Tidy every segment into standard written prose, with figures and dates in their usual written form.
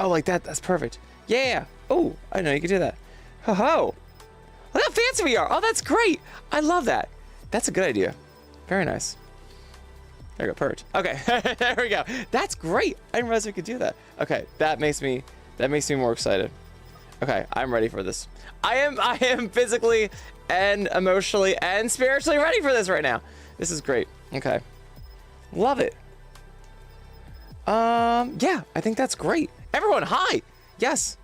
Oh, like that. That's perfect. Yeah. Oh, I know you can do that. Ho ho. Look how fancy we are. Oh, that's great. I love that. That's a good idea. Very nice. There we go. Perfect. Okay. There we go. That's great. I didn't realize we could do that. Okay. That makes me more excited. Okay. I'm ready for this. I am physically and emotionally and spiritually ready for this right now. This is great. Okay. Love it. Yeah, I think that's great. Everyone, hi. Yes.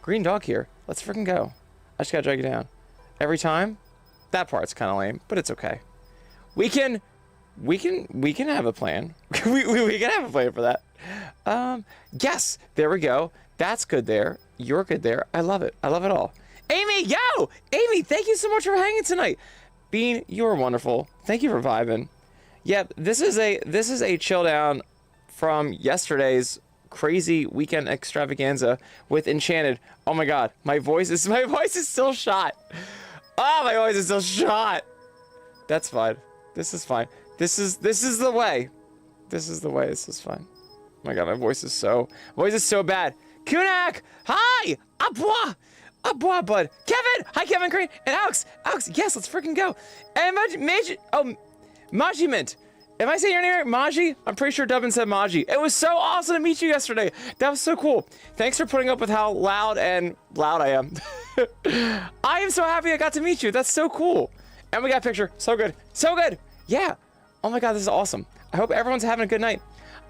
Green dog here. Let's freaking go. I just gotta drag you down. Every time? That part's kind of lame, but it's okay. We can have a plan. we can have a plan for that. Yes, there we go. That's good there. You're good there. I love it. I love it all. Amy, yo! Amy, thank you so much for hanging tonight. Bean, you're wonderful. Thank you for vibing. Yep, this is a chill down from yesterday's crazy weekend extravaganza with Enchanted. Oh my god, my voice is still shot. Oh, my voice is still shot. That's fine. This is fine. This is the way. This is the way. This is fine. Oh my god, my voice is so bad. Kunak, hi! Abois, bud. Kevin, hi, Kevin Crane, and Alex, yes, let's freaking go. And Majiment. Am I saying your name right? Maji? I'm pretty sure Dubbin said Maji. It was so awesome to meet you yesterday. That was so cool. Thanks for putting up with how loud I am. I am so happy I got to meet you. That's so cool. And we got a picture. So good. So good. Yeah. Oh my god, this is awesome. I hope everyone's having a good night.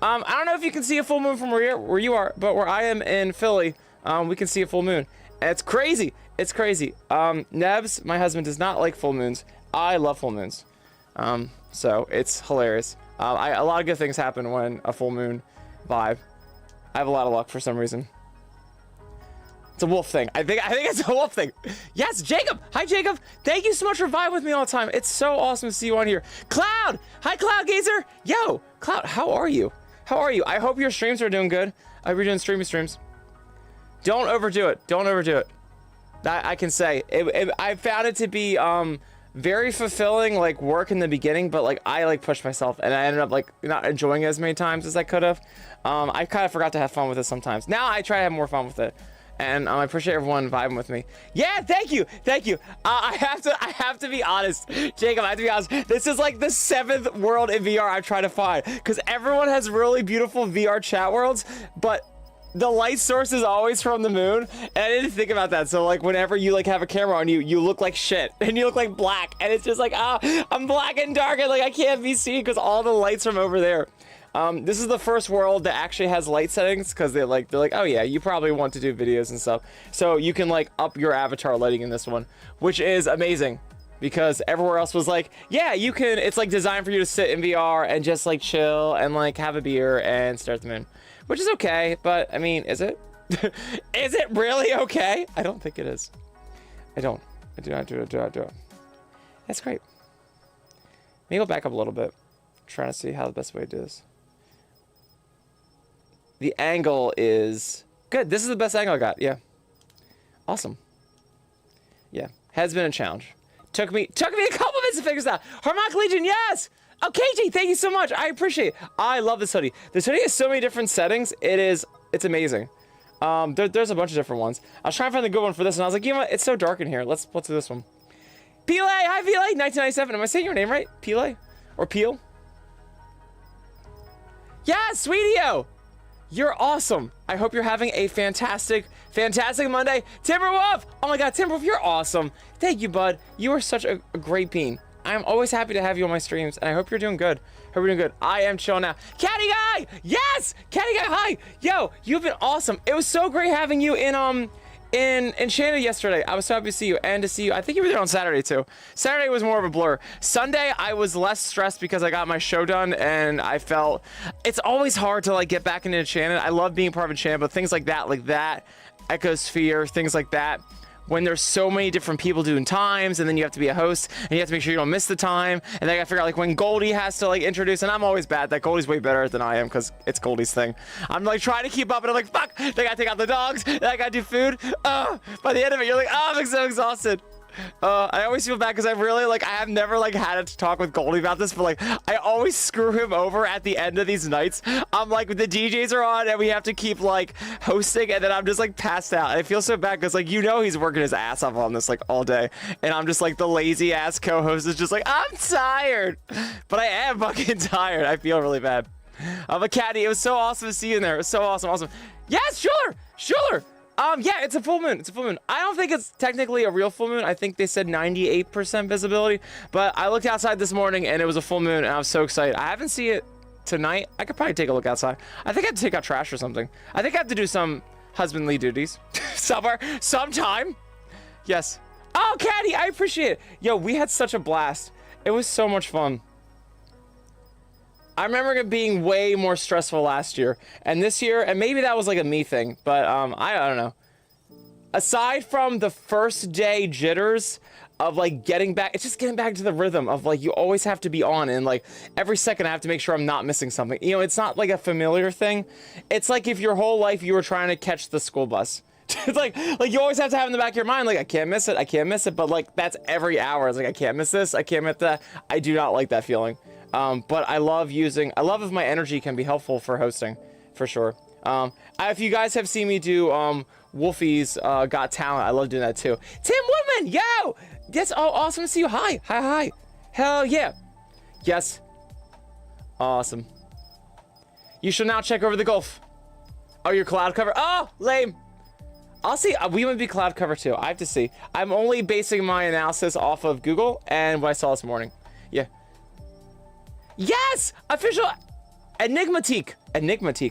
I don't know if you can see a full moon from where you are, but where I am in Philly, we can see a full moon. And it's crazy. It's crazy. Nebs, my husband, does not like full moons. I love full moons. So it's hilarious. A lot of good things happen when a full moon vibe. I have a lot of luck for some reason. It's a wolf thing. I think it's a wolf thing. Yes, Jacob. Hi, Jacob. Thank you so much for vibing with me all the time. It's so awesome to see you on here. Cloud. Hi, Cloud Gazer. Yo, Cloud. How are you? How are you? I hope your streams are doing good. I hope you're doing streamy streams. Don't overdo it. Don't overdo it. I can say I found it to be very fulfilling, like, work in the beginning, but like I pushed myself and I ended up like not enjoying it as many times as I could have. I kind of forgot to have fun with it sometimes. Now I try to have more fun with it, and I appreciate everyone vibing with me. Yeah, thank you. I have to be honest, Jacob. I have to be honest. This is like the 7th world in VR I've tried to find, because everyone has really beautiful VR chat worlds, but the light source is always from the moon, and I didn't think about that. So like whenever you like have a camera on you, you look like shit, and you look like black, and it's just like, I'm black and dark, and like I can't be seen because all the lights from over there. This is the first world that actually has light settings, because they're like, oh yeah, you probably want to do videos and stuff, so you can like up your avatar lighting in this one, which is amazing. Because everywhere else was like, yeah, you can, it's like designed for you to sit in VR and just like chill and like have a beer and stare at the moon. Which is okay, but I mean, is it? Is it really okay? I don't think it is. I do not do it. That's great. Maybe I'll back up a little bit. Trying to see how the best way to do this. The angle is good. This is the best angle I got. Yeah. Awesome. Yeah. Has been a challenge. Took me a couple minutes to figure this out. Harmonic Legion, yes! Oh, KG, thank you so much. I appreciate it. I love this hoodie. This hoodie has so many different settings. It's amazing. There's a bunch of different ones. I was trying to find the good one for this, and I was like, you know what? It's so dark in here. Let's do this one. Pele, hi Pele, 1997. Am I saying your name right? Pele? Or Peel? Yeah, Sweetio! You're awesome. I hope you're having a fantastic Monday. Timberwolf! Oh my god, Timberwolf, you're awesome. Thank you, bud. You are such a great bean. I'm always happy to have you on my streams, and I hope you're doing good. I am chill now. Catty Guy! Yes! Catty Guy, hi! Yo, you've been awesome. It was so great having you in Enchanted yesterday. I was so happy to see you, and to see you. I think you were there on Saturday too. Saturday was more of a blur. Sunday I was less stressed because I got my show done, and I felt it's always hard to like get back into Enchanted. I love being part of Enchanted, but things like that, Ecosphere, things like that, when there's so many different people doing times, and then you have to be a host, and you have to make sure you don't miss the time, and then I gotta figure out like when Goldie has to like introduce, and I'm always bad. That Goldie's way better than I am because it's Goldie's thing. I'm like trying to keep up, and I'm like, fuck, they gotta take out the dogs, then I gotta do food. By the end of it, you're like, oh, I'm so exhausted. I always feel bad because I really I have never had to talk with Goldie about this, but I always screw him over at the end of these nights. I'm the DJs are on and we have to keep hosting, and then I'm just passed out. And I feel so bad because he's working his ass off on this all day, and I'm just the lazy ass co-host is just I'm tired, but I am fucking tired. I feel really bad. But Caddy, it was so awesome to see you in there. It was so awesome. Yes, sure. Yeah, it's a full moon. I don't think it's technically a real full moon. I think they said 98% visibility, but I looked outside this morning and it was a full moon and I was so excited. I haven't seen it tonight. I could probably take a look outside. I think I have to take out trash or something. I think I have to do some husbandly duties sometime. Yes. Oh, Caddy, I appreciate it. Yo, we had such a blast. It was so much fun. I remember it being way more stressful last year, and this year, and maybe that was a me thing, but I don't know. Aside from the first day jitters of getting back, it's just getting back to the rhythm of you always have to be on, and every second I have to make sure I'm not missing something. It's not a familiar thing. It's if your whole life you were trying to catch the school bus. It's you always have to have in the back of your mind, I can't miss it, but that's every hour. It's I can't miss this, I can't miss that. I do not like that feeling. But I love if my energy can be helpful for hosting, for sure. If you guys have seen me do Wolfie's Got Talent, I love doing that too. Tim Woodman, yo! Yes, oh, awesome to see you. Hi. Hell yeah. Yes. Awesome. You shall now check over the Gulf. Oh, your cloud cover. Oh, lame. I'll see. We would be cloud cover too. I have to see. I'm only basing my analysis off of Google and what I saw this morning. Yeah. Yes! Official Enigmatique.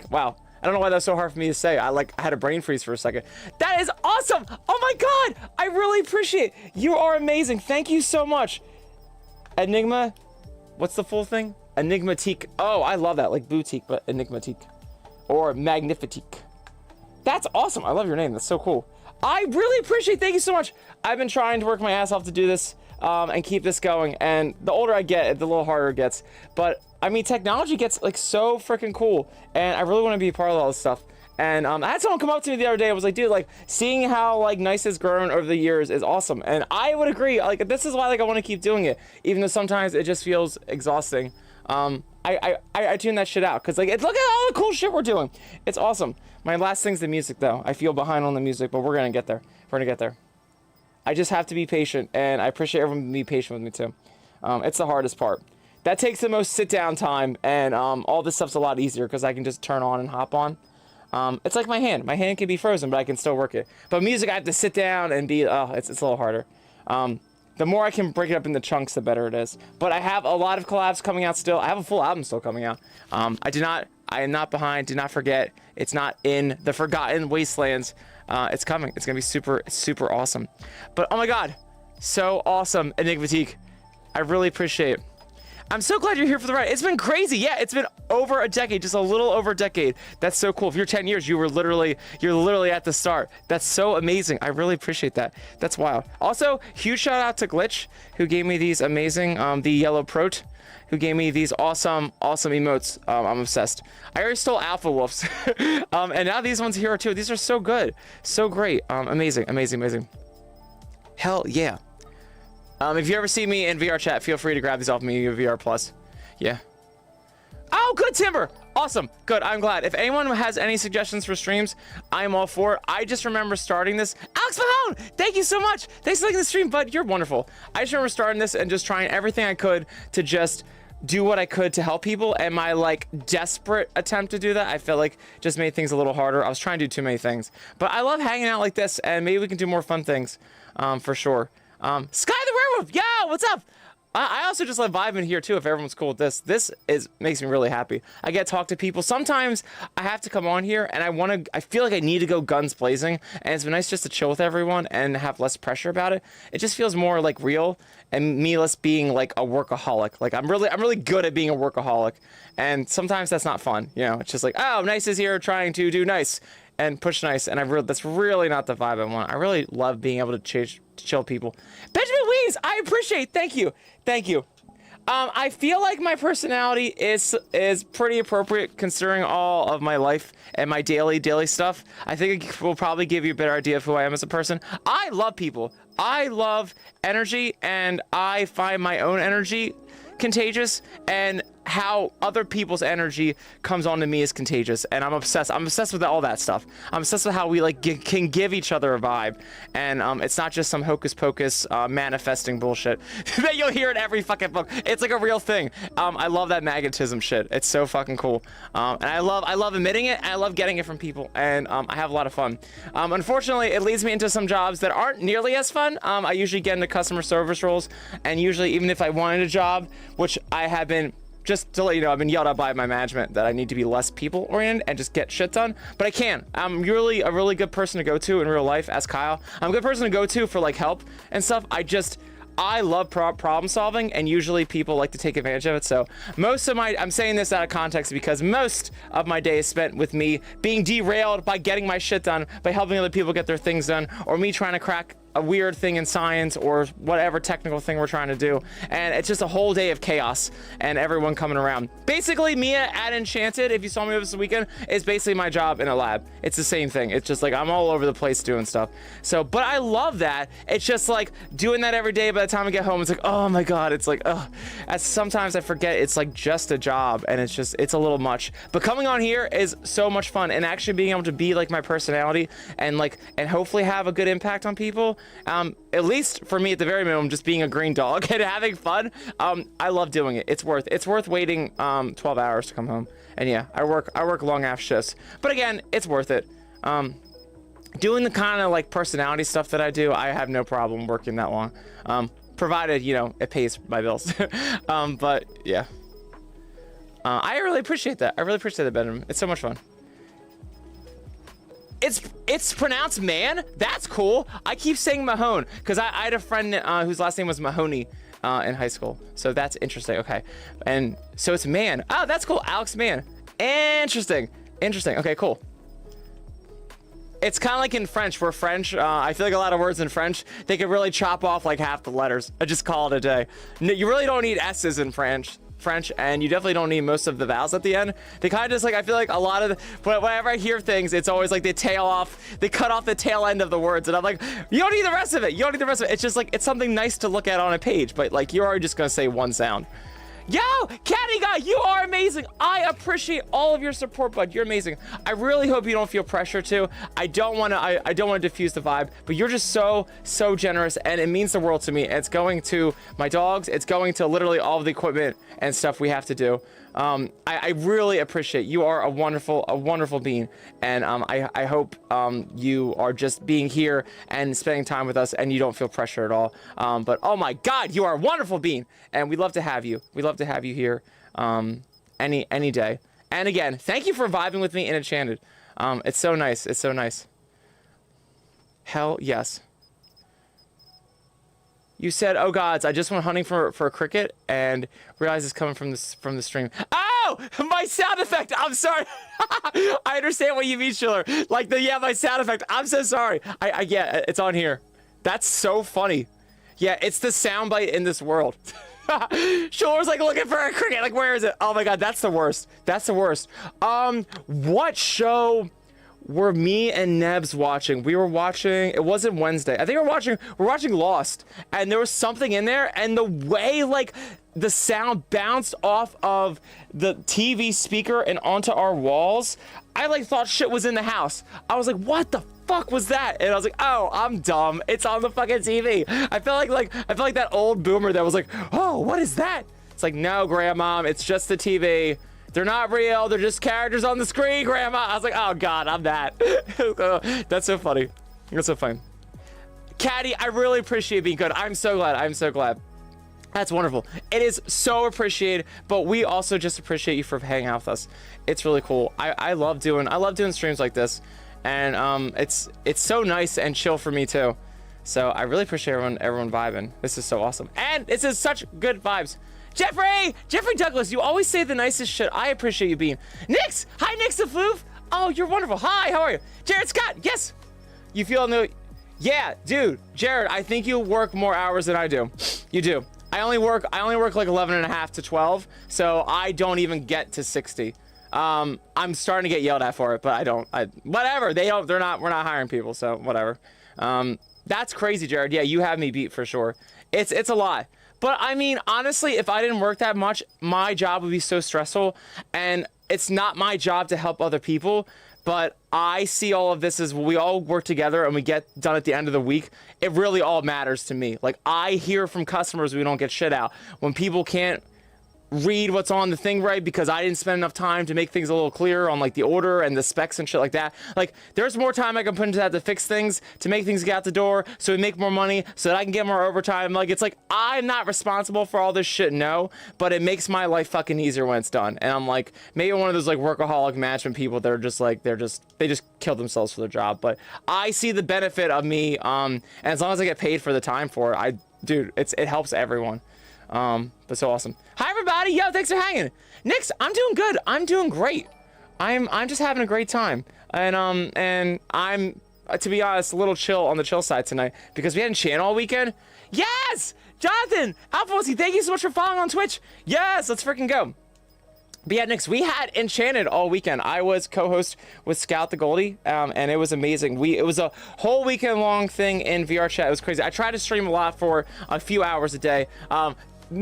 Wow. I don't know why that's so hard for me to say. I had a brain freeze for a second. That is awesome! Oh my god! I really appreciate it. You are amazing. Thank you so much. Enigma. What's the full thing? Enigmatique. Oh, I love that. Boutique, but Enigmatique. Or Magnifitique. That's awesome. I love your name. That's so cool. I really appreciate it. Thank you so much. I've been trying to work my ass off to do this. And keep this going, and the older I get, the little harder it gets. But I mean, technology gets so freaking cool, and I really want to be a part of all this stuff. And I had someone come up to me the other day. I was dude, seeing how NIIC has grown over the years is awesome, and I would agree. This is why I want to keep doing it, even though sometimes it just feels exhausting. I tune that shit out because look at all the cool shit we're doing. It's awesome. My last thing's the music, though. I feel behind on the music, but we're gonna get there. I just have to be patient, and I appreciate everyone being patient with me too. It's the hardest part. That takes the most sit-down time, and all this stuff's a lot easier because I can just turn on and hop on. It's like my hand. My hand can be frozen, but I can still work it. But music, I have to sit down and be. It's a little harder. The more I can break it up into chunks, the better it is. But I have a lot of collabs coming out still. I have a full album still coming out. I am not behind. Do not forget. It's not in the forgotten wastelands. It's coming. It's gonna be super, super awesome. But oh my god, so awesome, Enigmatique. I really appreciate it. I'm so glad you're here for the ride. It's been crazy. Yeah, it's been over a decade, just a little over a decade. That's so cool. If you're 10 years, you're literally at the start. That's so amazing. I really appreciate that. That's wild. Also, huge shout out to Glitch, who gave me these amazing, the yellow prote, who gave me these awesome emotes. I'm obsessed. I already stole Alpha Wolves. And now these ones here are too. These are so good. So great. Amazing. Hell yeah. If you ever see me in VR chat, feel free to grab these off me, VR Plus. Yeah. Oh, good, Timber. Awesome. Good. I'm glad. If anyone has any suggestions for streams, I'm all for it. I just remember starting this. Alex Mahone, thank you so much. Thanks for liking the stream, bud. You're wonderful. I just remember starting this and just trying everything I could to just do what I could to help people, and my desperate attempt to do that, I felt just made things a little harder. I was trying to do too many things, but I love hanging out like this, and maybe we can do more fun things, for sure. Sky the Werewolf, yo, what's up? I also just love vibing here too. If everyone's cool with this, makes me really happy. I get to talk to people. Sometimes I have to come on here, and I feel like I need to go guns blazing, and it's been nice just to chill with everyone and have less pressure about it. It just feels more real, and me less being a workaholic. I'm really good at being a workaholic, and sometimes that's not fun. It's just oh, Nice is here trying to do nice and push nice, and that's really not the vibe I want. I really love being able to chill people. Benjamin Wees, I appreciate. Thank you. I feel like my personality is pretty appropriate considering all of my life and my daily stuff. I think it will probably give you a better idea of who I am as a person. I love people. I love energy, and I find my own energy contagious, and how other people's energy comes onto me is contagious, and I'm obsessed with all that stuff. I'm obsessed with how we like can give each other a vibe, and it's not just some hocus pocus manifesting bullshit that you'll hear in every fucking book. It's like a real thing. I love that magnetism shit. It's so fucking cool, and I love admitting it, and I love getting it from people, and I have a lot of fun. Unfortunately, it leads me into some jobs that aren't nearly as fun. I usually get into customer service roles, and usually even if I wanted a job, which I have been, just to let you know, I've been yelled at by my management that I need to be less people oriented and just get shit done, but I can. I'm really a really good person to go to in real life as Kyle. I'm a good person to go to for like help and stuff. I love problem solving, and usually people like to take advantage of it. So I'm saying this out of context because most of my day is spent with me being derailed by getting my shit done, by helping other people get their things done, or me trying to crack a weird thing in science or whatever technical thing we're trying to do. And it's just a whole day of chaos and everyone coming around. Basically, Mia at Enchanted, if you saw me this weekend, is basically my job in a lab. It's the same thing. It's just like I'm all over the place doing stuff. So, but I love that. It's just like doing that every day. By the time I get home, it's like, oh my God, it's like, ugh. As sometimes I forget it's like just a job, and it's a little much. But coming on here is so much fun, and actually being able to be like my personality and hopefully have a good impact on people. At least for me, at the very minimum, just being a green dog and having fun. I love doing it. It's worth waiting 12 hours to come home. And yeah, I work long ass shifts, but again, it's worth it. Doing the kind of like personality stuff that I do, I have no problem working that long, provided, you know, it pays my bills. But yeah, I really appreciate that. I really appreciate that, Benjamin. It's so much fun. It's pronounced man. That's cool. I keep saying Mahone because I had a friend whose last name was Mahoney in high school. So that's interesting. Okay, and so it's man. Oh, that's cool. Alex Mann. Interesting. Okay, cool. It's kind of like in French, where French, I feel like a lot of words in French, they can really chop off like half the letters. I just call it a day. You really don't need S's in French, and you definitely don't need most of the vowels at the end. They kind of just like, I feel like a lot of whenever I hear things, it's always like they cut off the tail end of the words, and I'm like, you don't need the rest of it. It's just like, it's something nice to look at on a page, but like you're already just gonna say one sound. Yo, Caddy Guy, you are amazing. I appreciate all of your support, bud. You're amazing. I really hope you don't feel pressure to. I don't want to diffuse the vibe, but you're just so generous, and it means the world to me. It's going to my dogs. It's going to literally all of the equipment and stuff we have to do. I really appreciate you. Are a wonderful being, and I hope you are just being here and spending time with us, and you don't feel pressure at all. But oh my God, you are a wonderful being, and we'd love to have you. We'd love to have you here any day. And again, thank you for vibing with me in Enchanted. It's so nice. It's so nice. Hell yes. You said, oh gods, I just went hunting for a cricket and realized it's coming from the stream. Oh, my sound effect. I'm sorry. I understand what you mean, Schiller. Like my sound effect. I'm so sorry. I get it's on here. That's so funny. Yeah, it's the soundbite in this world. Schiller's like looking for a cricket. Like, where is it? Oh my God, that's the worst. That's the worst. What show were me and Nebs watching? We were watching, it wasn't Wednesday. I think we're watching Lost, and there was something in there, and the way like the sound bounced off of the TV speaker and onto our walls, I like thought shit was in the house. I was like, what the fuck was that? And I was like, oh, I'm dumb. It's on the fucking TV. I felt like that old boomer that was like, oh, what is that? It's like, no, Grandma, it's just the TV. They're not real. They're just characters on the screen, Grandma. I was like, oh God, I'm that. That's so funny. That's so funny. Caddy, I really appreciate being good. I'm so glad. I'm so glad. That's wonderful. It is so appreciated, but we also just appreciate you for hanging out with us. It's really cool. I love doing streams like this, and it's so nice and chill for me too. So I really appreciate everyone vibing. This is so awesome, and this is such good vibes. Jeffrey Douglas, you always say the nicest shit. I appreciate you being. Nix, hi Nix the Floof. Oh, you're wonderful. Hi, how are you? Jared Scott, yes. You feel no, yeah, dude, Jared, I think you work more hours than I do. You do. I only work like 11 and a half to 12, so I don't even get to 60. I'm starting to get yelled at for it, but whatever. We're not hiring people, so whatever. That's crazy, Jared. Yeah, you have me beat for sure. It's a lot. But I mean, honestly, if I didn't work that much, my job would be so stressful, and it's not my job to help other people. But I see all of this as we all work together and we get done at the end of the week. It really all matters to me. Like, I hear from customers we don't get shit out. When people can't read what's on the thing right because I didn't spend enough time to make things a little clearer on like the order and the specs and shit like that. Like, there's more time I can put into that to fix things, to make things get out the door, so we make more money, so that I can get more overtime. Like, it's like, I'm not responsible for all this shit, no, but it makes my life fucking easier when it's done. And I'm like, maybe one of those like workaholic management people that are just like, they just kill themselves for their job. But I see the benefit of me, and as long as I get paid for the time for it, dude, it helps everyone. But so awesome. Hi everybody, yo, thanks for hanging. Nix, I'm doing good. I'm doing great. I'm just having a great time. And I'm, to be honest, a little chill on the chill side tonight because we had Enchanted all weekend. Yes! Jonathan, Alphonsi, thank you so much for following on Twitch. Yes, let's freaking go. But yeah, Nix, we had Enchanted all weekend. I was co-host with Scout the Goldie, and it was amazing. It was a whole weekend long thing in VR chat. It was crazy. I tried to stream a lot for a few hours a day.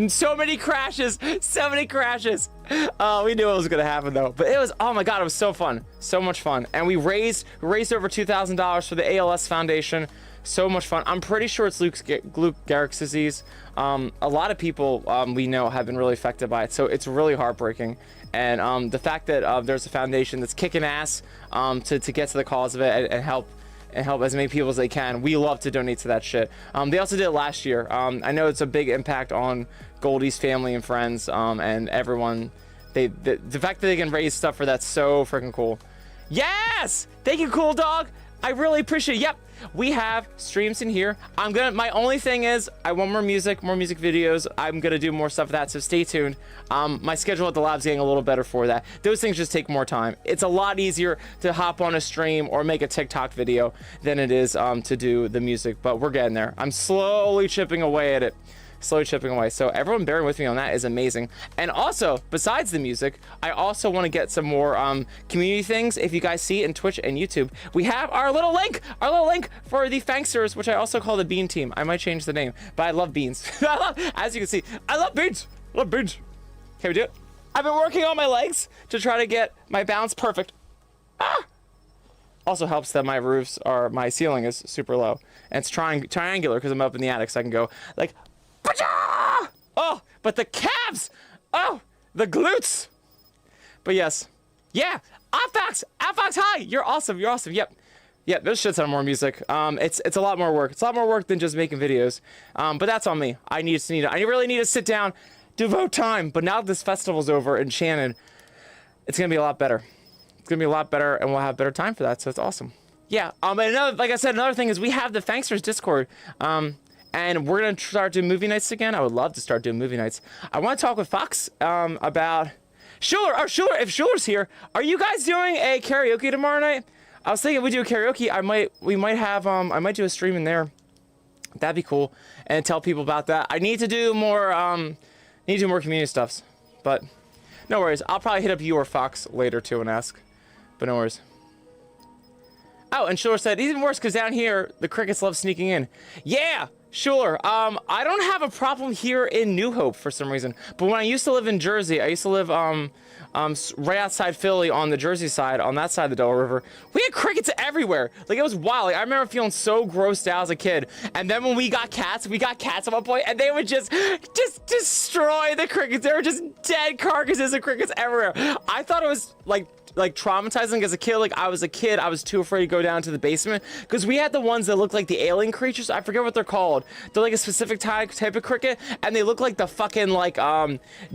So many crashes, so many crashes. We knew it was gonna happen though, but it was, oh my god, it was so fun, so much fun. And we raised over $2,000 for the ALS Foundation. So much fun. I'm pretty sure it's Lou Gehrig's disease. A lot of people we know have been really affected by it, so it's really heartbreaking. And the fact that there's a foundation that's kicking ass to get to the cause of it and help as many people as they can. We love to donate to that shit. They also did it last year. I know it's a big impact on Goldie's family and friends, and everyone. The fact that they can raise stuff for that's so freaking cool. Yes! Thank you, Cool Dog. I really appreciate it. Yep, we have streams in here. My only thing is I want more music videos. I'm gonna do more stuff with that, so stay tuned. My schedule at the lab's getting a little better for that. Those things just take more time. It's a lot easier to hop on a stream or make a TikTok video than it is to do the music, but we're getting there. I'm slowly chipping away at it. So everyone bearing with me on that is amazing. And also, besides the music, I also want to get some more community things. If you guys see in Twitch and YouTube, we have our little link for the Fanksters, which I also call the Bean Team. I might change the name, but I love beans. As you can see, I love beans. Can we do it? I've been working on my legs to try to get my bounce perfect. Also helps that my ceiling is super low, and it's triangular because I'm up in the attic, so I can go like. Oh, but the calves! Oh, the glutes! But yes. Yeah, Outfox, hi! You're awesome, Yep, there's shit ton more music. It's a lot more work. It's a lot more work than just making videos. But that's on me. I really need to sit down, devote time. But now that this festival's over in Shannon, it's gonna be a lot better. And we'll have better time for that, so it's awesome. Yeah, and like I said, another thing is we have the Fanksters Discord. And we're gonna start doing movie nights again. I would love to start doing movie nights. I want to talk with Fox about Schuler. Oh, Schuler! If Schuler's here, are you guys doing a karaoke tomorrow night? I was thinking if we do a karaoke, I might do a stream in there. That'd be cool, and tell people about that. I need to do more community stuffs, but no worries. I'll probably hit up you or Fox later too and ask, but no worries. Oh, and Schuler said, even worse because down here, the crickets love sneaking in. Yeah, Schuler, I don't have a problem here in New Hope for some reason, but when I used to live in Jersey, I used to live right outside Philly on the Jersey side, on that side of the Delaware River, we had crickets everywhere. Like, it was wild. Like, I remember feeling so grossed out as a kid, and then when we got cats at one point, and they would just destroy the crickets. There were just dead carcasses of crickets everywhere. I thought it was, like traumatizing as a kid. Like, I was a kid, I was too afraid to go down to the basement because we had the ones that look like the alien creatures. I forget what they're called. They're like a specific type of cricket, and they look like the fucking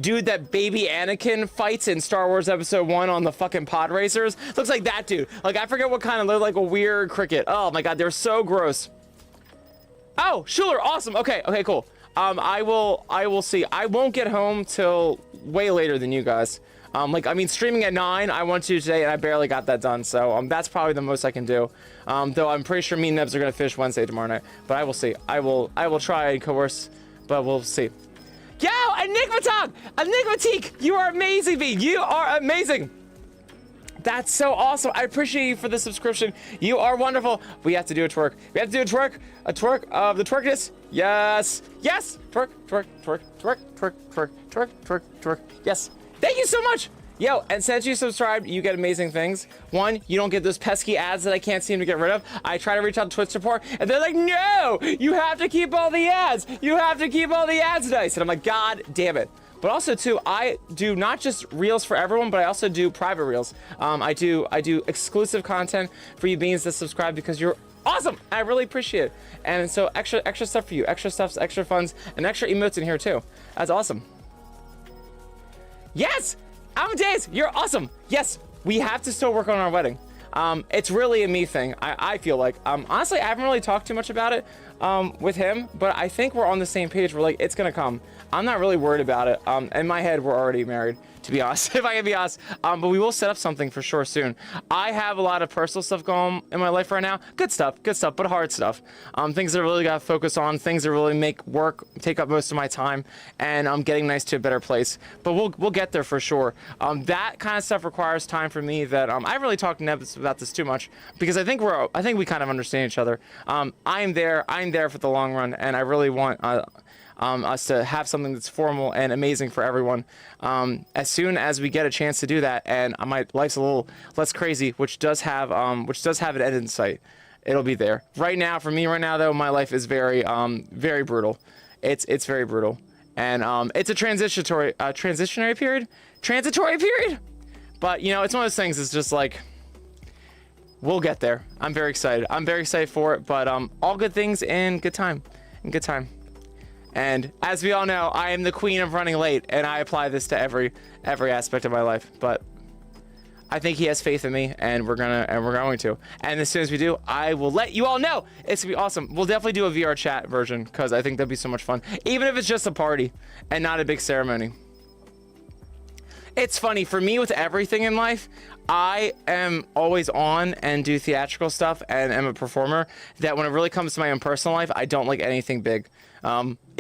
dude that baby Anakin fights in Star Wars Episode 1 on the fucking pod racers. Looks like that dude. Like, I forget what kind of, look like a weird cricket. Oh my god, they're so gross. Oh, Schuler, awesome. Okay, cool. I will see. I won't get home till way later than you guys. Streaming at 9, I want to today, and I barely got that done, so that's probably the most I can do. Though I'm pretty sure me and Nebs are gonna fish Wednesday tomorrow night, but I will see. I will try and coerce, but we'll see. Yo, Enigmatique, you are amazing, B. You are amazing. That's so awesome. I appreciate you for the subscription. You are wonderful. We have to do a twerk. We have to do a twerk of the twerkness. Yes. Yes. Twerk, twerk, twerk, twerk, twerk, twerk, twerk, twerk, twerk. Yes. Thank you so much. Yo, and since you subscribed, you get amazing things. One, you don't get those pesky ads that I can't seem to get rid of. I try to reach out to Twitch support, and they're like, no, you have to keep all the ads. You have to keep all the ads nice. And I'm like, God damn it. But also too, I do not just reels for everyone, but I also do private reels. I do exclusive content for you beings that subscribe because you're awesome. I really appreciate it. And so extra stuff for you, extra stuffs, extra funds, and extra emotes in here too. That's awesome. Yes, Amadeus, you're awesome. Yes, we have to still work on our wedding. It's really a me thing. I feel like, honestly, I haven't really talked too much about it with him, but I think we're on the same page. We're like, it's gonna come. I'm not really worried about it. In my head, we're already married, to be honest, if I can be honest. But we will set up something for sure soon. I have a lot of personal stuff going on in my life right now. Good stuff, but hard stuff. Things that I really gotta focus on, things that really make work take up most of my time, and I'm getting nice to a better place. But we'll get there for sure. That kind of stuff requires time for me that I haven't really talked to Nebs about this too much because I think we kind of understand each other. I'm there for the long run, and I really want us to have something that's formal and amazing for everyone. As soon as we get a chance to do that, and my life's a little less crazy, which does have an end in sight, it'll be there. Right now, for me right now though, my life is very brutal. It's very brutal, and it's a transitory period. But you know, it's one of those things. It's just like, we'll get there. I'm very excited for it. But all good things in good time. And as we all know, I am the queen of running late, and I apply this to every aspect of my life. But I think he has faith in me, and we're going to. And as soon as we do, I will let you all know. It's gonna be awesome. We'll definitely do a VR chat version because I think that'd be so much fun, even if it's just a party and not a big ceremony. It's funny for me with everything in life. I am always on and do theatrical stuff and am a performer, that when it really comes to my own personal life, I don't like anything big.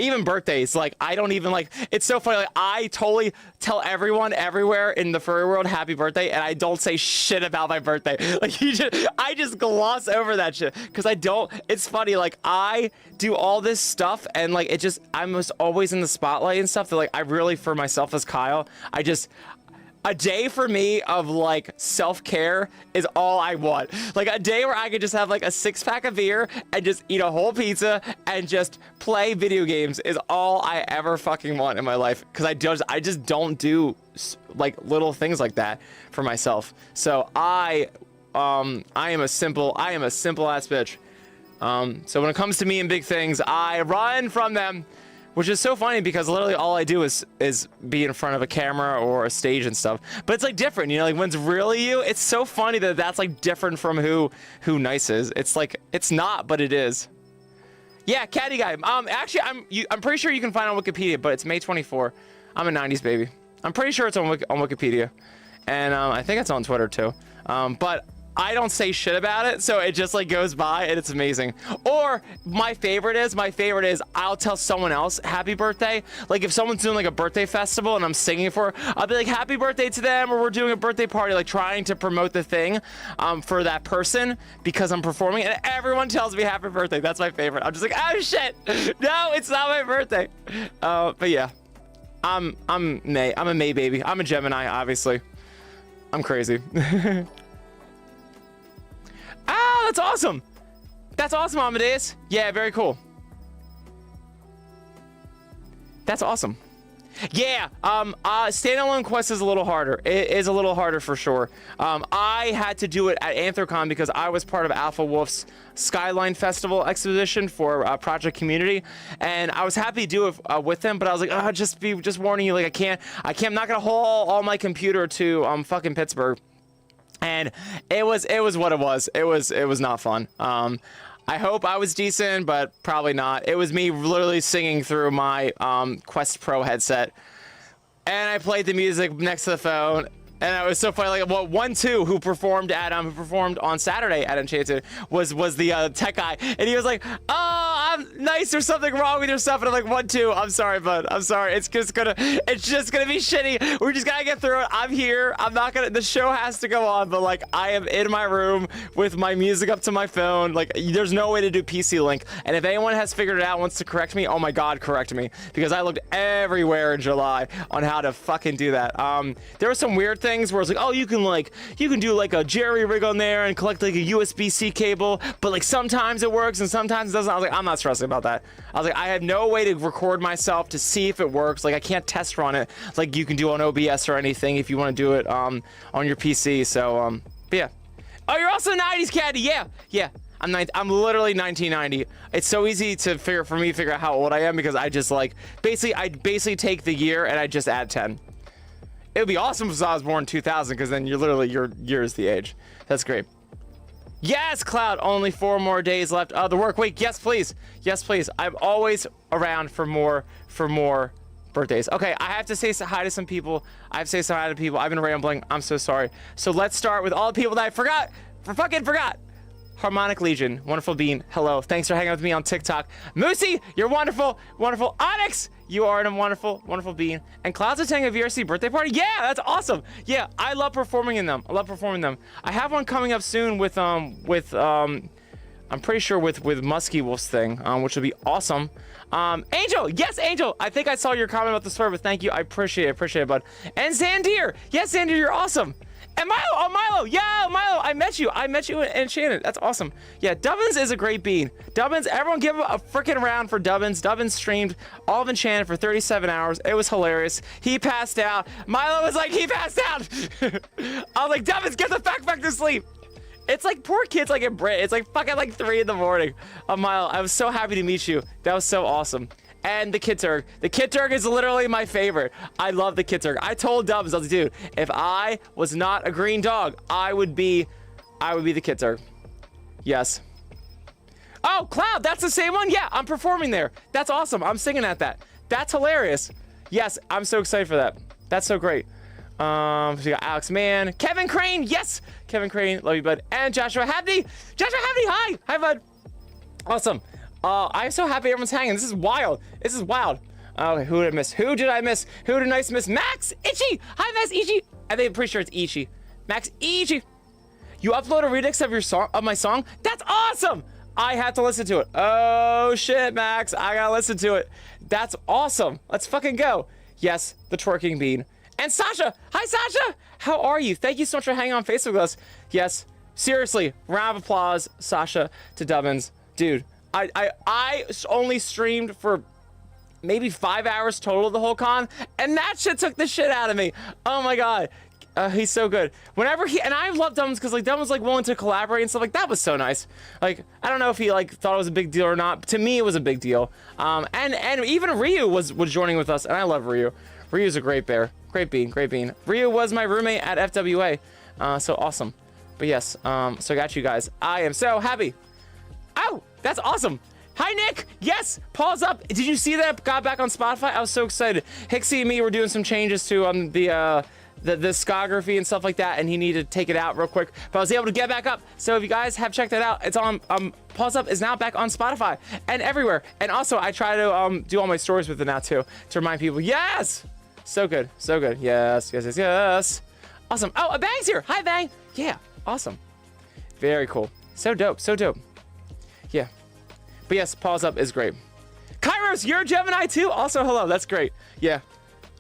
Even birthdays, like I don't even like, it's so funny, like I totally tell everyone everywhere in the furry world happy birthday, and I don't say shit about my birthday. Like I just gloss over that shit because I don't. It's funny, like I do all this stuff and like I'm just always in the spotlight and stuff that like I really, for myself as Kyle, a day for me of like self-care is all I want. Like a day where I could just have like a 6-pack of beer and just eat a whole pizza and just play video games is all I ever fucking want in my life. Cause I just don't do like little things like that for myself. So I am a simple ass bitch. So when it comes to me and big things, I run from them. Which is so funny because literally all I do is be in front of a camera or a stage and stuff. But it's like different, you know, like when it's really you, it's so funny that that's like different from who Nice is. It's like, it's not, but it is. Yeah, Caddy Guy. Actually, I'm pretty sure you can find it on Wikipedia, but it's May 24. I'm a 90s baby. I'm pretty sure it's on Wikipedia. And I think it's on Twitter too. But I don't say shit about it, so it just like goes by and it's amazing. Or my favorite is I'll tell someone else happy birthday. Like if someone's doing like a birthday festival and I'm singing for her, I'll be like happy birthday to them, or we're doing a birthday party, like trying to promote the thing for that person because I'm performing, and everyone tells me happy birthday. That's my favorite. I'm just like, oh shit, no, it's not my birthday. But yeah, I'm a May baby. I'm a Gemini, obviously. I'm crazy. Ah, that's awesome. That's awesome, Amadeus. Yeah, very cool. That's awesome. Yeah, standalone quest is a little harder. It is a little harder for sure. I had to do it at Anthrocon because I was part of Alpha Wolf's Skyline Festival exposition for Project Community, and I was happy to do it with them, but I was like, just warning you, like I'm not gonna haul all my computer to fucking Pittsburgh. And it was what it was. It was not fun. I hope I was decent, but probably not. It was me literally singing through my Quest Pro headset, and I played the music next to the phone. And it was so funny. Like, well, 1-2 who performed on Saturday at Enchanted was the tech guy, and he was like, "Oh, I'm nice. There's something wrong with your stuff." And I'm like, 1-2. I'm sorry, bud. I'm sorry. It's just gonna be shitty. We're just gonna get through it. I'm here. I'm not gonna. The show has to go on, but like, I am in my room with my music up to my phone. Like, there's no way to do PC Link. And if anyone has figured it out, wants to correct me, oh my God, correct me, because I looked everywhere in July on how to fucking do that. There were some weird things where it's like, oh, you can do like a jerry rig on there and collect like a USB-C cable, but like sometimes it works and sometimes it doesn't. I was like, I'm not stressing about that. I was like, I have no way to record myself to see if it works. Like, I can't test run it like you can do on OBS or anything if you want to do it on your PC. So but yeah. Oh, you're also 90s caddy. Yeah. I'm literally 1990. It's so easy to figure out how old I am because I just like basically take the year and I just add 10. It would be awesome if I was born 2000, because then your year is the age. That's great. Yes, Cloud, only 4 more days left of the work week. Yes, please. Yes, please. I'm always around for more birthdays. Okay, I have to say hi to some people. I have to say some hi to people. I've been rambling. I'm so sorry. So let's start with all the people that I forgot. Harmonic Legion, wonderful bean, hello. Thanks for hanging out with me on TikTok. Moosey, you're wonderful. Onyx, you are a wonderful bean. And Cloud's attending a VRC birthday party. Yeah, that's awesome. Yeah, I love performing in them. I have one coming up soon with I'm pretty sure with Musky Wolf's thing, which will be awesome. Angel, yes, Angel. I think I saw your comment about the store, but thank you. I appreciate it, bud. And Zandir, yes, Zandir, you're awesome. And Milo, yeah, Milo, I met you in Enchanted. That's awesome. Yeah, Dubbins is a great bean. Dubbins, everyone give a freaking round for Dubbins. Dubbins streamed all of Enchanted for 37 hours. It was hilarious. He passed out. Milo was like, he passed out. I was like, Dubbins, get the fuck back to sleep. It's like poor kids like in Brit. It's like fucking like 3 in the morning. Milo, I was so happy to meet you. That was so awesome. And the Kitturg. The Kitturg is literally my favorite. I love the Kitturg. I told Dubs, I was like, dude, if I was not a green dog, I would be the Kitturg. Yes. Oh, Cloud, that's the same one? Yeah, I'm performing there. That's awesome. I'm singing at that. That's hilarious. Yes, I'm so excited for that. That's so great. So you got Alex Mann, Kevin Crane, yes! Kevin Crane, love you, bud. And Joshua Habney. Hi! Hi, bud. Awesome. I'm so happy everyone's hanging. This is wild. Okay, who did I miss? Who did I miss? Max Ichi! Hi, Max Ichi! I'm pretty sure it's Ichi. Max Ichi! You upload a remix of my song? That's awesome! I have to listen to it. Oh, shit, Max. I gotta listen to it. That's awesome. Let's fucking go. Yes, the twerking bean. And Sasha! Hi, Sasha! How are you? Thank you so much for hanging on Facebook with us. Yes, seriously, round of applause, Sasha, to Dubbins. Dude, I only streamed for maybe 5 hours total the whole con, and that shit took the shit out of me. Oh my God. He's so good. And I love Dumbs because like Dumbs like willing to collaborate and stuff like that was so nice. Like, I don't know if he like thought it was a big deal or not. To me, it was a big deal. And even Ryu was joining with us, and I love Ryu. Ryu's a great bear. Great bean. Ryu was my roommate at FWA. So awesome. But yes, so I got you guys. I am so happy. Oh, that's awesome. Hi, Nick. Yes, Paul's up. Did you see that? Got back on Spotify. I was so excited. Hicksy and me were doing some changes to the discography and stuff like that, and he needed to take it out real quick. But I was able to get back up. So if you guys have checked that out, it's on. Paul's Up is now back on Spotify and everywhere. And also, I try to do all my stories with it now too to remind people. Yes, so good. Yes. Awesome. Oh, a Bang's here. Hi, Bang. Yeah, awesome. Very cool. So dope. Yeah. But yes, Paul's Up is great. Kairos, you're a Gemini too? Also, hello, that's great. Yeah.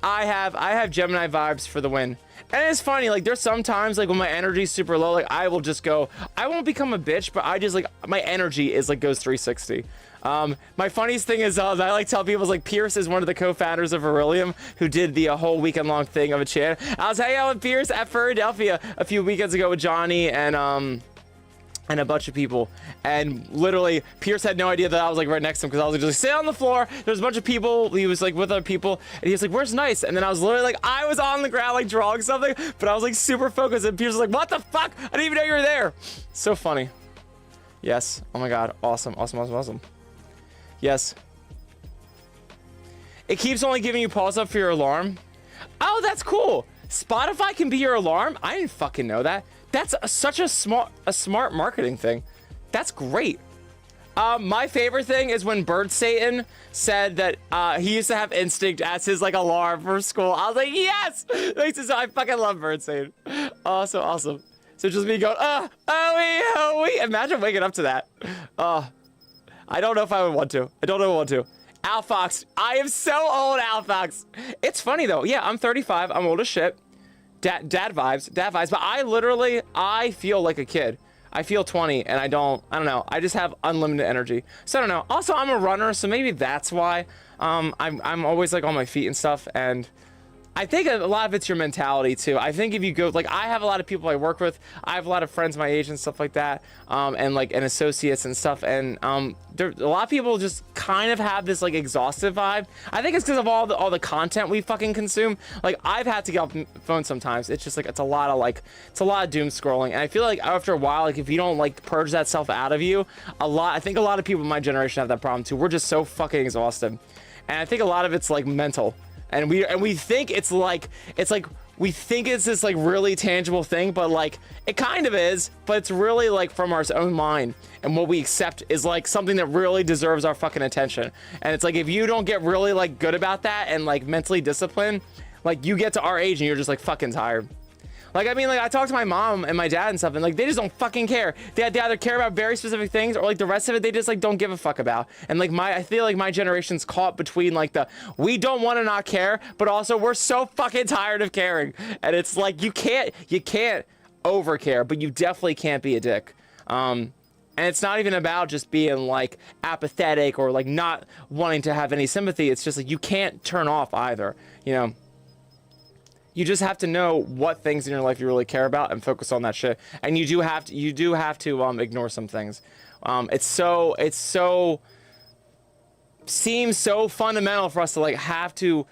I have Gemini vibes for the win. And it's funny, like there's sometimes like when my energy's super low, like I will just go, I won't become a bitch, but I just like, my energy is like goes 360. My funniest thing is I like tell people is like Pierce is one of the co-founders of Aurelium who did the whole weekend long thing of a chat. I was hanging out with Pierce at Philadelphia a few weekends ago with Johnny and a bunch of people, and literally Pierce had no idea that I was like right next to him because I was like just sit on the floor. There's a bunch of people. He was like with other people, and he was like, "Where's Nice?" And then I was literally like, I was on the ground like drawing something, but I was like super focused. And Pierce was like, "What the fuck? I didn't even know you were there." So funny. Yes. Oh my God. Awesome. Yes. It keeps only giving you pause up for your alarm. Oh, that's cool. Spotify can be your alarm? I didn't fucking know that. That's such a smart marketing thing. That's great. My favorite thing is when Bird Satan said that he used to have Instinct as his like alarm for school. I was like, yes! I fucking love Bird Satan. Oh, so awesome. So just me going, imagine waking up to that. I don't know if I would want to. I don't know if I want to. Al Fox, I am so old, Al Fox. It's funny though. Yeah, I'm 35. I'm old as shit. Dad vibes, but I feel like a kid. I feel 20 and I don't know. I just have unlimited energy. So I don't know. Also, I'm a runner, so maybe that's why I'm always like on my feet and stuff. And I think a lot of it's your mentality too. I think if you go, like, I have a lot of people I work with. I have a lot of friends my age and stuff like that, and associates and stuff. And a lot of people just kind of have this like exhaustive vibe. I think it's because of all the content we fucking consume. Like, I've had to get off the phone sometimes. It's just like it's a lot of doom scrolling. And I feel like after a while, like if you don't like purge that stuff out of you, I think a lot of people in my generation have that problem too. We're just so fucking exhausted, and I think a lot of it's like mental. And we think it's like we think it's this like really tangible thing, but like it kind of is, but it's really like from our own mind, and what we accept is like something that really deserves our fucking attention. And it's like if you don't get really like good about that and like mentally disciplined, like you get to our age and you're just like fucking tired. Like, I mean, like, I talk to my mom and my dad and stuff, and, like, they just don't fucking care. They either care about very specific things, or, like, the rest of it, they just, like, don't give a fuck about. And, like, I feel like my generation's caught between, like, we don't want to not care, but also we're so fucking tired of caring. And it's, like, you can't over care, but you definitely can't be a dick. And it's not even about just being, like, apathetic or, like, not wanting to have any sympathy. It's just, like, you can't turn off either, you know? You just have to know what things in your life you really care about and focus on that shit. And you do have to ignore some things. It seems so fundamental for us to like have to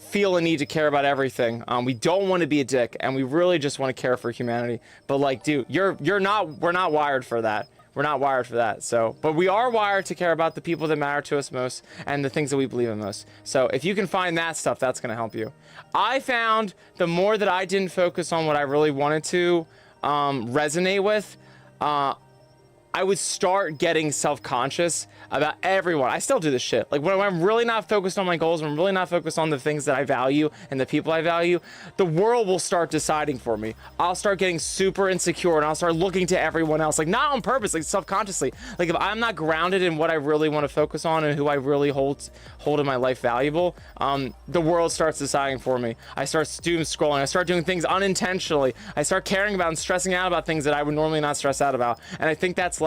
feel a need to care about everything. We don't want to be a dick, and we really just want to care for humanity. But like, dude, we're not wired for that. We're not wired for that. So, but we are wired to care about the people that matter to us most and the things that we believe in most. So if you can find that stuff, that's going to help you. I found the more that I didn't focus on what I really wanted to resonate with, I would start getting self-conscious about everyone. I still do this shit. Like when I'm really not focused on my goals, when I'm really not focused on the things that I value and the people I value, the world will start deciding for me. I'll start getting super insecure and I'll start looking to everyone else, like not on purpose, like self-consciously. Like if I'm not grounded in what I really want to focus on and who I really hold in my life valuable, the world starts deciding for me. I start doom scrolling. I start doing things unintentionally. I start caring about and stressing out about things that I would normally not stress out about. And I think that's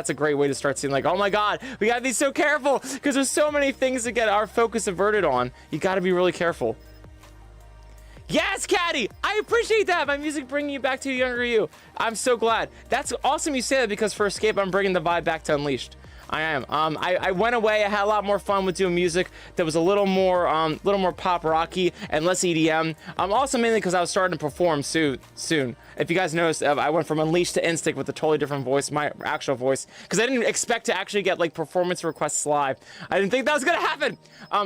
a great way to start seeing like, oh my God, we gotta be so careful because there's so many things to get our focus averted on. You gotta be really careful. Yes, Caddy, I appreciate that. My music bringing you back to your younger you. I'm so glad. That's awesome you say that, because for Escape, I'm bringing the vibe back to Unleashed. I am. I went away. I had a lot more fun with doing music that was a little more pop rocky and less EDM. Also mainly because I was starting to perform soon. If you guys noticed, I went from Unleashed to Instinct with a totally different voice, my actual voice, because I didn't expect to actually get like performance requests live. I didn't think that was gonna happen.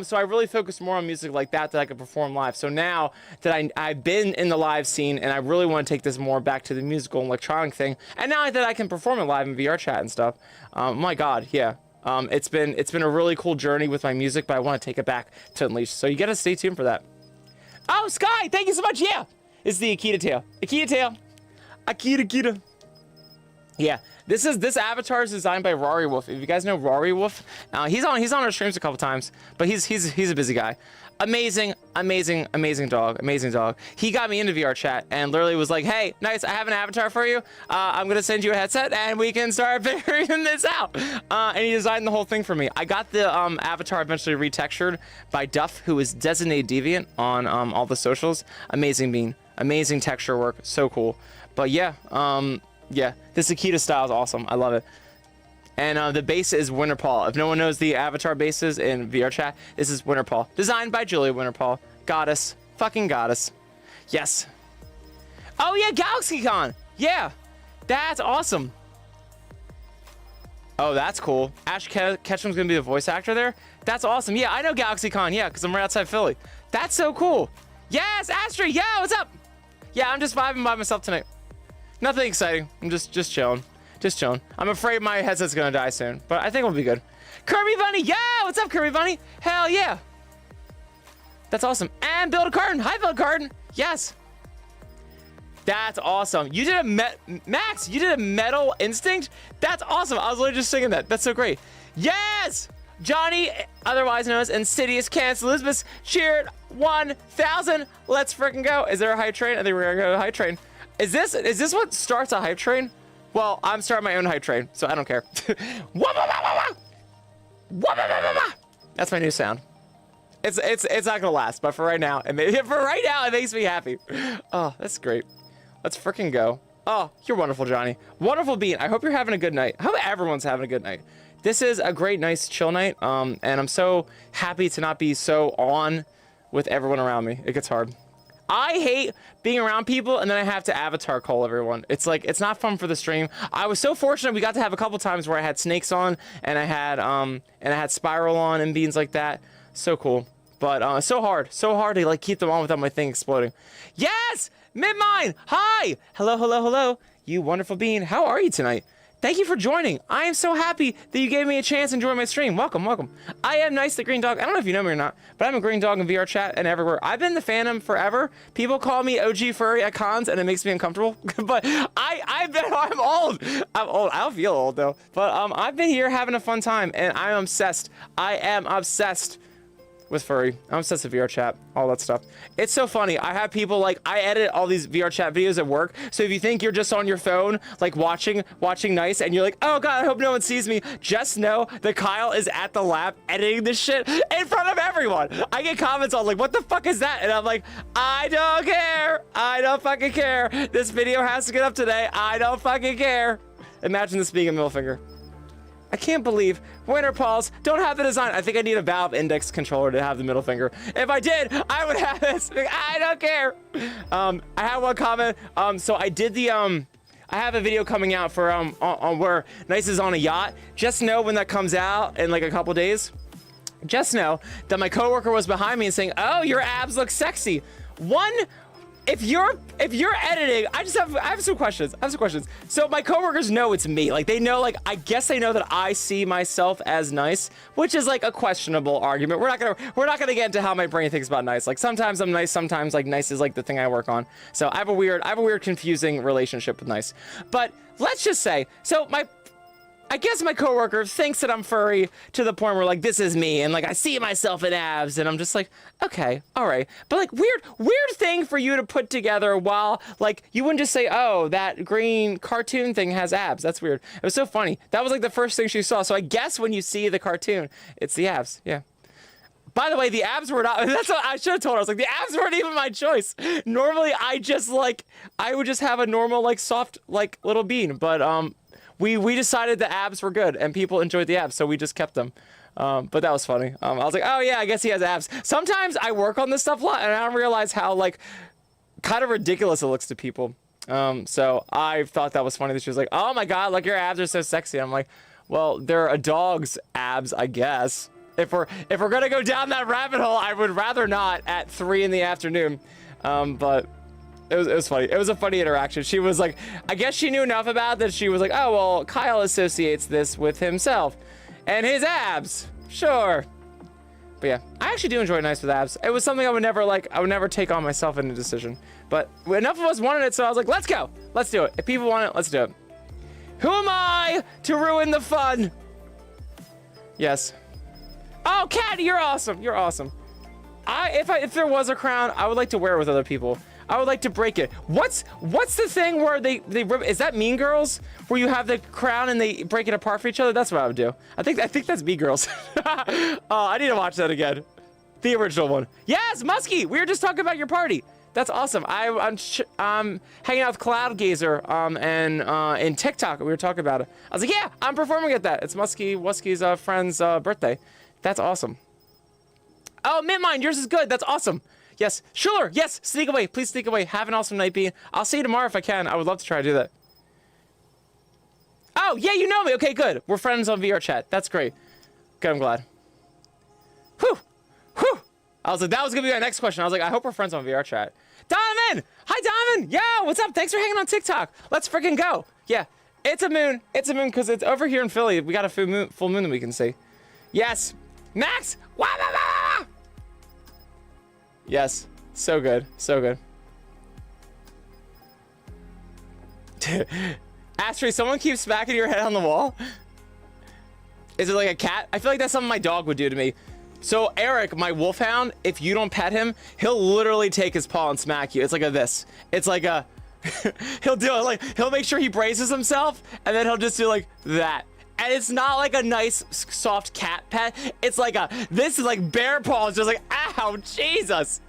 So I really focused more on music like that I could perform live. So now that I've been in the live scene and I really want to take this more back to the musical and electronic thing, and now that I can perform it live in VR chat and stuff, my God, yeah. It's been a really cool journey with my music, but I want to take it back to Unleashed. So you gotta stay tuned for that. Oh, Sky, thank you so much. Yeah, it's the Akita tail. Akita. Yeah, this avatar is designed by Rory Wolf. If you guys know Rory Wolf, he's on our streams a couple times, but he's a busy guy. Amazing dog. He got me into VR chat and literally was like, hey, nice, I have an avatar for you. I'm gonna send you a headset and we can start figuring this out. And he designed the whole thing for me. I got the avatar eventually retextured by Duff, who is designated deviant on all the socials. Amazing bean, amazing texture work, so cool. But yeah, this Akita style is awesome. I love it. And the base is Winterpaw. If no one knows the avatar bases in VR chat, this is Winterpaw. Designed by Julia Winterpaw. Goddess. Fucking goddess. Yes. Oh yeah, GalaxyCon. Yeah. That's awesome. Oh, that's cool. Ash Ketchum's gonna be the voice actor there? That's awesome. Yeah, I know GalaxyCon. Yeah, because I'm right outside Philly. That's so cool. Yes, Astrid. Yeah, what's up? Yeah, I'm just vibing by myself tonight. Nothing exciting. I'm just chilling. Just chilling. I'm afraid my headset's gonna die soon, but I think we'll be good. Kirby Bunny, yeah! What's up, Kirby Bunny? Hell yeah! That's awesome. And Build a Carton. Hi, Build a Carton. Yes. That's awesome. You did a Max, you did a Metal Instinct? That's awesome. I was literally just singing that. That's so great. Yes! Johnny, otherwise known as Insidious Cancel Elizabeth, cheered 1,000. Let's freaking go. Is there a hype train? I think we're gonna go to hype train. Is this what starts a hype train? Well, I'm starting my own hype train, so I don't care. That's my new sound. It's not gonna last, but for right now, it makes me happy. Oh, that's great. Let's freaking go. Oh, you're wonderful, Johnny. Wonderful Bean. I hope you're having a good night. I hope everyone's having a good night. This is a great, nice, chill night. And I'm so happy to not be so on with everyone around me. It gets hard. I hate being around people and then I have to avatar call everyone. It's like, it's not fun for the stream. I was so fortunate we got to have a couple times where I had Snakes on and I had Spiral on and beans like that. So cool. But so hard to like keep them on without my thing exploding. Yes! Midmine! Hi! Hello, hello, hello. You wonderful bean. How are you tonight? Thank you for joining. I am so happy that you gave me a chance to join my stream. Welcome, welcome. I am Nice the Green Dog. I don't know if you know me or not, but I'm a green dog in VR chat and everywhere. I've been the Phantom forever. People call me OG Furry at cons and it makes me uncomfortable. But I'm old. I'm old. I don't feel old though. But I've been here having a fun time and I'm obsessed. I am obsessed with furry. I'm obsessed with VR chat, all that stuff. It's so funny. I have people like, I edit all these VR chat videos at work. So if you think you're just on your phone, like watching Nice and you're like, oh God, I hope no one sees me. Just know that Kyle is at the lab editing this shit in front of everyone. I get comments on like, what the fuck is that? And I'm like, I don't care. I don't fucking care. This video has to get up today. I don't fucking care. Imagine this being a middle finger. I can't believe Winter Paws don't have the design. I think I need a Valve Index controller to have the middle finger. If I did, I would have this. I don't care. I have one comment. So I did the I have a video coming out for on where Nice is on a yacht. Just know when that comes out in like a couple days. Just know that my coworker was behind me and saying, "Oh, your abs look sexy." If you're editing, I have some questions. So my coworkers know it's me. Like they know, like I guess they know that I see myself as Nice, which is like a questionable argument. We're not gonna get into how my brain thinks about Nice. Like sometimes I'm Nice, sometimes like Nice is like the thing I work on. So I have a weird confusing relationship with Nice. But let's just say, I guess my coworker thinks that I'm furry to the point where like this is me and like I see myself in abs and I'm just like, okay, all right. But like weird thing for you to put together while like you wouldn't just say, oh, that green cartoon thing has abs. That's weird. It was so funny. That was like the first thing she saw. So I guess when you see the cartoon, it's the abs. Yeah. By the way, the abs were not, that's what I should have told her. I was like, the abs weren't even my choice. Normally I would just have a normal like soft like little bean, but we decided the abs were good and people enjoyed the abs, so we just kept them. But that was funny. I was like, oh yeah, I guess he has abs. Sometimes I work on this stuff a lot and I don't realize how like kind of ridiculous it looks to people. So I thought that was funny that she was like, oh my God, like your abs are so sexy. I'm like, well, they're a dog's abs, I guess. If we're gonna go down that rabbit hole, I would rather not at 3 in the afternoon. But it was funny. It was a funny interaction. She was like, I guess she knew enough about it that she was like, oh, well, Kyle associates this with himself and his abs. Sure. But yeah, I actually do enjoy Nice with abs. It was something I would never take on myself in a decision. But enough of us wanted it, so I was like, let's go. Let's do it. If people want it, let's do it. Who am I to ruin the fun? Yes. Oh, Cat, you're awesome. You're awesome. If there was a crown, I would like to wear it with other people. I would like to break it. What's the thing where they rip? Is that Mean Girls? Where you have the crown and they break it apart for each other? That's what I would do. I think that's Mean Girls. Oh, I need to watch that again. The original one. Yes, Muskie. We were just talking about your party. That's awesome. I'm hanging out with Cloud Gazer and in TikTok. We were talking about it. I was like, yeah, I'm performing at that. It's Muskie's friend's birthday. That's awesome. Oh, Mintmine, yours is good. That's awesome. Yes, sure. Yes, sneak away. Please sneak away. Have an awesome night, Bean. I'll see you tomorrow if I can. I would love to try to do that. Oh, yeah, you know me. Okay, good. We're friends on VR chat. That's great. Good, I'm glad. Whew. Whew. I was like, that was going to be my next question. I was like, I hope we're friends on VR chat. Donovan! Hi, Donovan! Yo, what's up? Thanks for hanging on TikTok. Let's freaking go. Yeah, it's a moon. It's a moon because it's over here in Philly. We got a full moon that we can see. Yes. Max! Wah, wah, wah, wah. Yes. So good. So good. Astrid, someone keeps smacking your head on the wall. Is it like a cat? I feel like that's something my dog would do to me. So Eric, my wolfhound, if you don't pet him, he'll literally take his paw and smack you. It's like a this. It's like a, he'll do it like, he'll make sure he braces himself and then he'll just do like that. And it's not like a nice soft cat pet. It's like this is like bear paw. It's just like, ow, Jesus.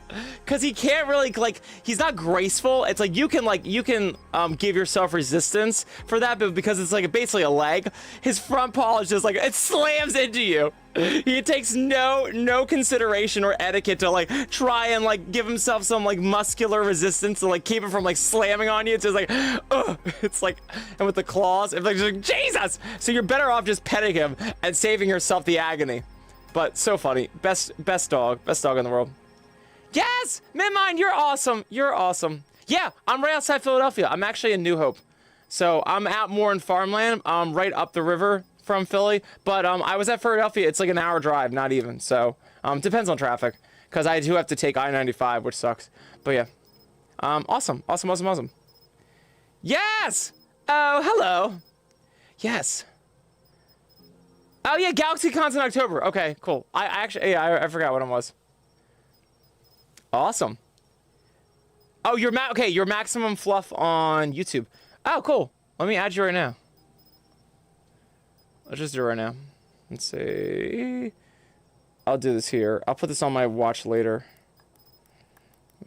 Cause he can't really like, he's not graceful. It's like you can give yourself resistance for that, but because it's like basically a leg, his front paw is just like, it slams into you. He takes no consideration or etiquette to like try and like give himself some like muscular resistance to like keep it from like slamming on you. It's just like, ugh. It's like, and with the claws, it's like, Jesus. So you're better off just petting him and saving yourself the agony. But so funny. Best dog in the world. Yes, Midmine, you're awesome. You're awesome. Yeah, I'm right outside Philadelphia. I'm actually in New Hope. So I'm out more in farmland, right up the river from Philly. But I was at Philadelphia. It's like an hour drive, not even. So depends on traffic because I do have to take I-95, which sucks. But yeah, awesome. Yes. Oh, hello. Yes. Oh yeah, GalaxyCon's in October. Okay, cool. I actually, yeah, I forgot what it was. Awesome. Oh, okay, your maximum fluff on YouTube. Oh, cool. Let me add you right now. Let's just do it right now. Let's see. I'll do this here. I'll put this on my watch later.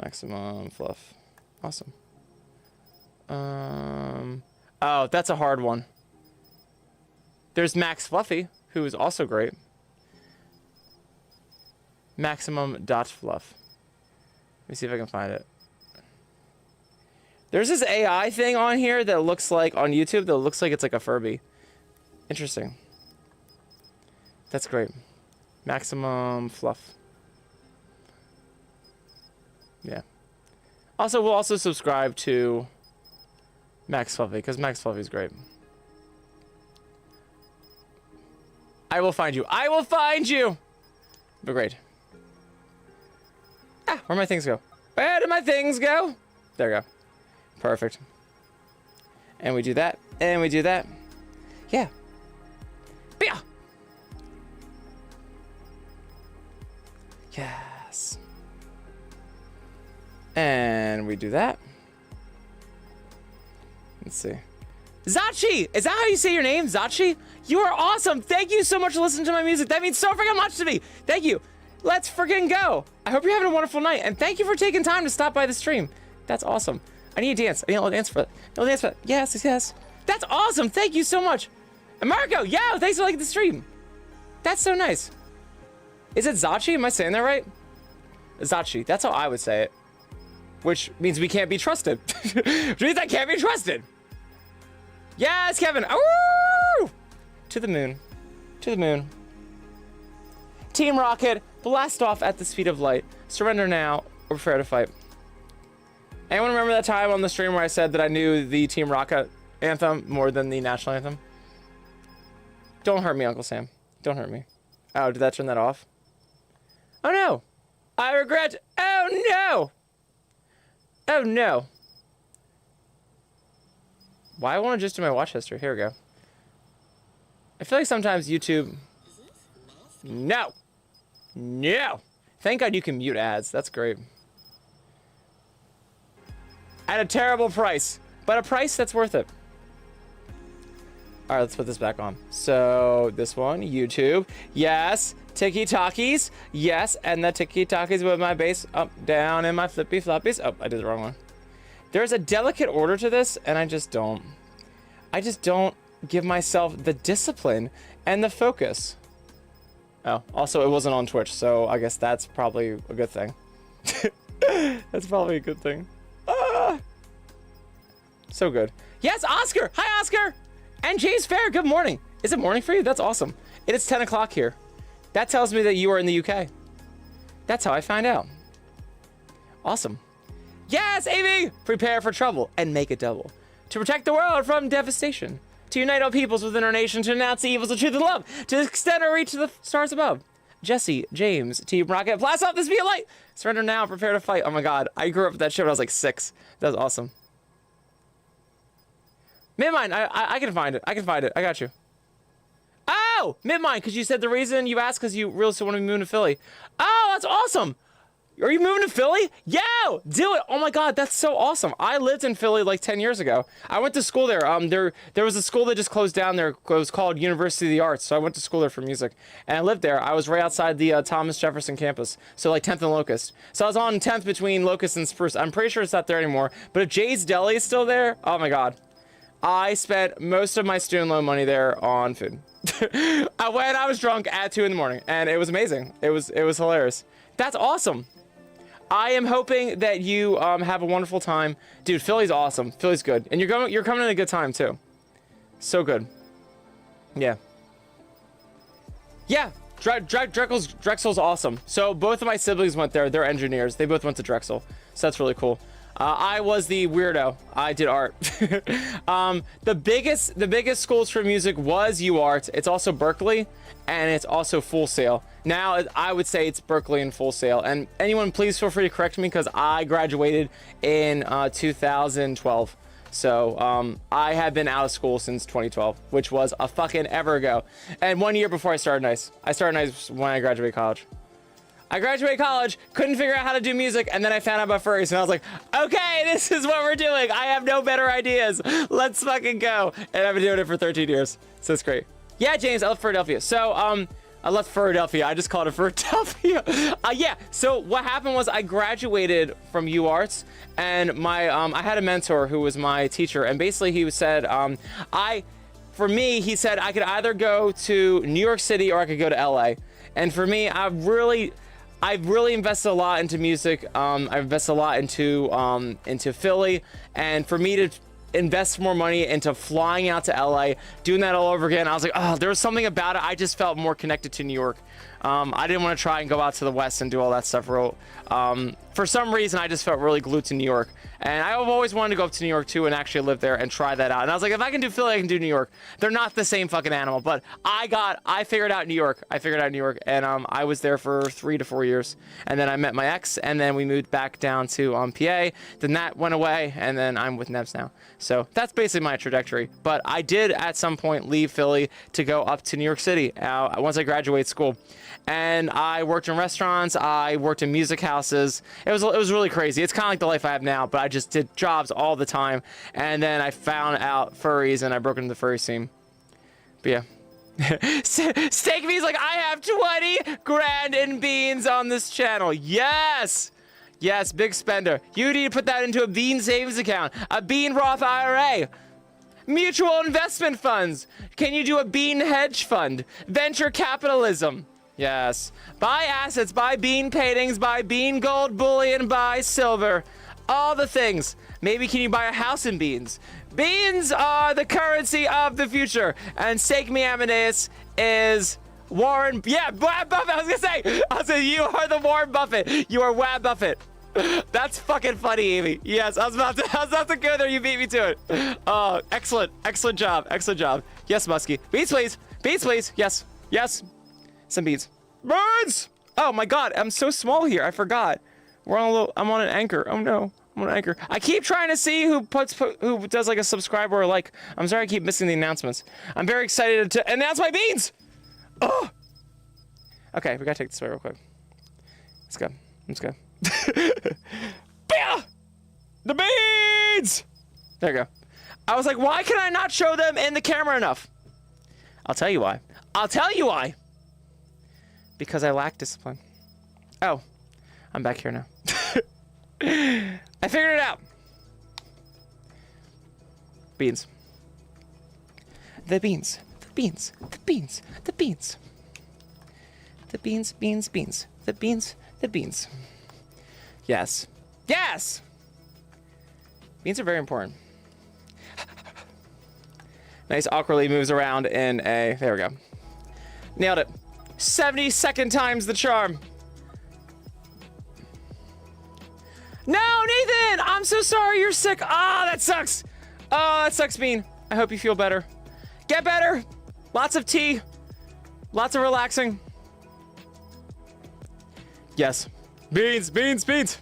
Maximum fluff. Awesome. Oh, that's a hard one. There's Max Fluffy, who is also great. Maximum.fluff. Let me see if I can find it. There's this AI thing on here that looks like, on YouTube, that looks like it's like a Furby. Interesting. That's great. Maximum fluff. Yeah. Also, we'll also subscribe to Max Fluffy, because Max Fluffy is great. I will find you. I will find you! But great. Ah, where'd my things go? Where did my things go? There we go. Perfect. And we do that. And we do that. Yeah. Yeah. Yes. And we do that. Let's see. Zachi! Is that how you say your name? Zachi? You are awesome! Thank you so much for listening to my music. That means so freaking much to me. Thank you. Let's freaking go. I hope you're having a wonderful night. And thank you for taking time to stop by the stream. That's awesome. I need to dance. I need a little dance for that. A little dance for that. Yes, yes. That's awesome. Thank you so much. And Marco, yo, thanks for liking the stream. That's so nice. Is it Zachi? Am I saying that right? Zachi. That's how I would say it. Which means we can't be trusted. Which means I can't be trusted. Yes, Kevin. Ooh! To the moon. To the moon. Team Rocket, blast off at the speed of light. Surrender now or prepare to fight. Anyone remember that time on the stream where I said that I knew the Team Rocket anthem more than the national anthem? Don't hurt me, Uncle Sam. Don't hurt me. Oh, did that turn that off? Oh no! I regret. Oh no! Oh no! Why won't it just do my watch history? Here we go. I feel like sometimes YouTube. No! No! Thank God you can mute ads. That's great. At a terrible price, but a price that's worth it. All right, let's put this back on. So this one, YouTube, yes. Tiki-Takis, yes. And the Tiki-Takis with my base up, down, and my flippy floppies. Oh, I did the wrong one. There's a delicate order to this, and I just don't give myself the discipline and the focus. Oh, also it wasn't on Twitch, so I guess that's probably a good thing. That's probably a good thing. Ah! So good. Yes, Oscar! Hi, Oscar! And James Fair, good morning. Is it morning for you? That's awesome. It is 10 o'clock here. That tells me that you are in the UK. That's how I find out. Awesome. Yes, Amy! Prepare for trouble and make it double. To protect the world from devastation. To unite all peoples within our nation. To announce the evils of truth and love. To extend our reach to the stars above. Jesse, James, Team Rocket, blast off this via light! Surrender now, prepare to fight. Oh my god, I grew up with that shit when I was like 6. That was awesome. Midmine, I can find it. I can find it. I got you. Oh! Midmine, because you said the reason you asked because you really still want to be moving to Philly. Oh, that's awesome! Are you moving to Philly? Yo! Do it! Oh my god, that's so awesome. I lived in Philly like 10 years ago. I went to school there. There was a school that just closed down there. It was called University of the Arts, so I went to school there for music. And I lived there. I was right outside the Thomas Jefferson campus, so like 10th and Locust. So I was on 10th between Locust and Spruce. I'm pretty sure it's not there anymore. But if Jay's Deli is still there, oh my god. I spent most of my student loan money there on food. When I was drunk at 2 in the morning, and it was amazing. It was hilarious. That's awesome. I am hoping that you have a wonderful time. Dude, Philly's awesome. Philly's good. And you're coming in a good time too. So good. Yeah. Yeah. Drexel's awesome. So both of my siblings went there. They're engineers. They both went to Drexel. So that's really cool. I was the weirdo. I did art. The biggest schools for music was UArt. It's also Berkeley, and it's also Full Sail. Now I would say it's Berkeley and Full Sail. And anyone, please feel free to correct me because I graduated in 2012. So I have been out of school since 2012, which was a fucking ever ago. And 1 year before I started NIIC. I started NIIC when I graduated college. I graduated college, couldn't figure out how to do music, and then I found out about furries, and I was like, okay, this is what we're doing. I have no better ideas. Let's fucking go. And I've been doing it for 13 years, so it's great. Yeah, James, I left Philadelphia. So, I left Philadelphia. I just called it Philadelphia. Yeah, so what happened was I graduated from UArts, and I had a mentor who was my teacher, and basically he said, for me, he said I could either go to New York City or I could go to LA. And for me, I've really invested a lot into music. I've invested a lot into Philly, and for me to invest more money into flying out to LA, doing that all over again, I was like, oh, there was something about it. I just felt more connected to New York. I didn't want to try and go out to the West and do all that stuff. For some reason, I just felt really glued to New York. And I've always wanted to go up to New York too and actually live there and try that out. And I was like, if I can do Philly, I can do New York. They're not the same fucking animal, but I figured out New York. And I was there for 3 to 4 years. And then I met my ex, and then we moved back down to PA. Then that went away, and then I'm with Nebs now. So that's basically my trajectory. But I did at some point leave Philly to go up to New York City once I graduated school. And I worked in restaurants, I worked in music houses. It was really crazy. It's kind of like the life I have now, but I just did jobs all the time. And then I found out furries, and I broke into the furry scene. But yeah. Steak Me's like, I have 20 grand in beans on this channel. Yes! Yes, big spender. You need to put that into a bean savings account, a bean Roth IRA. Mutual investment funds. Can you do a bean hedge fund? Venture capitalism. Yes. Buy assets, buy bean paintings, buy bean gold bullion, buy silver. All the things. Maybe can you buy a house in beans? Beans are the currency of the future. And Steak Me Amadeus is Warren. Yeah, Wab Buffett. I was gonna say, you are the Warren Buffett. You are Wab Buffett. That's fucking funny, Amy. Yes, I was about to go there. You beat me to it. Oh, excellent. Excellent job. Excellent job. Yes, Muskie. Beans, please. Beans, please. Yes. Yes. Some beans. Birds! Oh my god, I'm so small here. I forgot. I'm on an anchor. Oh no. I'm on an anchor. I keep trying to see who does like a subscribe or a like. I'm sorry I keep missing the announcements. I'm very excited to announce my beans! Oh! Okay, we gotta take this away real quick. Let's go. Let's go. The beans! There you go. I was like, why can I not show them in the camera enough? I'll tell you why. I'll tell you why. Because I lack discipline. Oh, I'm back here now. I figured it out. Beans. The beans. The beans. The beans. The beans. The beans, beans, beans. The beans, the beans. Yes. Yes! Beans are very important. Nice awkwardly moves around in a... There we go. Nailed it. 72nd times the charm. No, Nathan! I'm so sorry you're sick. Ah, that sucks. Oh, that sucks, Bean. I hope you feel better. Get better. Lots of tea. Lots of relaxing. Yes. Beans, beans, beans.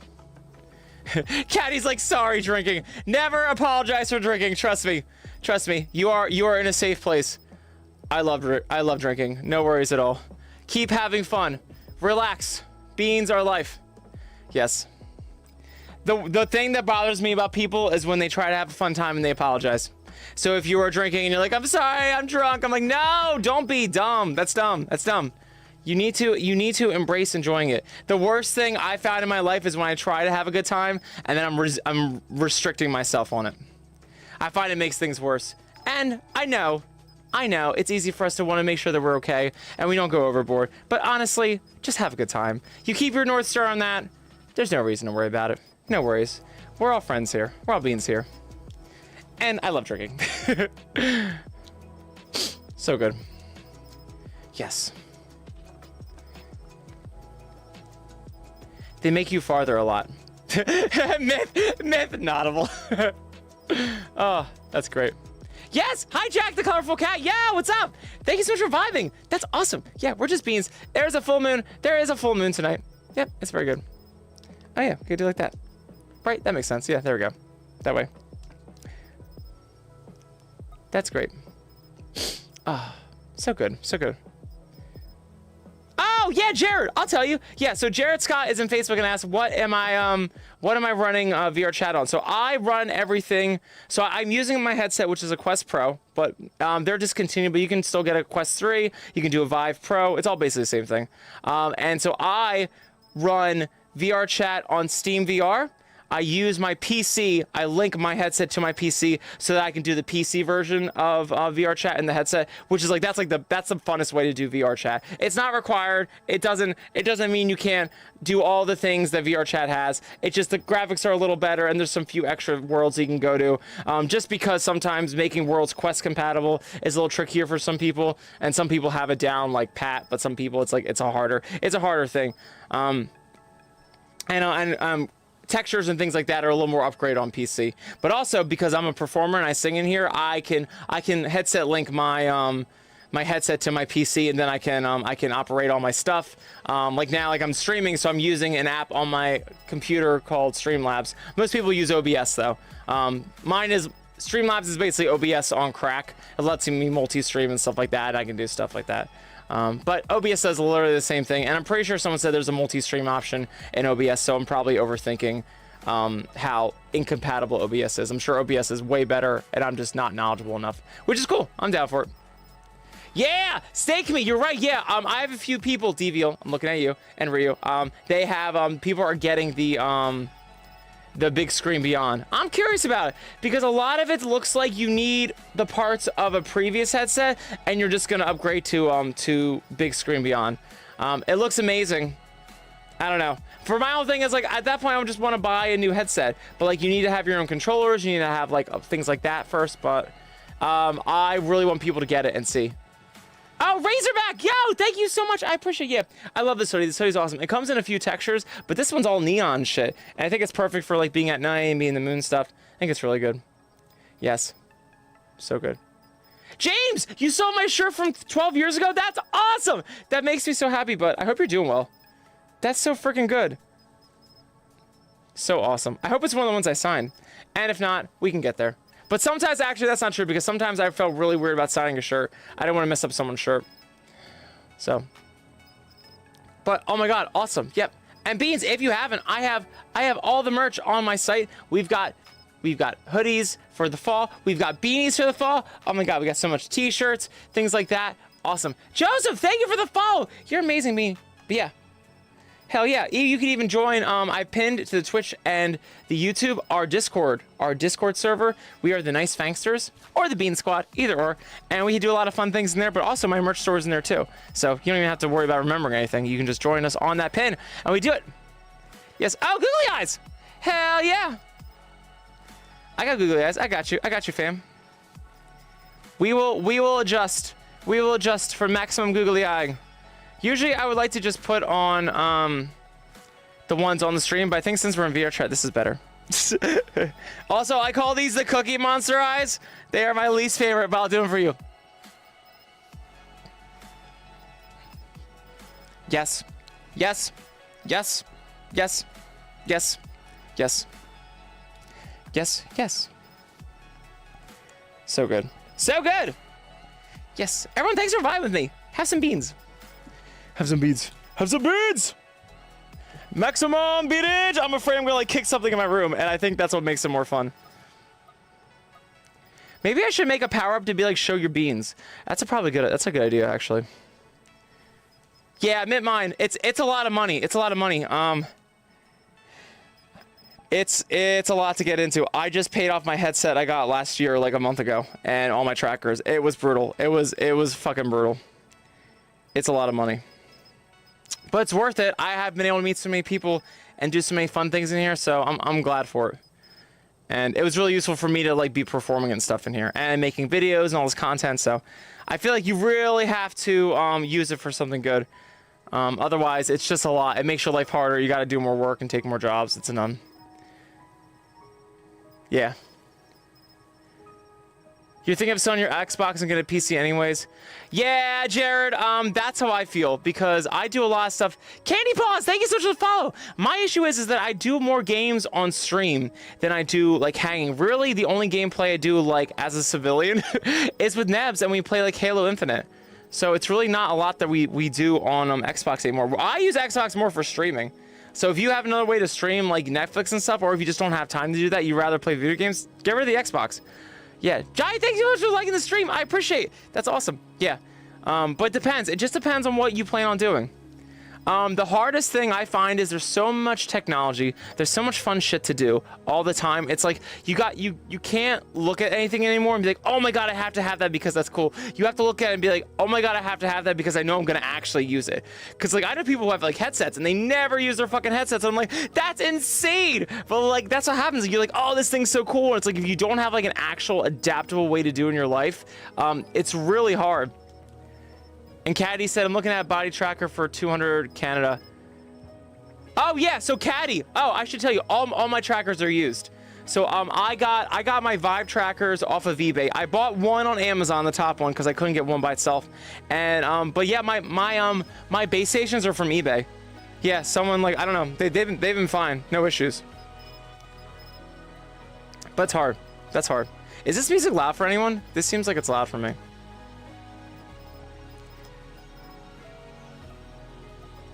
Caddy's like, sorry, drinking. Never apologize for drinking. Trust me. Trust me. You are in a safe place. I love drinking. No worries at all. Keep having fun. Relax. Beans are life. Yes. The thing that bothers me about people is when they try to have a fun time and they apologize. So if you are drinking and you're like, I'm sorry, I'm drunk. I'm like, no, don't be dumb. That's dumb. That's dumb. You need to embrace enjoying it. The worst thing I found in my life is when I try to have a good time and then I'm restricting myself on it. I find it makes things worse. And I know it's easy for us to want to make sure that we're okay and we don't go overboard. But honestly, just have a good time. You keep your North Star on that. There's no reason to worry about it. No worries. We're all friends here. We're all beans here. And I love drinking. So good. Yes. They make you farther a lot. Myth notable. Oh, that's great. Yes, hi Jack the colorful cat. Yeah, what's up? Thank you so much for vibing. That's awesome. Yeah, we're just beans. There's a full moon. There is a full moon tonight. Yep, it's very good. Oh yeah, we could do like that. Right, that makes sense. Yeah, there we go. That way. That's great. Ah, oh, so good, so good. Oh yeah, Jared, I'll tell you. Yeah, so Jared Scott is in Facebook and asks, what am I running VR chat on? So I run everything. So I'm using my headset, which is a Quest Pro, but they're discontinued, but you can still get a Quest 3. You can do a Vive Pro. It's all basically the same thing. And so I run VR chat on Steam VR. I use my PC, I link my headset to my PC so that I can do the PC version of VR chat in the headset, which is like, that's the funnest way to do VR chat. It's not required. It doesn't mean you can't do all the things that VR chat has. It's just the graphics are a little better and there's some few extra worlds you can go to. Just because sometimes making worlds Quest compatible is a little trickier for some people, and some people have it down like pat, but some people it's a harder thing. Textures and things like that are a little more upgrade on PC, but also because I'm a performer and I sing in here, I can headset link my my headset to my PC, and then I can operate all my stuff. Like now, like I'm streaming, so I'm using an app on my computer called Streamlabs. Most people use OBS though. Streamlabs is basically OBS on crack. It lets me multi-stream and stuff like that. I can do stuff like that. But OBS does literally the same thing, and I'm pretty sure someone said there's a multi-stream option in OBS, so I'm probably overthinking how incompatible OBS is. I'm sure OBS is way better, and I'm just not knowledgeable enough, which is cool. I'm down for it. Yeah, Stake Me, you're right. Yeah, I have a few people, Devial, I'm looking at you, and Ryu. They have, people are getting the big screen beyond. I'm curious about it because a lot of it looks like you need the parts of a previous headset and you're just gonna upgrade to big screen beyond. It looks amazing. I don't know. For my own thing is like at that point I would just want to buy a new headset, but like you need to have your own controllers, you need to have like things like that first, but I really want people to get it and see. Oh, Razorback! Yo, thank you so much. I appreciate it. I love this hoodie. This hoodie's awesome. It comes in a few textures, but this one's all neon shit. And I think it's perfect for like being at night and being the moon stuff. I think it's really good. Yes. So good. James, you saw my shirt from 12 years ago? That's awesome! That makes me so happy, but I hope you're doing well. That's so freaking good. So awesome. I hope it's one of the ones I signed. And if not, we can get there. But sometimes, actually, that's not true, because sometimes I felt really weird about signing a shirt. I didn't want to mess up someone's shirt. So. But, oh my god, awesome. Yep. And Beans, if you haven't, I have all the merch on my site. We've got hoodies for the fall. We've got beanies for the fall. Oh my god, we got so much t-shirts, things like that. Awesome. Joseph, thank you for the follow. You're amazing, Bean. But yeah. Hell yeah, you can even join, I pinned to the Twitch and the YouTube our Discord server. We are the Nice Fangsters, or the Bean Squad, either or, and we do a lot of fun things in there, but also my merch store is in there too. So you don't even have to worry about remembering anything. You can just join us on that pin, and we do it. Yes, oh, googly eyes! Hell yeah! I got googly eyes, I got you, fam. We will adjust for maximum googly eye. Usually I would like to just put on the ones on the stream, but I think since we're in VR chat, this is better. Also, I call these the Cookie Monster eyes. They are my least favorite, but I'll do them for you. Yes. Yes. Yes. Yes. Yes. Yes. Yes. Yes. So good. So good. Yes. Everyone, thanks for vibing with me. Have some beans. Have some beans. Have some beans. Maximum beatage. I'm afraid I'm gonna like kick something in my room, and I think that's what makes it more fun. Maybe I should make a power up to be like show your beans. That's a good idea actually. Yeah, mint mine. It's a lot of money. It's a lot of money. It's a lot to get into. I just paid off my headset I got last year, like a month ago, and all my trackers. It was brutal. It was fucking brutal. It's a lot of money, but it's worth it. I have been able to meet so many people and do so many fun things in here, so I'm glad for it. And it was really useful for me to like be performing and stuff in here and making videos and all this content. So I feel like you really have to use it for something good. Otherwise, it's just a lot. It makes your life harder. You got to do more work and take more jobs. It's a none. Yeah. You're thinking of selling your Xbox and get a PC anyways? Yeah, Jared, that's how I feel because I do a lot of stuff. Candy Paws, thank you so much for the follow. My issue is that I do more games on stream than I do like hanging. Really, the only gameplay I do like as a civilian is with Nebs, and we play like Halo Infinite. So it's really not a lot that we do on Xbox anymore. I use Xbox more for streaming. So if you have another way to stream like Netflix and stuff, or if you just don't have time to do that, you'd rather play video games, get rid of the Xbox. Yeah, Jai, thanks so much for liking the stream. I appreciate it. That's awesome. Yeah, but it depends. It just depends on what you plan on doing. The hardest thing I find is there's so much technology. There's so much fun shit to do all the time. It's like you can't look at anything anymore and be like, oh my god, I have to have that because that's cool. You have to look at it and be like, oh my god, I have to have that because I know I'm gonna actually use it. Because like I know people who have like headsets and they never use their fucking headsets. I'm like, that's insane. But like that's what happens. You're like, oh, this thing's so cool. And it's like if you don't have like an actual adaptable way to do in your life, it's really hard. And Caddy said, I'm looking at body tracker for 200 Canada. Oh yeah, so Caddy. Oh, I should tell you, all my trackers are used. So I got my Vive trackers off of eBay. I bought one on Amazon, the top one, because I couldn't get one by itself. And but yeah, my base stations are from eBay. Yeah, someone like I don't know, they've been fine, no issues. But it's hard. That's hard. Is this music loud for anyone? This seems like it's loud for me.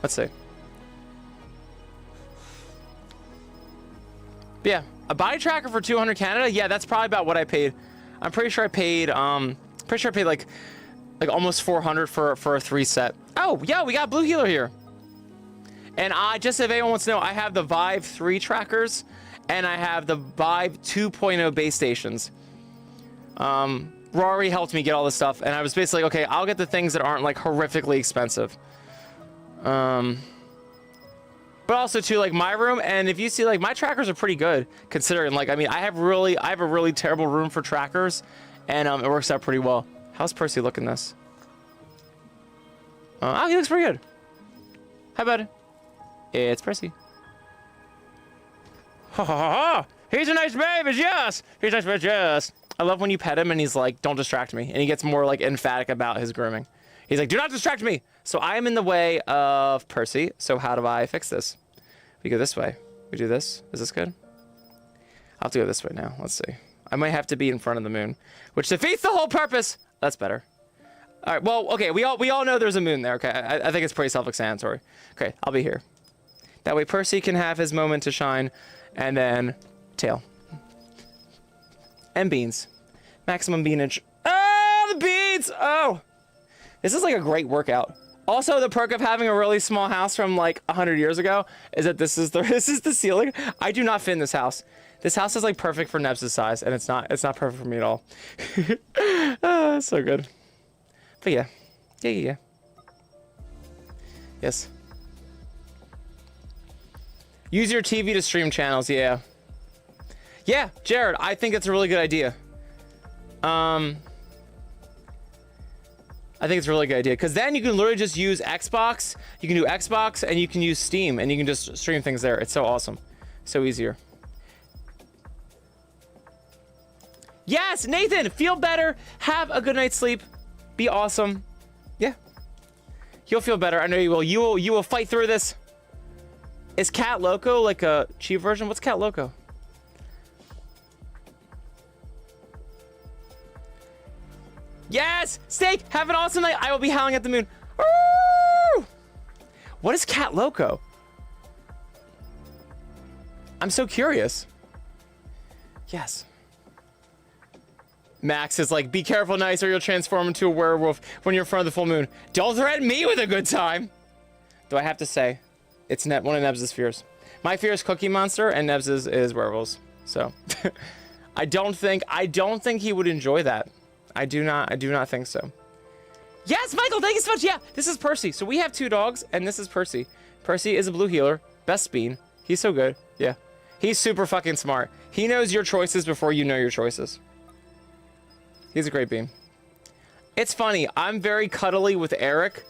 Let's see. Yeah, a body tracker for 200 Canada. Yeah, that's probably about what I paid. I'm pretty sure I paid like almost 400 for a 3 set. Oh yeah, we got Blue Healer here. And I just, if anyone wants to know, I have the Vive 3 trackers and I have the Vive 2.0 base stations. Rory helped me get all this stuff, and I was basically like, okay, I'll get the things that aren't like horrifically expensive. But also too, like my room, and if you see, like my trackers are pretty good considering, like, I mean, I have a really terrible room for trackers, and it works out pretty well. How's Percy looking this? Oh, he looks pretty good. Hi, bud. It's Percy. Ha ha ha ha! He's a nice baby, yes! He's a nice baby, yes! I love when you pet him and he's like, don't distract me, and he gets more like emphatic about his grooming. He's like, do not distract me! So I am in the way of Percy, so how do I fix this? We go this way. We do this. Is this good? I'll have to go this way now. Let's see. I might have to be in front of the moon, which defeats the whole purpose. That's better. All right, well, okay, we all know there's a moon there, okay? I think it's pretty self-explanatory. Okay, I'll be here. That way Percy can have his moment to shine, and then tail. And beans. Maximum beanage. Oh, the beans! Oh! This is like a great workout. Also, the perk of having a really small house from like 100 years ago is that this is the ceiling. I do not fit in this house. This house is like perfect for Nebs' size, and it's not perfect for me at all. So good. But yeah. Yeah. Yes. Use your TV to stream channels, yeah. Yeah, Jared, I think it's a really good idea. I think it's a really good idea, because then you can literally just use Xbox. You can do Xbox, and you can use Steam, and you can just stream things there. It's so awesome. So easier. Yes, Nathan, feel better. Have a good night's sleep. Be awesome. Yeah. You'll feel better. I know you will. You will fight through this. Is Cat Loco like a cheap version? What's Cat Loco? Yes! Steak, have an awesome night. I will be howling at the moon. Woo! What is Cat Loco? I'm so curious. Yes. Max is like, be careful, nice, or you'll transform into a werewolf when you're in front of the full moon. Don't threaten me with a good time. Do I have to say, it's one of Nebs' fears. My fear is Cookie Monster, and Nebs' is werewolves. So, I don't think he would enjoy that. I do not think so. Yes, Michael, thank you so much. Yeah, this is Percy. So we have 2 dogs, and this is Percy. Percy is a blue healer. Best bean. He's so good. Yeah. He's super fucking smart. He knows your choices before you know your choices. He's a great bean. It's funny. I'm very cuddly with Eric.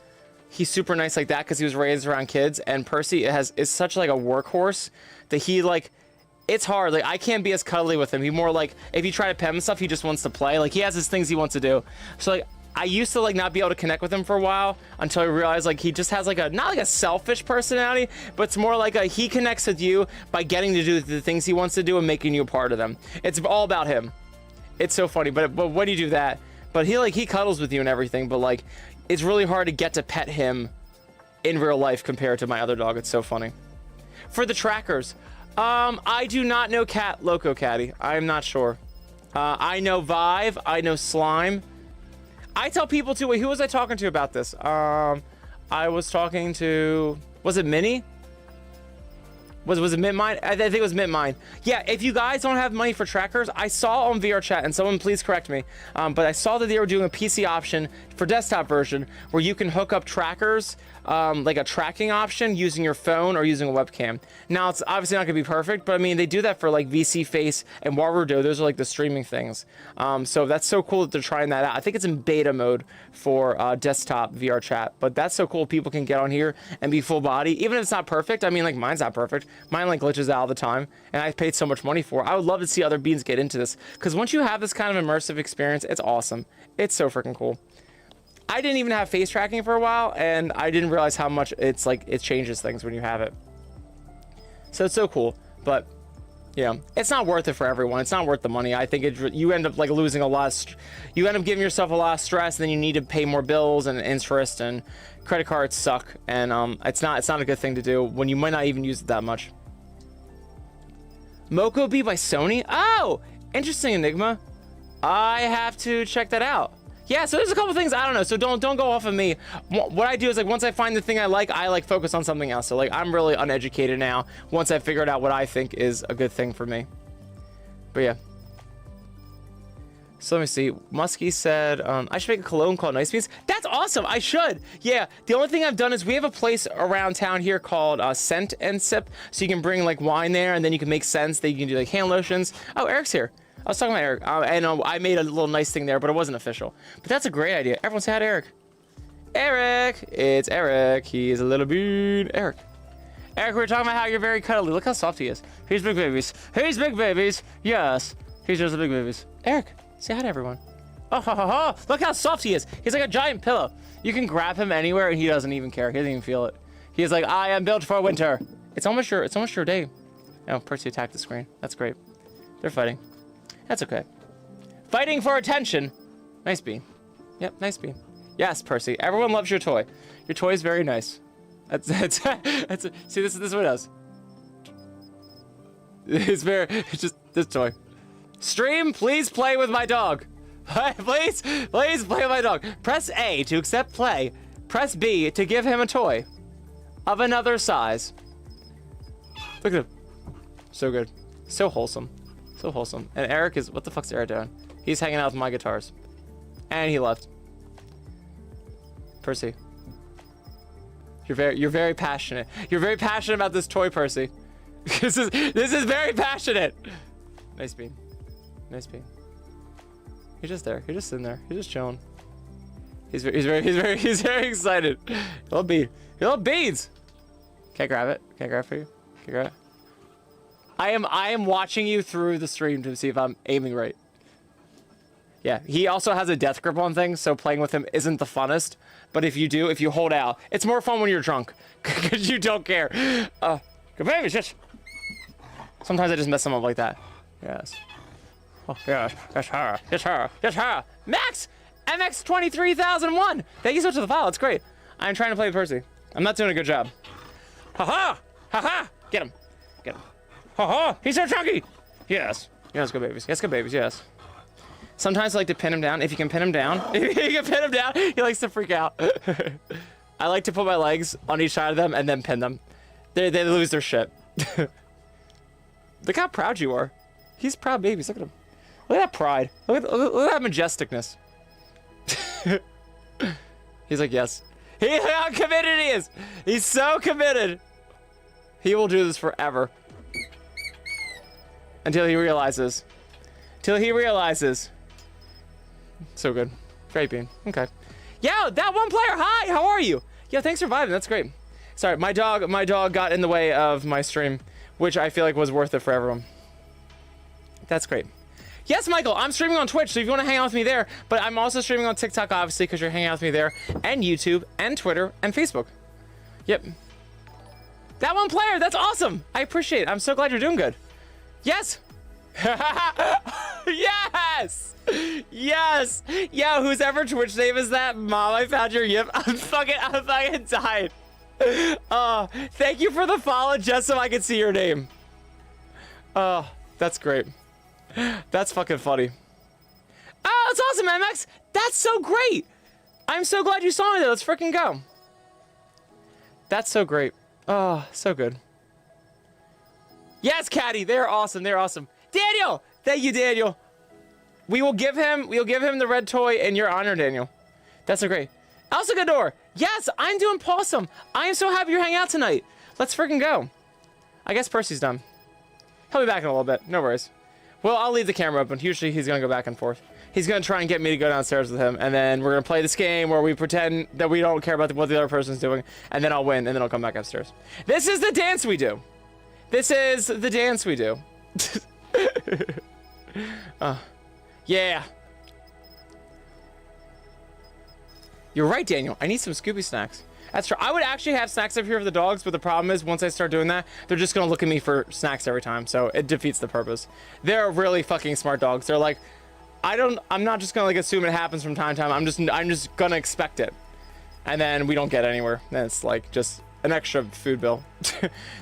He's super nice like that because he was raised around kids. And Percy is such like a workhorse that he like... It's hard. Like, I can't be as cuddly with him. He more like, if you try to pet him and stuff, he just wants to play. Like, he has his things he wants to do. So, like, I used to, like, not be able to connect with him for a while until I realized, like, he just has, like, not like a selfish personality, but it's more like he connects with you by getting to do the things he wants to do and making you a part of them. It's all about him. It's so funny. But when you do that, but he cuddles with you and everything, but, like, it's really hard to get to pet him in real life compared to my other dog. It's so funny. For the trackers... I do not know Cat Loco Caddy. I'm not sure. I know Vive. I know Slime. I tell people too. Wait, who was I talking to about this? I was talking to... Was it Minnie? Was it Mint Mine? I think it was Mint Mine. Yeah, if you guys don't have money for trackers, I saw on VR chat, and someone please correct me, but I saw that they were doing a PC option for desktop version where you can hook up trackers, like a tracking option using your phone or using a webcam. Now, it's obviously not going to be perfect, but I mean, they do that for like VC Face and Warudo. Those are like the streaming things. So that's so cool that they're trying that out. I think it's in beta mode for desktop VR chat, but that's so cool. People can get on here and be full body, even if it's not perfect. I mean, like mine's not perfect. Mine like glitches out all the time, and I paid so much money for it. I would love to see other beans get into this, because once you have this kind of immersive experience, it's awesome. It's so freaking cool. I didn't even have face tracking for a while, and I didn't realize how much it's like it changes things when you have it. So it's so cool, but yeah, it's not worth it for everyone. It's not worth the money. I think you end up like losing a lot. You end up giving yourself a lot of stress, and then you need to pay more bills and interest, and credit cards suck, and it's not a good thing to do when you might not even use it that much. Moko B by Sony? Oh, interesting, Enigma. I have to check that out. Yeah, so there's a couple things I don't know. So don't go off of me. What I do is like once I find the thing I like focus on something else. So like I'm really uneducated now. Once I figured out what I think is a good thing for me. But yeah. So let me see. Muskie said I should make a cologne called Nice Beans. That's awesome. I should. Yeah. The only thing I've done is we have a place around town here called Scent and Sip. So you can bring like wine there, and then you can make scents. That you can do like hand lotions. Oh, Eric's here. I was talking about Eric, and I made a little nice thing there, but it wasn't official. But that's a great idea. Everyone say hi to Eric. Eric, it's Eric. He's a little bean. Eric, we were talking about how you're very cuddly. Look how soft he is. He's big babies. He's big babies. Yes, he's just the big babies. Eric, say hi to everyone. Oh, ho, ho, ho. Look how soft he is. He's like a giant pillow. You can grab him anywhere, and he doesn't even care. He doesn't even feel it. He's like, I am built for winter. It's almost your day. Oh, Percy attacked the screen. That's great. They're fighting. That's okay. Fighting for attention. Nice bean. Yep, nice bean. Yes, Percy. Everyone loves your toy. Your toy is very nice. See, this is what it does. It's just this toy. Stream, please play with my dog. please play with my dog. Press A to accept play. Press B to give him a toy of another size. Look at him. So good. So wholesome. So wholesome. And Eric is... What the fuck's Eric doing? He's hanging out with my guitars. And he left. Percy. You're very passionate. You're very passionate about this toy, Percy. This is very passionate. Nice bean. Nice bean. He's just there. He's just sitting there. He's just chilling. He's very excited. Little beads. Can I grab it? Can I grab it for you? Can I grab it? I am watching you through the stream to see if I'm aiming right. Yeah, he also has a death grip on things, so playing with him isn't the funnest. But if you hold out, it's more fun when you're drunk, because you don't care. Good baby, shit. Sometimes I just mess them up like that. Yes. Oh, yes, yes, her, yes, her, yes, her. Max! MX 23,001! Thank you so much for the follow, it's great. I'm trying to play with Percy. I'm not doing a good job. Ha-ha! Ha-ha! Get him. Get him. Ha-ha! He's so chunky! Yes. Yes, good babies. Yes, good babies, yes. Sometimes I like to pin him down. If you can pin him down, he likes to freak out. I like to put my legs on each side of them and then pin them. They lose their shit. Look how proud you are. He's proud babies. Look at him. Look at that pride. Look at that majesticness. He's like, yes. Look how committed he is. He's so committed. He will do this forever. Until he realizes. So good. Great bean. Okay. Yo, that one player. Hi, how are you? Yo, thanks for vibing. That's great. Sorry, my dog got in the way of my stream, which I feel like was worth it for everyone. That's great. Yes, Michael, I'm streaming on Twitch, so if you want to hang out with me there, but I'm also streaming on TikTok, obviously, because you're hanging out with me there, and YouTube, and Twitter, and Facebook. Yep. That one player, that's awesome. I appreciate it. I'm so glad you're doing good. Yes. Yes. Yes. Yo, whose ever Twitch name is that? Mom, I found your yip. I'm fucking dying. Oh, thank you for the follow just so I can see your name. Oh, that's great. That's fucking funny. Oh, that's awesome, MX. That's so great. I'm so glad you saw me there. Let's freaking go. That's so great. Oh, so good. Yes, Caddy. They're awesome. They're awesome. Daniel. Thank you, Daniel. We'll give him the red toy in your honor, Daniel. That's so great. Elsa Gador. Yes, I'm doing awesome. I am so happy you're hanging out tonight. Let's freaking go. I guess Percy's done. He'll be back in a little bit. No worries. Well, I'll leave the camera open. Usually he's going to go back and forth. He's going to try and get me to go downstairs with him, and then we're going to play this game where we pretend that we don't care about what the other person's doing, and then I'll win, and then I'll come back upstairs. This is the dance we do. This is the dance we do. Yeah. You're right, Daniel. I need some Scooby snacks. That's true. I would actually have snacks up here for the dogs, but the problem is once I start doing that, they're just gonna look at me for snacks every time, so it defeats the purpose. They're really fucking smart dogs. They're like, I'm not just gonna like assume it happens from time to time. I'm just gonna expect it, and then we don't get anywhere. Then it's like just an extra food bill.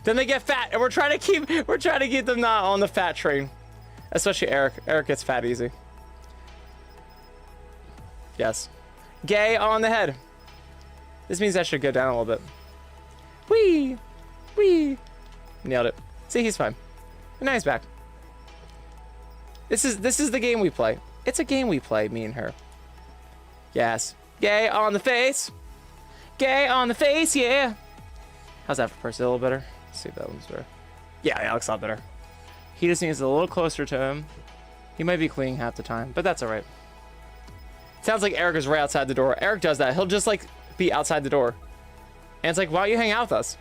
Then they get fat, and we're trying to keep them not on the fat train. Especially Eric. Eric gets fat easy. Yes. Gay on the head. This means I should go down a little bit. Whee! Whee! Nailed it. See, he's fine. And now he's back. This is the game we play. It's a game we play, me and her. Yes. Gay on the face. Gay on the face, yeah. How's that for Percy? A little better? Let's see if that one's better. Yeah, that looks a lot better. He just needs a little closer to him. He might be cleaning half the time, but that's all right. Sounds like Eric is right outside the door. Eric does that. He'll just like be outside the door. And it's like, why don't you hang out with us?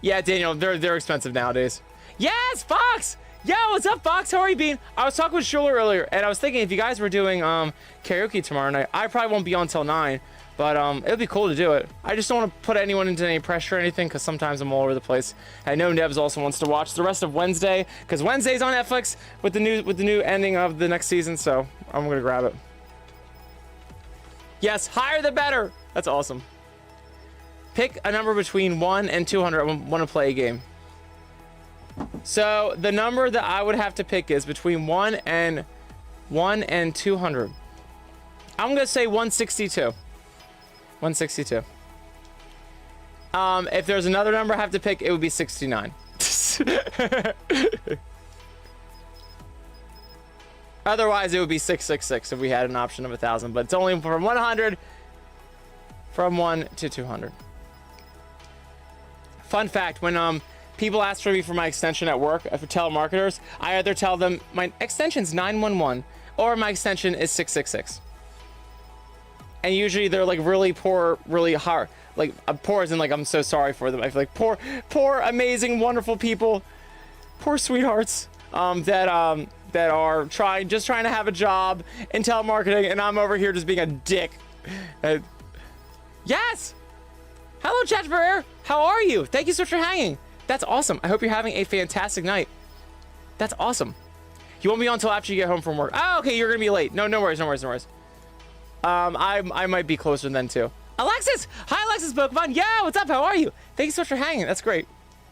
Yeah, Daniel, they're expensive nowadays. Yes, Fox! Yo, what's up, Fox? How are you being? I was talking with Schuler earlier, and I was thinking if you guys were doing karaoke tomorrow night, I probably won't be on till 9, but it would be cool to do it. I just don't want to put anyone into any pressure or anything, because sometimes I'm all over the place. I know Nebs also wants to watch the rest of Wednesday, because Wednesday's on Netflix with the new ending of the next season, so I'm gonna grab it. Yes, higher the better. That's awesome. Pick a number between 1 and 200. I want to play a game. So the number that I would have to pick is between 1 and 200. I'm gonna say 162. 162. If there's another number I have to pick, it would be 69. Otherwise, it would be 666 if we had an option of 1,000. But it's only from 100, from 1 to 200. Fun fact: when people ask for me for my extension at work for telemarketers, I either tell them my extension's 911 or my extension is 666. And usually they're like really poor, really hard, like poor as in like I'm so sorry for them. I feel like poor, amazing, wonderful people, poor sweethearts that are just trying to have a job in telemarketing, and I'm over here just being a dick. Yes. Hello, Chatver. How are you? Thank you so much for hanging. That's awesome. I hope you're having a fantastic night. That's awesome. You won't be on until after you get home from work. Oh, okay. You're gonna be late. No worries. I might be closer then too. Alexis! Hi, Alexis Pokemon. Yeah, what's up? How are you? Thank you so much for hanging. That's great.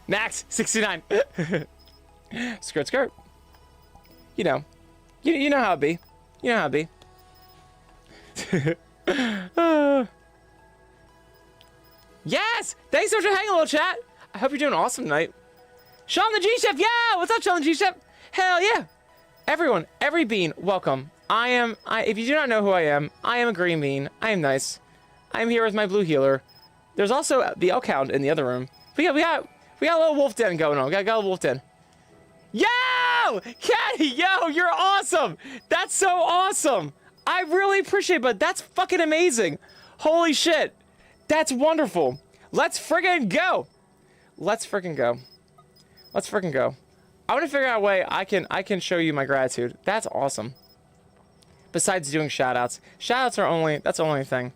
Max, 69. Skirt. You know how it be. You know how it be. Yes! Thanks so much for hanging, little chat. I hope you're doing an awesome tonight. Sean the G-Chef. Yeah! What's up, Sean the G-Chef? Hell yeah! Everyone, every bean, welcome. If you do not know who I am a green bean. I am nice. I'm here with my blue healer. There's also the elk hound in the other room. We got a little wolf den going on. We got a little wolf den. Yo! Caddy, yo, you're awesome! That's so awesome! I really appreciate it, but that's fucking amazing. Holy shit. That's wonderful. Let's friggin' go. Let's friggin' go. I want to figure out a way I can show you my gratitude. That's awesome. Besides doing shoutouts. Shoutouts are that's the only thing.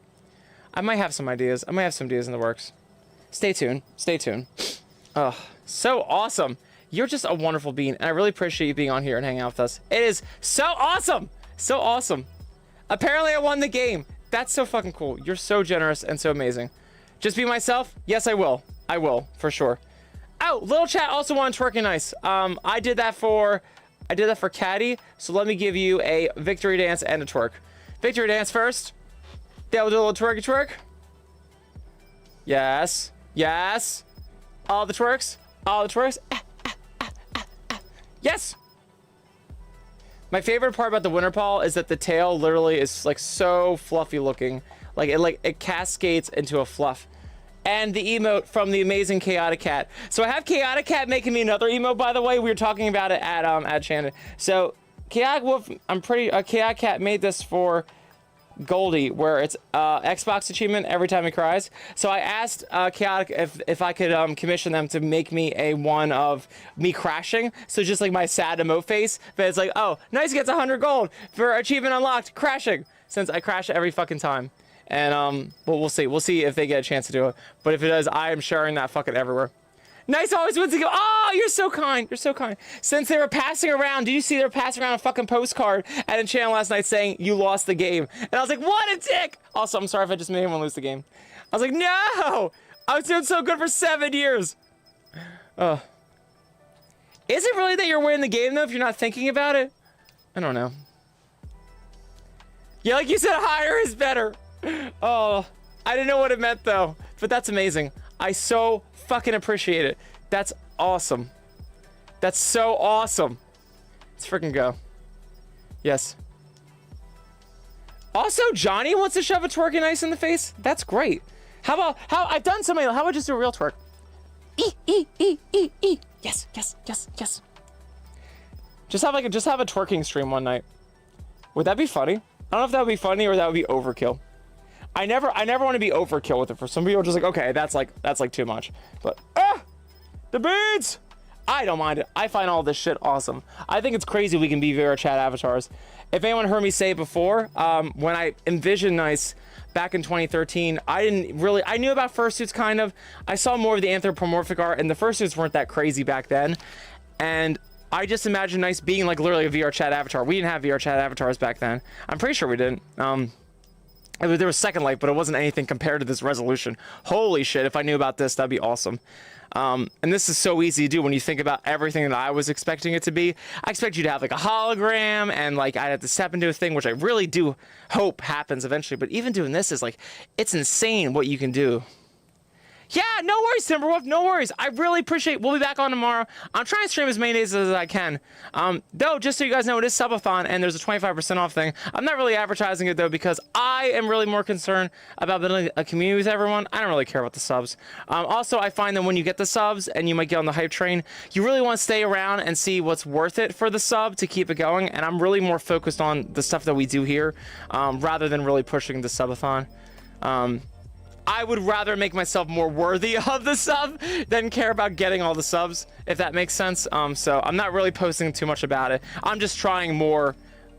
I might have some ideas. I might have some ideas in the works. Stay tuned. Oh, so awesome. You're just a wonderful being, and I really appreciate you being on here and hanging out with us. It is so awesome. So awesome. Apparently I won the game. That's so fucking cool. You're so generous and so amazing. Just be myself? Yes, I will. I will, for sure. Oh, little chat also wanted twerking nice. I did that for Caddy, so let me give you a victory dance and a twerk. Victory dance first. Then we'll do a little twerk. Yes. All the twerks. Yes. My favorite part about the winter paw is that the tail literally is like so fluffy looking. It cascades into a fluff. And the emote from the amazing Chaotic Cat. So I have Chaotic Cat making me another emote, by the way. We were talking about it at Shannon. So Chaotic Wolf, Chaotic Cat made this for Goldie, where it's Xbox achievement every time he cries. So I asked Chaotic if I could commission them to make me a one of me crashing. So just like my sad emote face, but it's like, oh, nice, gets 100 gold for achievement unlocked, crashing. Since I crash every fucking time. And well, we'll see if they get a chance to do it. But if it does, I am sharing that fucking everywhere. Nice always wins to go. Oh, you're so kind. Since they were passing around, did you see they were passing around a fucking postcard at a channel last night saying you lost the game? And I was like, what a dick. Also, I'm sorry if I just made anyone lose the game. I was like, no, I was doing so good for 7 years. Is it really that you're winning the game though if you're not thinking about it? I don't know. Yeah, like you said, higher is better. Oh, I didn't know what it meant though, but that's amazing. I so fucking appreciate it. That's awesome. That's so awesome. Let's freaking go. Yes. Also, Johnny wants to shove a twerking ice in the face. That's great. How I've done so many. How about just do a real twerk? Yes. Just have a twerking stream one night. Would that be funny? I don't know if that would be funny or that would be overkill. I never want to be overkill with it. For some people, are just like, okay, that's like too much. But the beads. I don't mind it. I find all this shit awesome. I think it's crazy we can be VR chat avatars. If anyone heard me say it before, when I envisioned NIIC back in 2013, I knew about fursuits kind of. I saw more of the anthropomorphic art, and the fursuits weren't that crazy back then. And I just imagined NIIC being like literally a VR chat avatar. We didn't have VR chat avatars back then. I'm pretty sure we didn't. There was Second Life, but it wasn't anything compared to this resolution. Holy shit, if I knew about this, that'd be awesome. And this is so easy to do when you think about everything that I was expecting it to be. I expect you to have like a hologram, and like I'd have to step into a thing, which I really do hope happens eventually. But even doing this is like, it's insane what you can do. Yeah, no worries, Timberwolf. No worries. I really appreciate. We'll be back on tomorrow. I'm trying to stream as many days as I can. Though, just so you guys know, it is subathon and there's a 25% off thing. I'm not really advertising it though because I am really more concerned about building a community with everyone. I don't really care about the subs. Also, I find that when you get the subs and you might get on the hype train, you really want to stay around and see what's worth it for the sub to keep it going. And I'm really more focused on the stuff that we do here, rather than really pushing the subathon. I would rather make myself more worthy of the sub than care about getting all the subs, if that makes sense. So I'm not really posting too much about it. I'm just trying more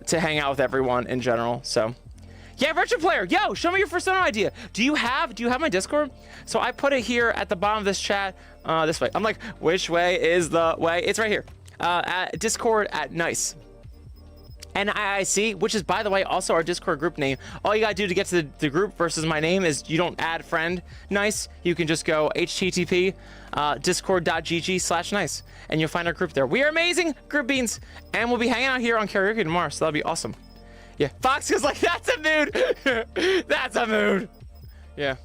to hang out with everyone in general. So yeah, virtual player, yo, show me your persona idea. Do you have my Discord? So I put it here at the bottom of this chat, this way. I'm like, which way is the way? It's right here, at Discord at NIIC. NIIC, which is, by the way, also our Discord group name. All you gotta do to get to the group versus my name is you don't add friend nice. You can just go http discord.gg/nice and you'll find our group there. We are amazing group beans and we'll be hanging out here on karaoke tomorrow, so that'll be awesome. Yeah, Fox is like, that's a mood. That's a mood. Yeah.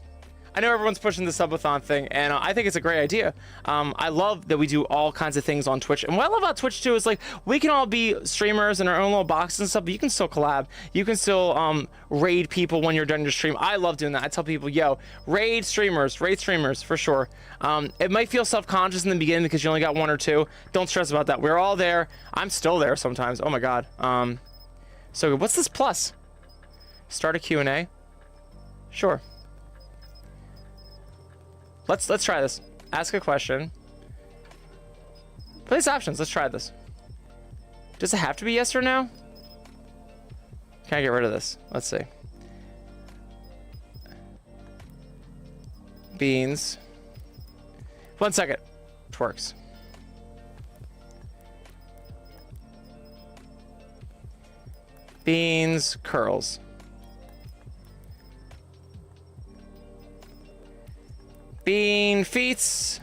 I know everyone's pushing the subathon thing, and I think it's a great idea. I love that we do all kinds of things on Twitch. And what I love about Twitch, too, is, like, we can all be streamers in our own little boxes and stuff, but you can still collab. You can still raid people when you're done your stream. I love doing that. I tell people, yo, raid streamers, for sure. It might feel self-conscious in the beginning because you only got one or two. Don't stress about that. We're all there. I'm still there sometimes. Oh, my God. So what's this plus? Start a Q&A? Sure. Let's try this. Ask a question. Place options. Let's try this. Does it have to be yes or no? Can I get rid of this? Let's see. Beans. 1 second. It works. Beans, curls. Bean feets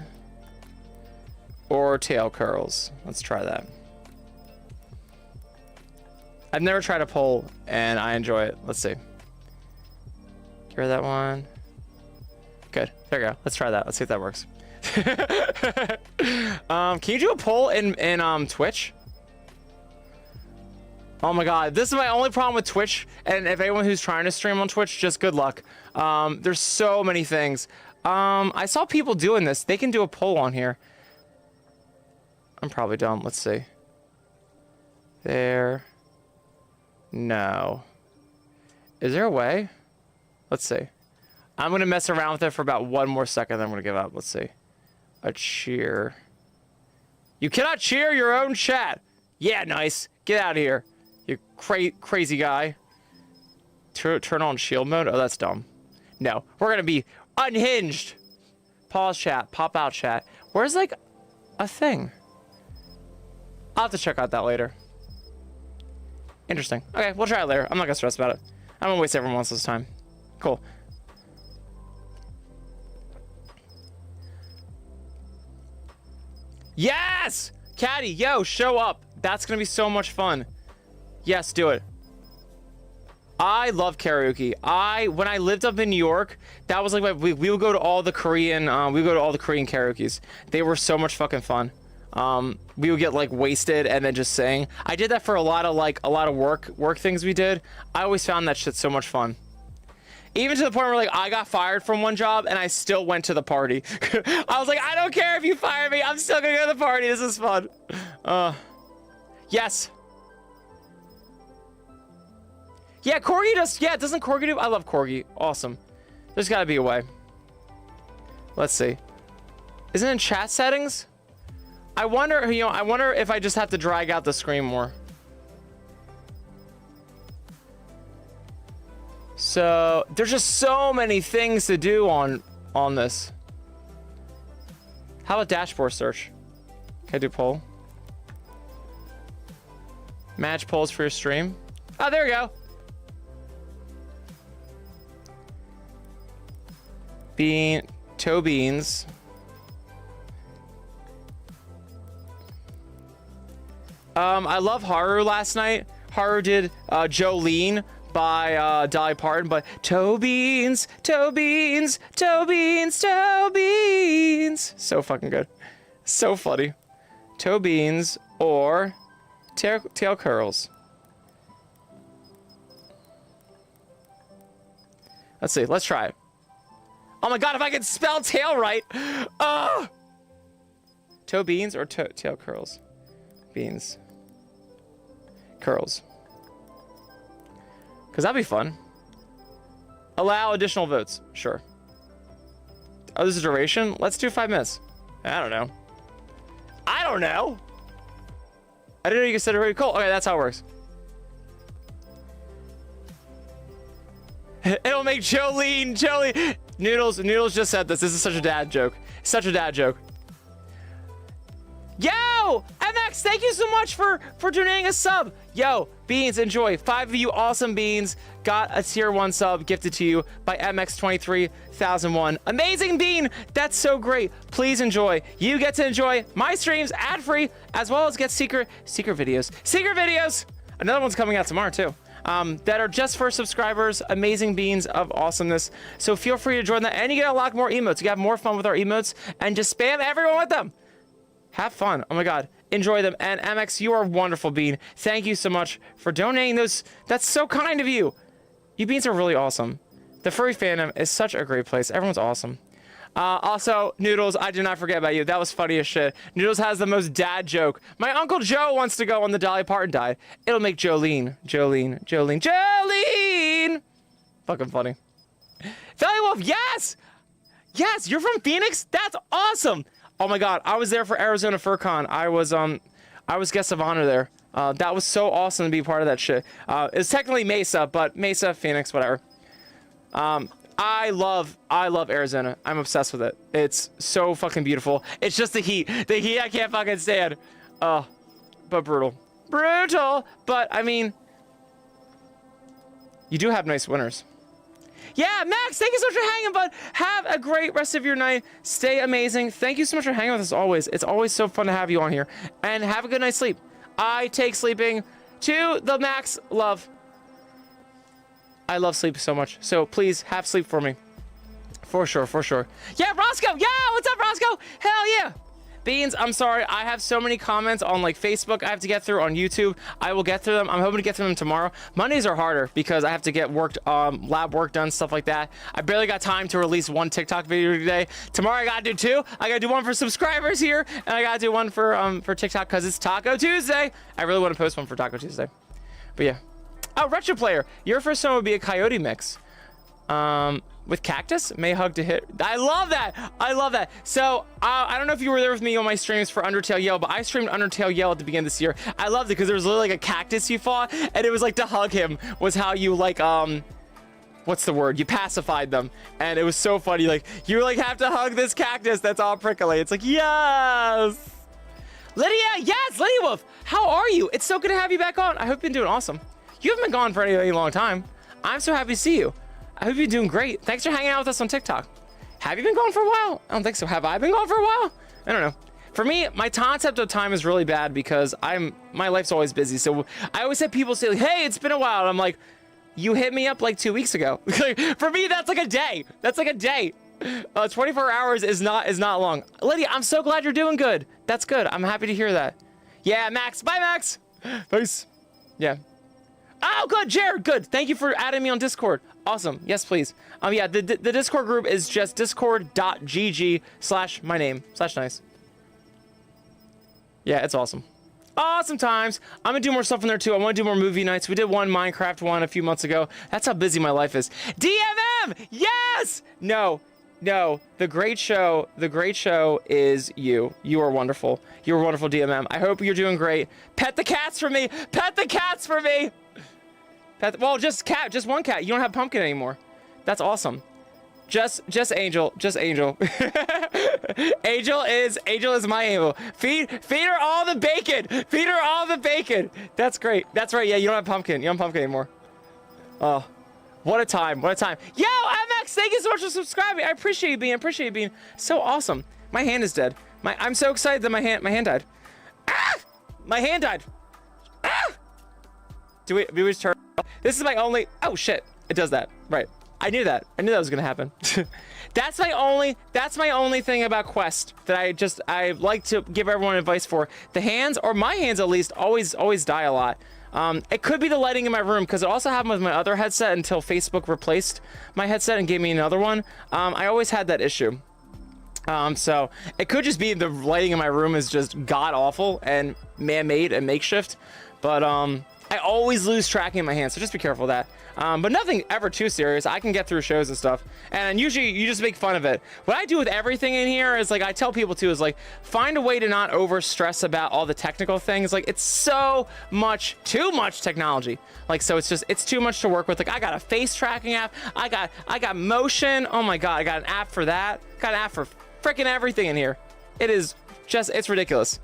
or tail curls. Let's try that. I've never tried a poll and I enjoy it. Let's see. Get rid of that one. Good. There we go. Let's try that. Let's see if that works. Can you do a poll in Twitch? Oh my God, this is my only problem with Twitch. And if anyone who's trying to stream on Twitch, just good luck. There's so many things. I saw people doing this. They can do a poll on here. I'm probably dumb. Let's see. There. No. Is there a way? Let's see. I'm going to mess around with it for about 1 more second, then I'm going to give up. Let's see. A cheer. You cannot cheer your own chat. Yeah, nice. Get out of here. You crazy guy. Turn on shield mode? Oh, that's dumb. No. We're going to be unhinged. Pause chat. Pop out chat. Where's, like, a thing? I'll have to check out that later. Interesting. Okay, we'll try it later. I'm not going to stress about it. I'm going to waste everyone else's time. Cool. Yes! Caddy, yo, show up. That's going to be so much fun. Yes, do it. I love karaoke. When I lived up in New York, that was like we would go to all the Korean karaoke's. They were so much fucking fun. We would get like wasted and then just sing. I did that for a lot of work things we did. I always found that shit so much fun. Even to the point where like I got fired from one job and I still went to the party. I was like, I don't care if you fire me, I'm still gonna go to the party. This is fun. Yes. Yeah, Corgi does. Yeah, doesn't Corgi do? I love Corgi. Awesome. There's gotta be a way. Let's see. Isn't it in chat settings? I wonder if I just have to drag out the screen more. So there's just so many things to do on this. How about dashboard search? Can I do poll? Match polls for your stream. Oh, there we go. Toe beans. I love Haru last night. Haru did Jolene by Dolly Parton, but toe beans, toe beans, toe beans, toe beans. So fucking good. So funny. Toe beans or tail curls. Let's see. Let's try it. Oh my god, if I can spell tail right. Toe beans or tail curls? Beans. Curls. Because that'd be fun. Allow additional votes. Sure. Oh, this is duration? Let's do 5 minutes. I don't know. I don't know. I didn't know you could set it really cool. Okay, that's how it works. It'll make Jolene. Noodles just said this. This is such a dad joke. Such a dad joke. Yo, MX, thank you so much for donating a sub. Yo, Beans, enjoy. 5 of you awesome beans got a tier 1 sub gifted to you by MX23001. Amazing bean. That's so great. Please enjoy. You get to enjoy my streams ad-free, as well as get secret videos. Secret videos. Another one's coming out tomorrow too. That are just for subscribers. Amazing beans of awesomeness. So feel free to join that, and you get a lot more emotes. You have more fun with our emotes, and just spam everyone with them. Have fun. Oh my god. Enjoy them. And MX, you are wonderful, Bean. Thank you so much for donating those. That's so kind of you. You beans are really awesome. The furry fandom is such a great place. Everyone's awesome. Also, Noodles, I did not forget about you. That was funny as shit. Noodles has the most dad joke. My Uncle Joe wants to go on the Dolly Parton diet. It'll make Jolene. Fucking funny. Valley Wolf, yes! Yes, you're from Phoenix? That's awesome! Oh my god, I was there for Arizona FurCon. I was guest of honor there. That was so awesome to be part of that shit. It's technically Mesa, but Mesa, Phoenix, whatever. I love Arizona. I'm obsessed with it. It's so fucking beautiful. It's just the heat. The heat I can't fucking stand. But brutal. Brutal! But, I mean, you do have nice winters. Yeah, Max, thank you so much for hanging, bud. Have a great rest of your night. Stay amazing. Thank you so much for hanging with us always. It's always so fun to have you on here. And have a good night's sleep. I take sleeping to the max. Love. I love sleep so much. So please have sleep for me. For sure, for sure. Yeah, Roscoe. Yeah, what's up, Roscoe? Hell yeah. Beans, I'm sorry. I have so many comments on like Facebook I have to get through, on YouTube. I will get through them. I'm hoping to get through them tomorrow. Mondays are harder because I have to get lab work done, stuff like that. I barely got time to release 1 TikTok video today. Tomorrow I gotta do 2. I gotta do 1 for subscribers here, and I gotta do 1 for TikTok because it's Taco Tuesday. I really want to post 1 for Taco Tuesday. But yeah. Oh, Retro Player, your first one would be a coyote mix. With cactus, may hug to hit. I love that. I love that. So I don't know if you were there with me on my streams for Undertale Yell, but I streamed Undertale Yell at the beginning of this year. I loved it because there was literally like a cactus you fought, and it was like to hug him was how you like what's the word? You pacified them, and it was so funny. Like you like have to hug this cactus that's all prickly. It's like yes. Lydia, yes, Lydia Wolf. How are you? It's so good to have you back on. I hope you've been doing awesome. You haven't been gone for any long time. I'm so happy to see you. I hope you're doing great. Thanks for hanging out with us on TikTok. Have you been gone for a while? I don't think so. Have I been gone for a while? I don't know. For me, my concept of time is really bad because my life's always busy. So I always have people say, like, hey, it's been a while. And I'm like, you hit me up like 2 weeks ago. For me, that's like a day. That's like a day. 24 hours is not long. Lydia, I'm so glad you're doing good. That's good. I'm happy to hear that. Yeah, Max. Bye, Max. Peace. Yeah. Oh, good, Jared, good. Thank you for adding me on Discord. Awesome. Yes, please. Yeah, the Discord group is just discord.gg/my name/nice. Yeah, it's awesome. Awesome times. I'm gonna do more stuff in there too. I want to do more movie nights. We did one Minecraft one a few months ago. That's how busy my life is. DMM! Yes! No. The great show is you. You are wonderful. You are wonderful, DMM. I hope you're doing great. Pet the cats for me. Pet the cats for me. Well, just one cat. You don't have Pumpkin anymore. That's awesome. Just Angel. Angel is my Angel. Feed her all the bacon. Feed her all the bacon. That's great. That's right. Yeah, you don't have Pumpkin. You don't have Pumpkin anymore. Oh, what a time. What a time. Yo, MX, thank you so much for subscribing. I appreciate you being so awesome. My hand is dead. I'm so excited that my hand died. Ah! My hand died. Ah! Do we turn? This is my only, oh shit, it does that, right. I knew that was gonna happen. That's my only thing about Quest that I like to give everyone advice for. The hands, or my hands at least, always die a lot. It could be the lighting in my room, because it also happened with my other headset until Facebook replaced my headset and gave me another one. I always had that issue. So it could just be the lighting in my room is just god awful and man-made and makeshift, but I always lose tracking in my hands, so just be careful of that. But nothing ever too serious. I can get through shows and stuff, and usually you just make fun of it. What I do with everything in here is, like, I tell people too, is like, find a way to not over stress about all the technical things. Like, it's so much, too much technology. Like, so it's too much to work with. Like, I got a face tracking app. I got motion. Oh my God, I got an app for that. Got an app for freaking everything in here. It is just, it's ridiculous.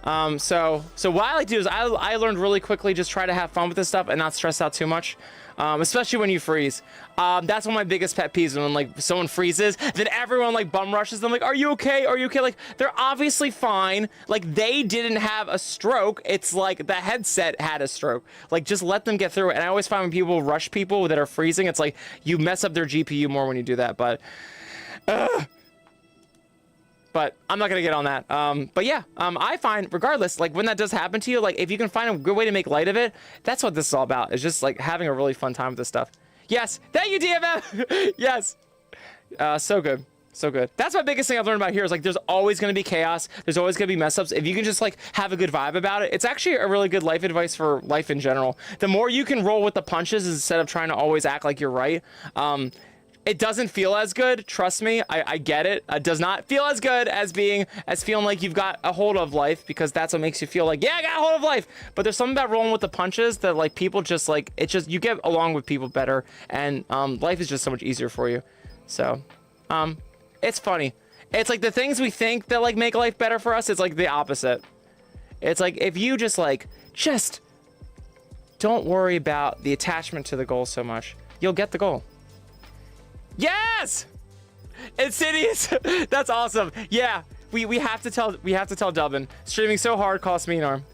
So what I like to do is I learned really quickly, just try to have fun with this stuff and not stress out too much. Especially when you freeze. That's one of my biggest pet peeves, when like someone freezes, then everyone like bum rushes them, like, are you okay? Are you okay? Like, they're obviously fine. Like, they didn't have a stroke. It's like the headset had a stroke. Like, just let them get through it. And I always find when people rush people that are freezing, it's like you mess up their GPU more when you do that. But I'm not gonna get on that. But yeah, I find, regardless, like, when that does happen to you, like, if you can find a good way to make light of it, that's what this is all about. It's just like having a really fun time with this stuff. Yes, thank you, DMF. Yes, so good, so good. That's my biggest thing I've learned about here is, like, there's always gonna be chaos. There's always gonna be mess ups. If you can just like have a good vibe about it, it's actually a really good life advice for life in general. The more you can roll with the punches instead of trying to always act like you're right. It doesn't feel as good, trust me. I get it. It does not feel as good as feeling like you've got a hold of life, because that's what makes you feel like, yeah, I got a hold of life. But there's something about rolling with the punches that, like, people just like, it just, you get along with people better, and life is just so much easier for you. So it's funny. It's like the things we think that like make life better for us, it's like the opposite. It's like, if you just don't worry about the attachment to the goal so much, you'll get the goal. Yes! Insidious! That's awesome. Yeah, we have to tell Dubbin. Streaming so hard costs me an arm.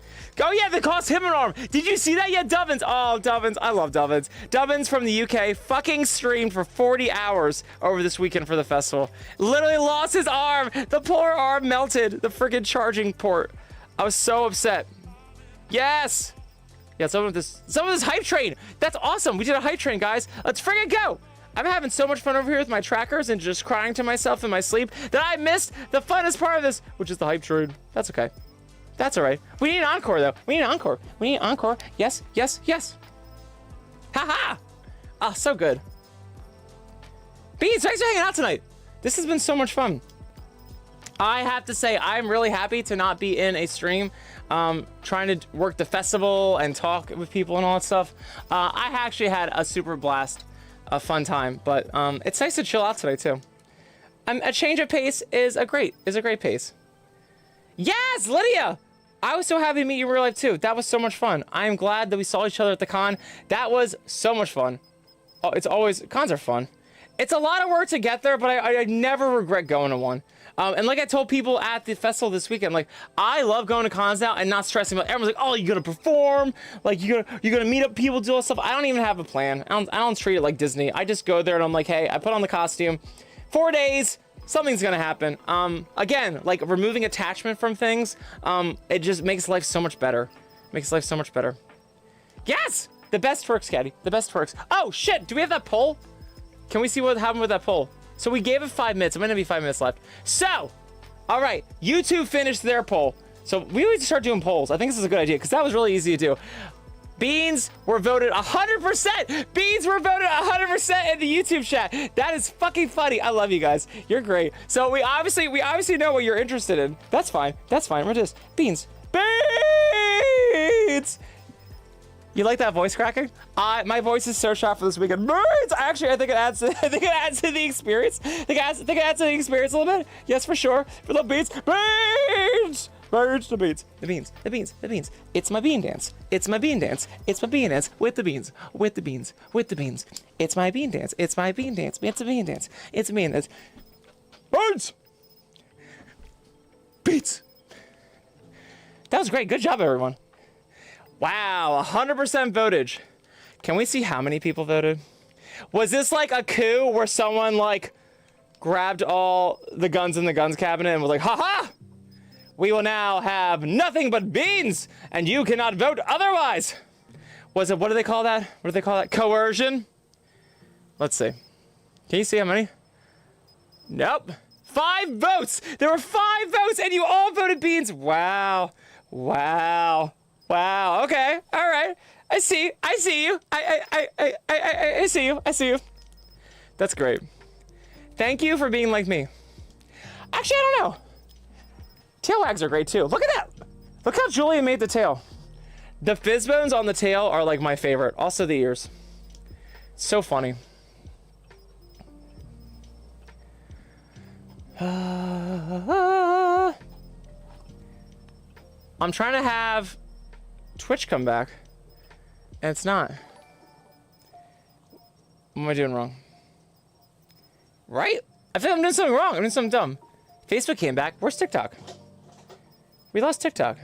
Oh yeah, that cost him an arm. Did you see that yet, Dubbins? Oh, Dubbins, I love Dubbins. Dubbins from the UK fucking streamed for 40 hours over this weekend for the festival. Literally lost his arm. The poor arm melted. The freaking charging port. I was so upset. Yes! Yeah, some of this hype train. That's awesome. We did a hype train, guys. Let's friggin' go. I'm having so much fun over here with my trackers and just crying to myself in my sleep that I missed the funnest part of this, which is the hype train. That's okay. That's all right. We need an encore, though. We need an encore. We need an encore. Yes, yes, yes. Haha. Ah, so good. Beans, thanks for hanging out tonight. This has been so much fun. I have to say, I'm really happy to not be in a stream trying to work the festival and talk with people and all that stuff. I actually had a super blast. A fun time, but it's nice to chill out today too. A change of pace is a great pace. Yes, Lydia! I was so happy to meet you in real life too. That was so much fun. I am glad that we saw each other at the con. That was so much fun. Oh, it's always, cons are fun. It's a lot of work to get there, but I never regret going to one. And like I told people at the festival this weekend, like, I love going to cons now and not stressing about. Everyone's like, oh, you're gonna perform, like you're gonna meet up people, do all stuff. I don't even have a plan. I don't treat it like Disney. I just go there and I'm like, hey, I put on the costume, 4 days, something's gonna happen. Again, like, removing attachment from things, it just makes life so much better. Makes life so much better. Yes, the best twerks, Caddy. The best twerks. Oh shit, do we have that poll? Can we see what happened with that poll? So we gave it 5 minutes. It might not be 5 minutes left. So, all right, YouTube finished their poll. So we need to start doing polls. I think this is a good idea because that was really easy to do. Beans were voted 100%. Beans were voted 100% in the YouTube chat. That is fucking funny. I love you guys. You're great. So we obviously know what you're interested in. That's fine. That's fine. We're just Beans. Beans. You like that voice cracking? My voice is so sharp for this weekend. Beans. Actually, I think it adds to the experience. I think it adds to the experience a little bit. Yes, for sure. For the beans. Beans. Birds, the beans, the beans, the beans, the beans. It's my bean dance. It's my bean dance. It's my bean dance with the beans, with the beans, with the beans. It's my bean dance. It's my bean dance. It's a bean dance. It's a bean dance. Birds! Beats! That was great. Good job, everyone. Wow, 100% votage. Can we see how many people voted? Was this like a coup where someone like grabbed all the guns in the guns cabinet and was like, haha, we will now have nothing but beans and you cannot vote otherwise? Was it, what do they call that? What do they call that? Coercion? Let's see. Can you see how many? Nope. 5 votes. There were 5 votes and you all voted beans. Wow. Wow. Wow. Okay. All right. I see you. I see you. I see you. I see you. That's great. Thank you for being like me. Actually, I don't know. Tail wags are great too. Look at that. Look how Julia made the tail. The fizz bones on the tail are like my favorite. Also the ears. So funny. I'm trying to have Twitch come back. And it's not. What am I doing wrong? Right? I feel like I'm doing something wrong. I'm doing something dumb. Facebook came back. Where's TikTok? We lost TikTok.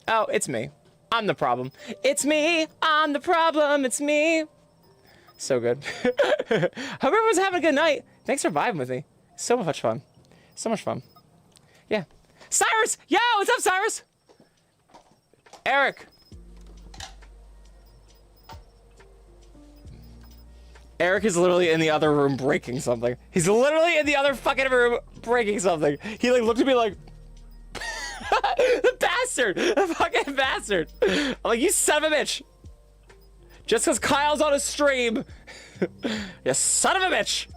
Oh, it's me. I'm the problem. It's me. I'm the problem. It's me. So good. Hope everyone's having a good night. Thanks for vibing with me. So much fun. So much fun. Yeah. Cyrus! Yo, what's up, Cyrus? Eric. Eric is literally in the other room breaking something. He's literally in the other fucking room breaking something. He like looked at me like, the bastard, the fucking bastard. I'm like, you son of a bitch. Just because Kyle's on a stream. You son of a bitch.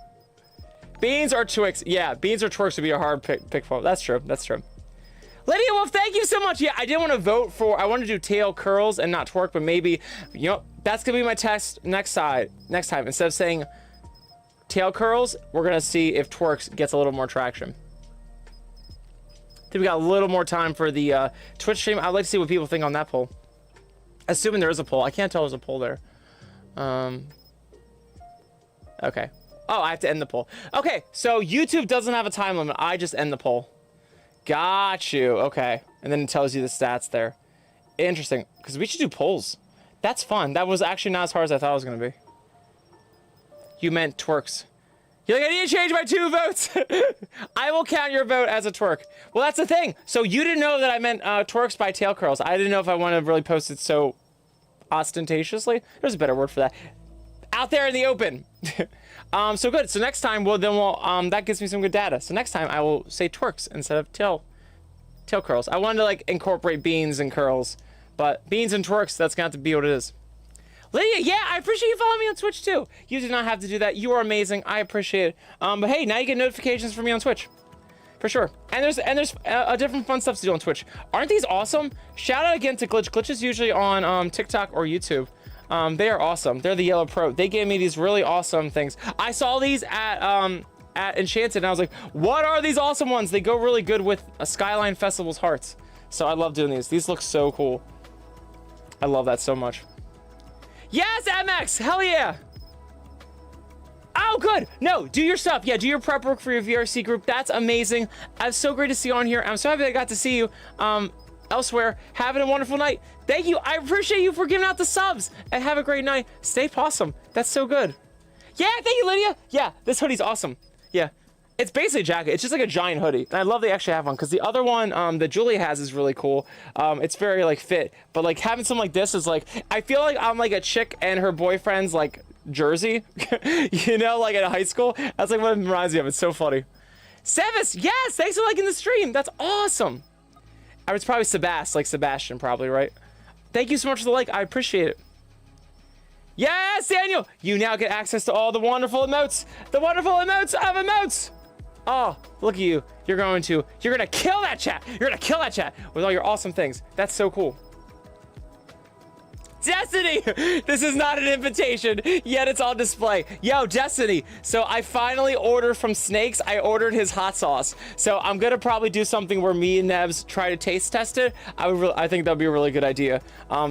Beans or Twix? Yeah, beans or Twix would be a hard pick for. That's true. That's true. Lydia Wolf, thank you so much. Yeah, I didn't want to vote for. I wanted to do tail curls and not twerk, but maybe, you know, that's gonna be my test next time. Instead of saying tail curls, we're gonna see if twerks gets a little more traction. I think we got a little more time for the Twitch stream. I'd like to see what people think on that poll. Assuming there is a poll. I can't tell there's a poll there. Okay. Oh, I have to end the poll. Okay, so YouTube doesn't have a time limit. I just end the poll. Got you. Okay. And then it tells you the stats there. Interesting. Because we should do polls. That's fun. That was actually not as hard as I thought it was going to be. You meant twerks. You're like, I need to change my 2 votes. I will count your vote as a twerk. Well, that's the thing. So you didn't know that I meant twerks by tail curls. I didn't know if I wanted to really post it so ostentatiously. There's a better word for that. Out there in the open. So good. So next time, well, that gives me some good data. So next time I will say twerks instead of tail curls. I wanted to like incorporate beans and curls, but beans and twerks, that's gonna have to be what it is. Lydia, yeah, I appreciate you following me on Twitch too. You did not have to do that. You are amazing. I appreciate it. But hey, now you get notifications from me on Twitch. For sure. And there's a different fun stuff to do on Twitch. Aren't these awesome? Shout out again to Glitch. Glitch is usually on TikTok or YouTube. They are awesome. They're the Yellow Pro. They gave me these really awesome things. I saw these at Enchanted and I was like, what are these awesome ones? They go really good with a Skyline Festival's hearts. So I love doing these. These look so cool. I love that so much. Yes, MX! Hell yeah! Oh, good! No, do your stuff. Yeah, do your prep work for your VRC group. That's amazing. It's so great to see you on here. I'm so happy I got to see you elsewhere. Having a wonderful night. Thank you. I appreciate you for giving out the subs. And have a great night. Stay possum. That's so good. Yeah, thank you, Lydia. Yeah, this hoodie's awesome. Yeah. It's basically a jacket. It's just like a giant hoodie. And I love they actually have one because the other one that Julia has is really cool. It's very like fit, but like having something like this is like, I feel like I'm like a chick and her boyfriend's like jersey, you know, like at high school. That's like what it reminds me of. It's so funny. Sevis, yes, thanks for liking the stream. That's awesome. I was probably like Sebastian probably, right? Thank you so much for the like. I appreciate it. Yes, Daniel, you now get access to all the wonderful emotes. The wonderful emotes of emotes. Oh, look at you. You're gonna kill that chat. You're gonna kill that chat with all your awesome things. That's so cool. Destiny, this is not an invitation, yet it's on display. Yo, Destiny, so I finally ordered from Snakes. I ordered his hot sauce. So I'm gonna probably do something where me and Nevs try to taste test it. I think that'd be a really good idea.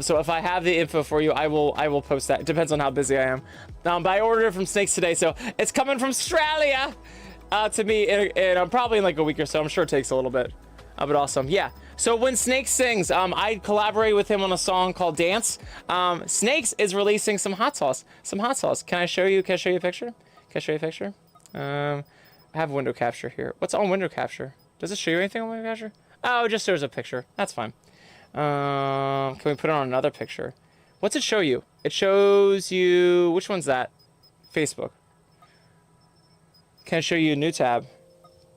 So if I have the info for you, I will post that. It depends on how busy I am. But I ordered it from Snakes today, so it's coming from Australia to me in probably in like a week or so. I'm sure it takes a little bit, but awesome. Yeah. So when Snakes sings, I collaborate with him on a song called Dance. Snakes is releasing some hot sauce. Can I show you? Can I show you a picture? Can I show you a picture? I have window capture here. What's on window capture? Does it show you anything on window capture? Oh, it just shows a picture. That's fine. Can we put it on another picture? What's it show you? It shows you, which one's that? Facebook. Can I show you a new tab?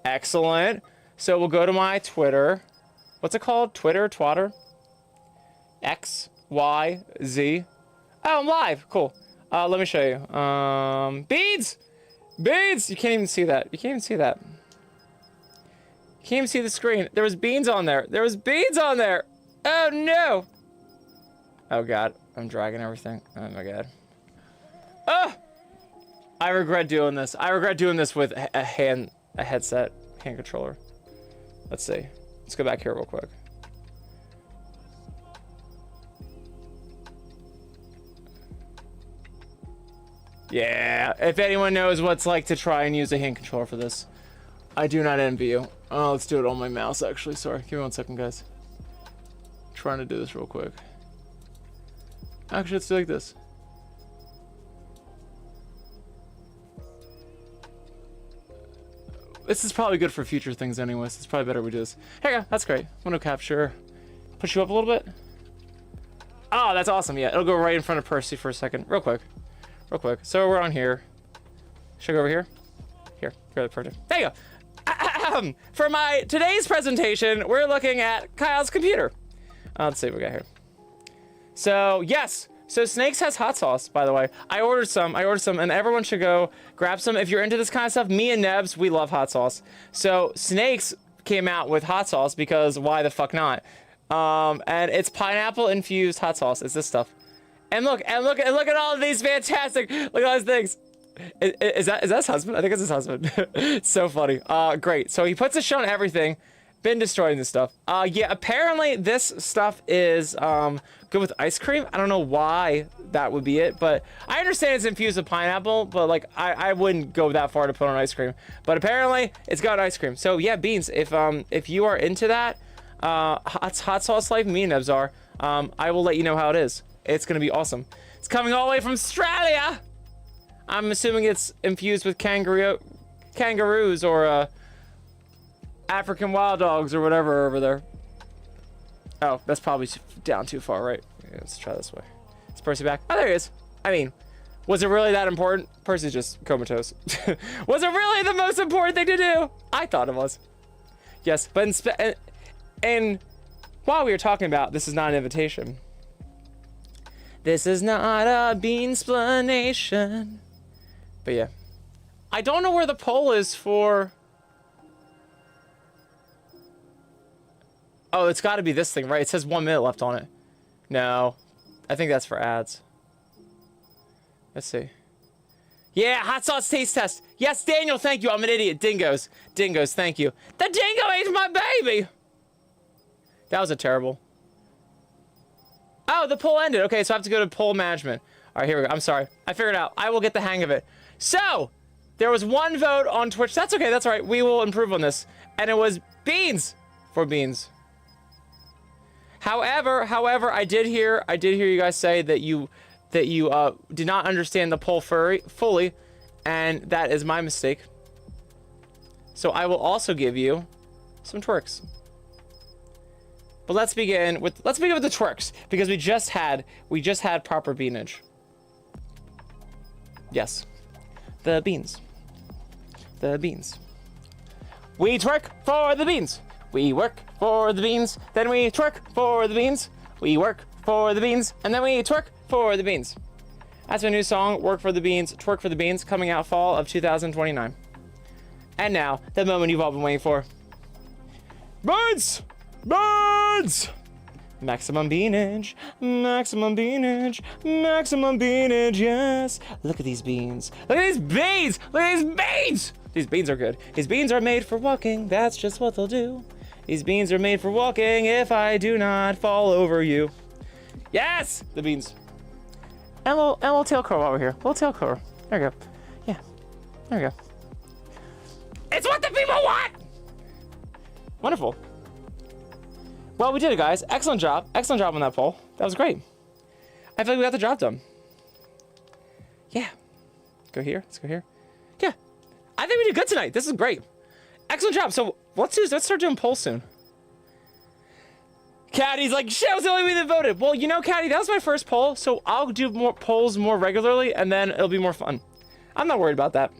Excellent. So we'll go to my Twitter. What's it called? Twitter? Twatter? X, Y, Z. Oh, I'm live. Cool. Let me show you. Beads! Beads! You can't even see that. You can't even see that. You can't even see the screen. There was beans on there. There was beans on there. Oh, no. Oh, God. I'm dragging everything. Oh, my God. Oh! I regret doing this. I regret doing this with a headset, hand controller. Let's see. Let's go back here real quick. Yeah, if anyone knows what it's like to try and use a hand controller for this, I do not envy you. Oh, let's do it on my mouse, actually. Sorry, give me 1 second, guys. Trying to do this real quick. Actually, let's do like this. This is probably good for future things anyways. It's probably better we do this. Here you go. That's great. Window capture. Push you up a little bit. Oh, that's awesome. Yeah, it'll go right in front of Percy for a second. Real quick. Real quick. So we're on here. Should I go over here? Here. Really perfect. There you go. For my today's presentation, we're looking at Kyle's computer. Let's see what we got here. So, yes. So Snakes has hot sauce, by the way. I ordered some, and everyone should go grab some. If you're into this kind of stuff, me and Nebs, we love hot sauce. So Snakes came out with hot sauce because why the fuck not? And it's pineapple infused hot sauce. It's this stuff. And look at all of these fantastic, look at all these things. Is that his husband? I think it's his husband. It's so funny. Great. So he puts a show on everything. Been destroying this stuff. Yeah, apparently this stuff is good with ice cream. I don't know why that would be it, but I understand it's infused with pineapple, but like I wouldn't go that far to put on ice cream. But apparently it's got ice cream. So yeah, Beans, if you are into that, hot sauce life, me and Nebs are, I will let you know how it is. It's gonna be awesome. It's coming all the way from Australia. I'm assuming it's infused with kangaroos or African wild dogs or whatever over there. Oh, that's probably down too far, right? Yeah, let's try this way. Is Percy back? Oh, there he is. I mean, was it really that important? Percy's just comatose. Was it really the most important thing to do? I thought it was. Yes, but and while we were talking about, this is not an invitation. This is not a beansplanation. But yeah. I don't know where the poll is for... Oh, it's got to be this thing, right? It says 1 minute left on it. No. I think that's for ads. Let's see. Yeah, hot sauce taste test. Yes, Daniel, thank you. I'm an idiot. Dingoes. Dingoes, thank you. The dingo ate my baby! That was a terrible... Oh, the poll ended. Okay, so I have to go to poll management. All right, here we go. I'm sorry. I figured it out. I will get the hang of it. So, there was 1 vote on Twitch. That's okay. That's all right. We will improve on this. And it was Beans for Beans. However, I did hear you guys say that you did not understand the poll fully, and that is my mistake. So I will also give you some twerks. But let's begin with the twerks because we just had proper beanage. Yes, the beans. The beans. We twerk for the beans. We work for the beans, then we twerk for the beans. We work for the beans, and then we twerk for the beans. That's my new song, Work for the Beans, Twerk for the Beans, coming out fall of 2029. And now, the moment you've all been waiting for. Birds! Birds! Maximum beanage, maximum beanage, maximum beanage, yes. Look at these beans. Look at these beans! Look at these beans! These beans are good. These beans are made for walking, that's just what they'll do. These beans are made for walking if I do not fall over you. Yes! The beans. And a little tail curl over here. Little tail curl. There we go. Yeah. There we go. It's what the people want! Wonderful. Well, we did it, guys. Excellent job. Excellent job on that poll. That was great. I feel like we got the job done. Yeah. Go here. Let's go here. Yeah. I think we did good tonight. This is great. Excellent job. So let's start doing polls soon. Caddy's like, shit, I was the only one that voted. Well, you know, Caddy, that was my first poll, so I'll do more polls more regularly, and then it'll be more fun. I'm not worried about that.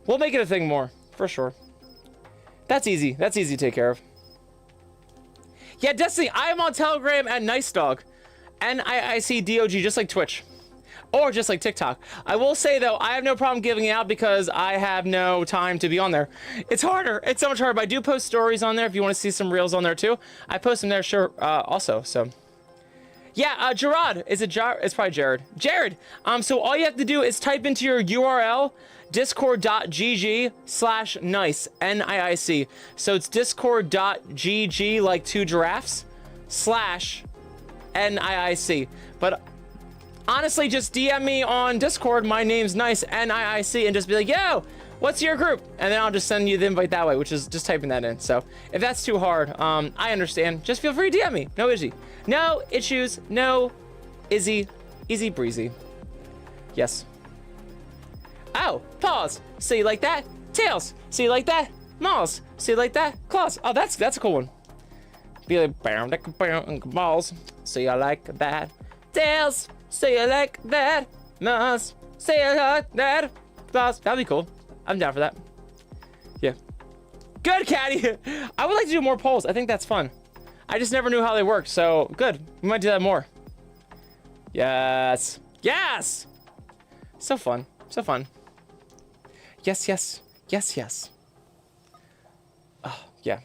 We'll make it a thing more, for sure. That's easy. That's easy to take care of. Yeah, Destiny, I am on Telegram at Nice Dog. NIIC DOG, just like Twitch. Or just like TikTok. I will say, though, I have no problem giving it out because I have no time to be on there. It's harder. It's so much harder, but I do post stories on there if you want to see some reels on there, too. I post them there, sure, also, so... Yeah, Gerard. Is it Jar? It's probably Jared. Jared! So all you have to do is type into your URL discord.gg/nice, NIIC. So it's discord.gg, like 2 giraffes, /NIIC. But honestly, just DM me on Discord, my name's Nice, NIIC, and just be like, yo, what's your group? And then I'll just send you the invite that way, which is just typing that in. So if that's too hard, I understand. Just feel free to DM me. No issue. No issues. No easy breezy. Yes. Oh, paws. See, like that? Tails. See, like that? Maws. See, like that? Claws. Oh, that's a cool one. Be like, balls. See, I like that. Tails. See, I like that. Maws. See, I like that. Claws. That'd be cool. I'm down for that. Yeah. Good, Caddy. I would like to do more polls. I think that's fun. I just never knew how they worked, so good. We might do that more. Yes. Yes. So fun. So fun. Yes, yes. Yes, yes. Oh, yeah.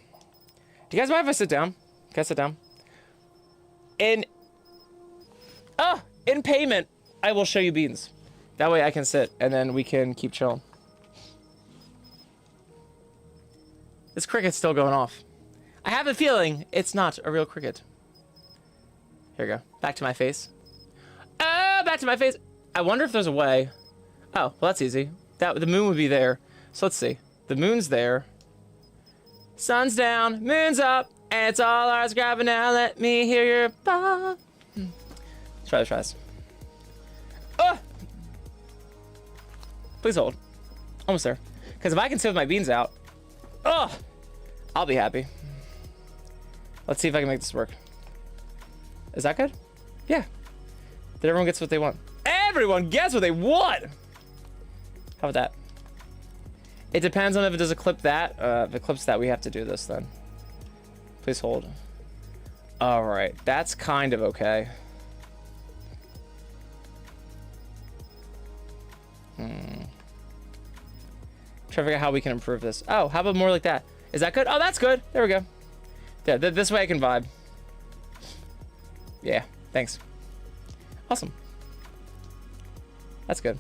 Do you guys mind if I sit down? Can I sit down? In payment, I will show you beans. That way I can sit, and then we can keep chilling. This cricket's still going off. I have a feeling it's not a real cricket. Here we go. Back to my face. Back to my face. I wonder if there's a way. Oh, well, that's easy. The moon would be there. So let's see. The moon's there. Sun's down, moon's up, and it's all ours. Grab it now. Let me hear your ball. Let's try this. Please hold. Almost there. Because if I can sieve my beans out, I'll be happy. Let's see if I can make this work. Is that good? Yeah. Did everyone gets what they want? Everyone gets what they want! How about that? It depends on if it does a clip that. If it clips that, we have to do this then. Please hold. Alright, that's kind of okay. Trying to figure out how we can improve this. Oh, how about more like that? Is that good? Oh, that's good. There we go. Yeah, this way I can vibe. Yeah, thanks. Awesome. That's good.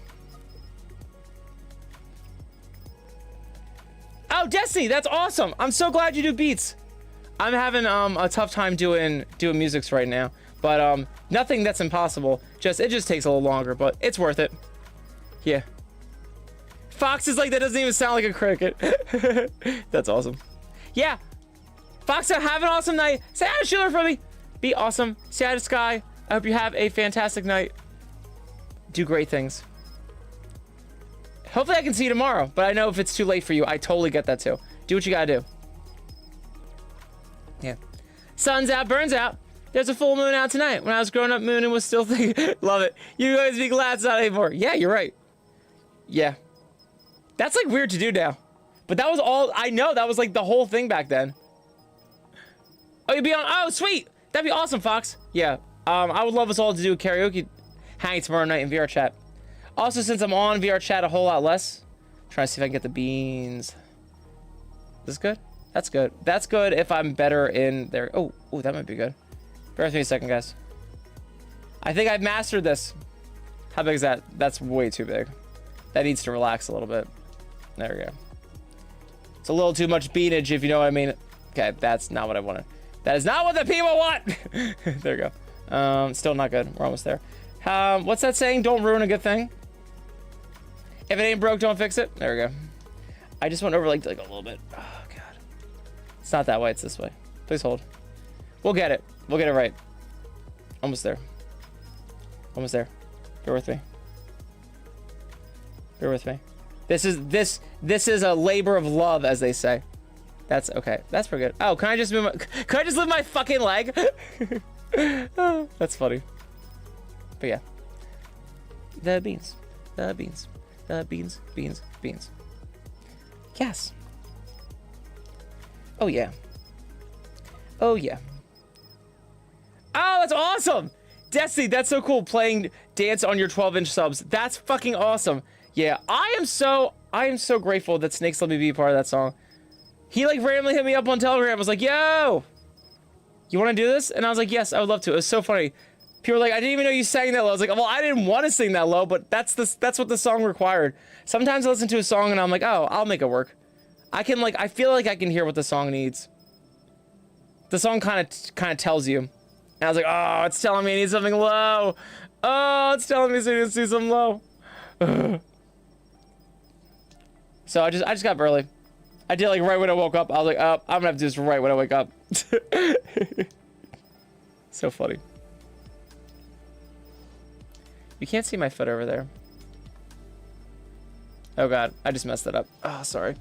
Oh, Destiny, that's awesome. I'm so glad you do beats. I'm having a tough time doing musics right now, but nothing that's impossible. It just takes a little longer, but it's worth it. Yeah. Fox is like, that doesn't even sound like a cricket. That's awesome. Yeah. Fox, have an awesome night. Say hi to Sheila for me. Be awesome. Say hi to Sky. I hope you have a fantastic night. Do great things. Hopefully I can see you tomorrow, but I know if it's too late for you, I totally get that too. Do what you gotta do. Yeah. Sun's out, burns out. There's a full moon out tonight. When I was growing up, mooning was still thinking. Love it. You guys be glad it's not anymore. Yeah, you're right. Yeah. That's like weird to do now. But that was all, I know that was like the whole thing back then. Oh, you'd be on, oh, sweet. That'd be awesome, Fox. Yeah. I would love us all to do a karaoke hang tomorrow night in VR chat. Also, since I'm on VR chat a whole lot less, trying to see if I can get the beans. This is good? That's good. That's good if I'm better in there. Oh, that might be good. Bear with me a second, guys. I think I've mastered this. How big is that? That's way too big. That needs to relax a little bit. There we go. It's a little too much beanage, if you know what I mean. Okay, that's not what I wanted. That is not what the people want! There we go. Still not good. We're almost there. What's that saying? Don't ruin a good thing. If it ain't broke, don't fix it. There we go. I just went over like a little bit. Oh, God. It's not that way. It's this way. Please hold. We'll get it. We'll get it right. Almost there. Almost there. Bear with me. Bear with me. This is a labor of love, as they say. That's okay. That's pretty good. Oh, can I just move my, can I just lift my fucking leg? Oh, that's funny. But yeah. The beans. The beans. The beans. Beans. Beans. Yes. Oh yeah. Oh yeah. Oh, that's awesome! Destiny, that's so cool, playing dance on your 12-inch subs. That's fucking awesome. Yeah, I am so grateful that Snakes let me be a part of that song. He like randomly hit me up on Telegram, was like, yo! You wanna do this? And I was like, yes, I would love to. It was so funny. People were like, I didn't even know you sang that low. I was like, well, I didn't want to sing that low, but that's what the song required. Sometimes I listen to a song and I'm like, oh, I'll make it work. I feel like I can hear what the song needs. The song kind of tells you. And I was like, oh, it's telling me I need something low. Oh, it's telling me I need to see something low. So I just got up early. I did like right when I woke up. I was like, oh, I'm gonna have to do this right when I wake up. So funny. You can't see my foot over there. Oh god, I just messed that up. Oh, sorry.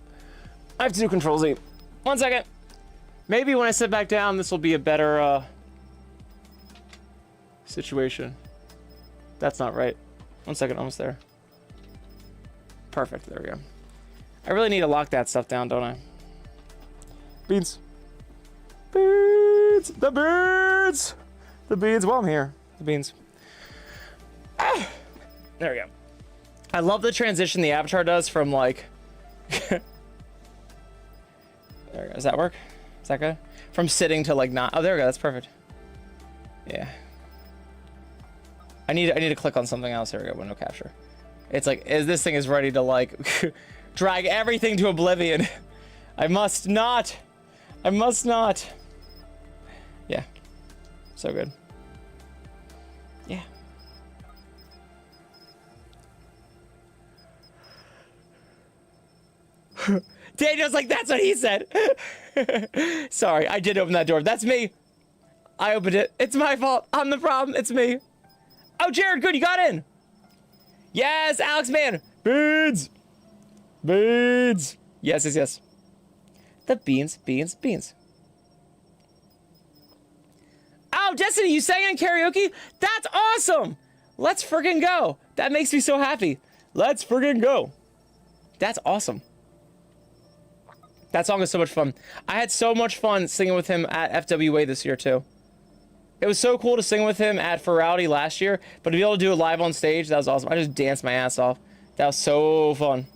I have to do Control-Z. 1 second. Maybe when I sit back down, this will be a better situation. That's not right. 1 second, almost there. Perfect, there we go. I really need to lock that stuff down, don't I? Beans. Beans! The beans! The beans, well, I'm here. The beans. Ah! There we go. I love the transition the avatar does from like... There we go. Does that work? Is that good? From sitting to like not... Oh, there we go. That's perfect. Yeah. I need to click on something else. Here we go. Window capture. It's like, this thing is ready to like drag everything to oblivion. I must not. I must not. Yeah. So good. Yeah. Daniel's like, that's what he said. Sorry, I did open that door. That's me. I opened it. It's my fault. I'm the problem. It's me. Oh, Jared, good. You got in. Yes, Alex, man. Beans. Beans. Yes, yes, yes. The beans, beans, beans. Oh, Destiny, you sang in karaoke? That's awesome. Let's friggin' go. That makes me so happy. Let's friggin' go. That's awesome. That song is so much fun. I had so much fun singing with him at FWA this year, too. It was so cool to sing with him at Ferality last year, but to be able to do it live on stage, that was awesome. I just danced my ass off. That was so fun.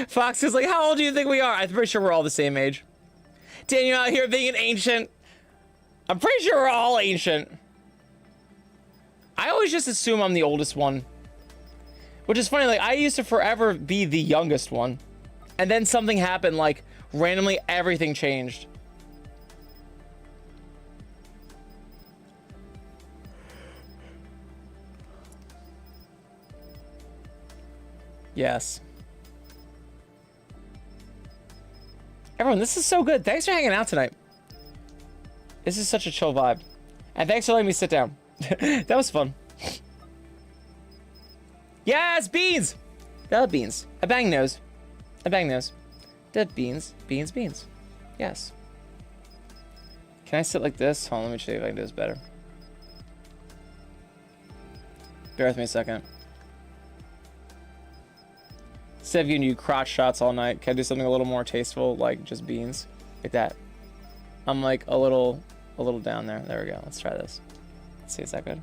Fox is like, how old do you think we are? I'm pretty sure we're all the same age. Daniel out here being an ancient. I'm pretty sure we're all ancient. I always just assume I'm the oldest one. Which is funny, like, I used to forever be the youngest one. And then something happened, like, randomly everything changed. Yes. Everyone, this is so good. Thanks for hanging out tonight. This is such a chill vibe. And thanks for letting me sit down. That was fun. Yes, beans! The beans. A bang nose. A bang nose. The beans, beans, beans. Yes. Can I sit like this? Hold on, let me show you if I can do this better. Bear with me a second. Instead of giving you crotch shots all night, can I do something a little more tasteful, like just beans? Like that. I'm like a little down there. There we go. Let's try this. Let's see, is that good?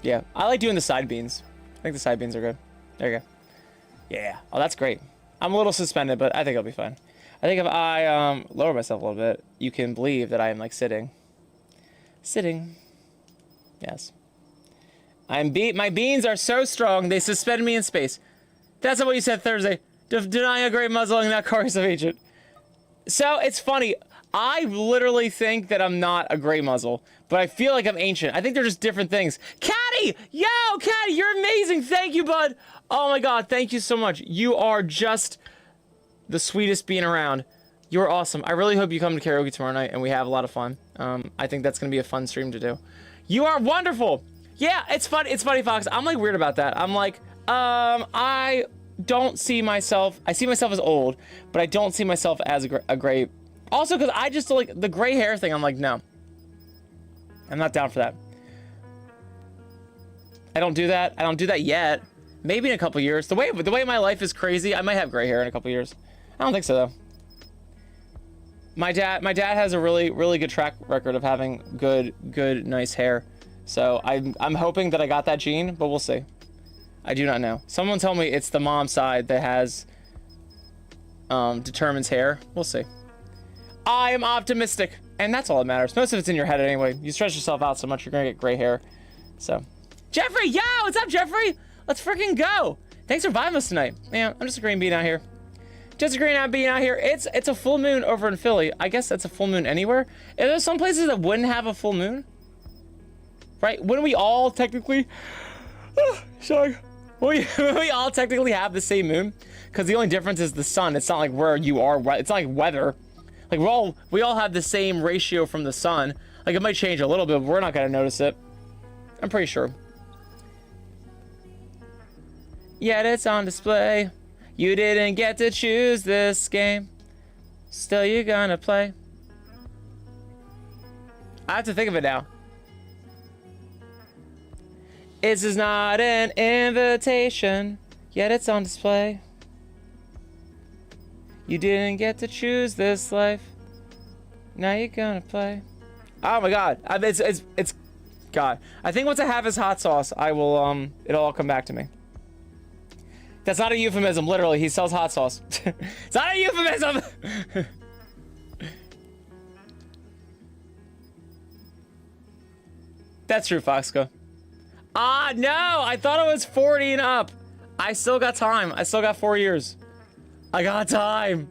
Yeah, I like doing the side beans. I think the side beans are good. There you go. Yeah. Oh, that's great. I'm a little suspended, but I think I'll be fine. I think if I lower myself a little bit, you can believe that I am like sitting. Sitting. Yes. My beans are so strong, they suspend me in space. That's not what you said Thursday. Denying a great muzzling that car is of ancient. So, it's funny. I literally think that I'm not a gray muzzle, but I feel like I'm ancient. I think they're just different things. Caddy, Caddy! Yo, Caddy, you're amazing. Thank you, bud. Oh my god, thank you so much. You are just the sweetest being around. You're awesome. I really hope you come to karaoke tomorrow night and we have a lot of fun. I think that's gonna be a fun stream to do. You are wonderful. Yeah, it's fun. It's funny, Fox. I'm like weird about that. I'm like, I don't see myself. I see myself as old, but I don't see myself as a gray. Also, because I just like the gray hair thing. I'm like, no, I'm not down for that. I don't do that. I don't do that yet. Maybe in a couple years. The way my life is crazy, I might have gray hair in a couple years. I don't think so though. My dad has a really good track record of having good nice hair. So I'm hoping that I got that gene, but we'll see. I do not know. Someone told me it's the mom side that has determines hair. We'll see. I am optimistic, and that's all that matters. Most of it's in your head anyway. You stretch yourself out so much, you're gonna get gray hair. So, Jeffrey, yo, what's up, Jeffrey? Let's freaking go. Thanks for vibing us tonight. Man, I'm just agreeing being out here. Just agreeing on being out here. It's a full moon over in Philly. I guess that's a full moon anywhere. Are there some places that wouldn't have a full moon? Right? Wouldn't we all technically... sorry. Wouldn't we all technically have the same moon? Because the only difference is the sun. It's not like where you are. It's not like weather. Like we all have the same ratio from the sun. Like it might change a little bit, but we're not gonna notice it. I'm pretty sure. Yet it's on display. You didn't get to choose this game. Still you're gonna play. I have to think of it now. This is not an invitation, yet it's on display. You didn't get to choose this life. Now you're gonna play. Oh my god. It's God. I think once I have his hot sauce, I will it'll all come back to me. That's not a euphemism, literally. He sells hot sauce. It's not a euphemism. That's true, Foxco. Ah, no! I thought it was 40 and up. I still got time. I still got 4 years. I got time.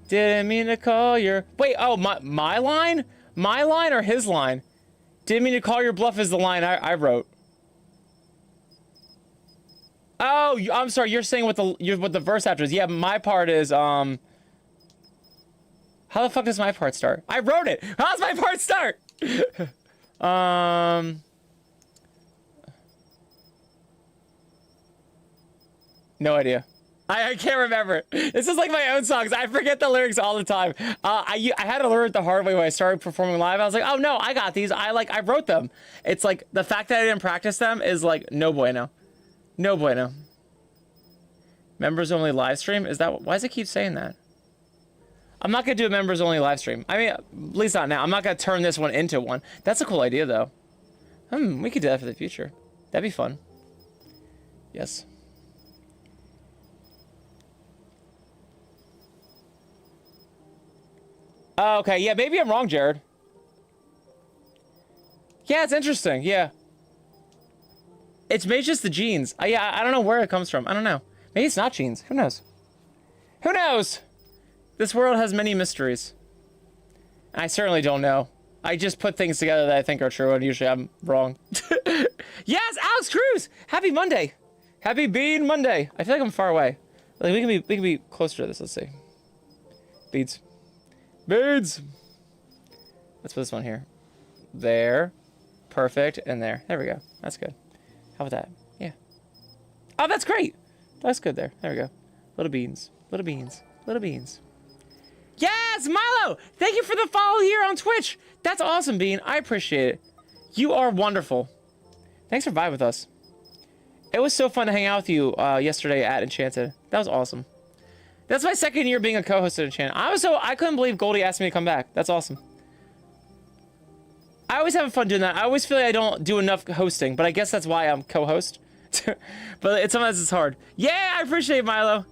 Didn't mean to call your... Wait, oh, my line? My line or his line? Didn't mean to call your bluff is the line I wrote. Oh, I'm sorry. You're saying what the verse after is. Yeah, my part is, How the fuck does my part start? I wrote it. How does my part start? No idea. I can't remember. This is like my own songs. I forget the lyrics all the time. I had to learn it the hard way when I started performing live. I was like, oh no, I got these. I wrote them. It's like the fact that I didn't practice them is like no bueno. No bueno. Members only live stream? Is that why does it keep saying that? I'm not gonna do a members only live stream. I mean, at least not now. I'm not gonna turn this one into one. That's a cool idea though. We could do that for the future. That'd be fun. Yes. Oh, okay, yeah, maybe I'm wrong, Jared. Yeah, it's interesting, yeah. It's maybe just the genes. Yeah, I don't know where it comes from. I don't know. Maybe it's not genes. Who knows? Who knows? This world has many mysteries. I certainly don't know. I just put things together that I think are true, and usually I'm wrong. Yes, Alex Cruz! Happy Monday! Happy Bean Monday! I feel like I'm far away. Like we can be closer to this. Let's see. Beads. Beads! Let's put this one here. There. Perfect. And there. There we go. That's good. How about that? Yeah. Oh, that's great. That's good there. There we go. Little beans. Little beans. Little beans. Yes, Milo! Thank you for the follow here on Twitch. That's awesome, Bean. I appreciate it. You are wonderful. Thanks for vibing with us. It was so fun to hang out with you yesterday at Enchanted. That was awesome. That's my second year being a co-host at Enchanted. I couldn't believe Goldie asked me to come back. That's awesome. I always have fun doing that. I always feel like I don't do enough hosting, but I guess that's why I'm co-host. But sometimes it's hard. Yeah, I appreciate it, Milo.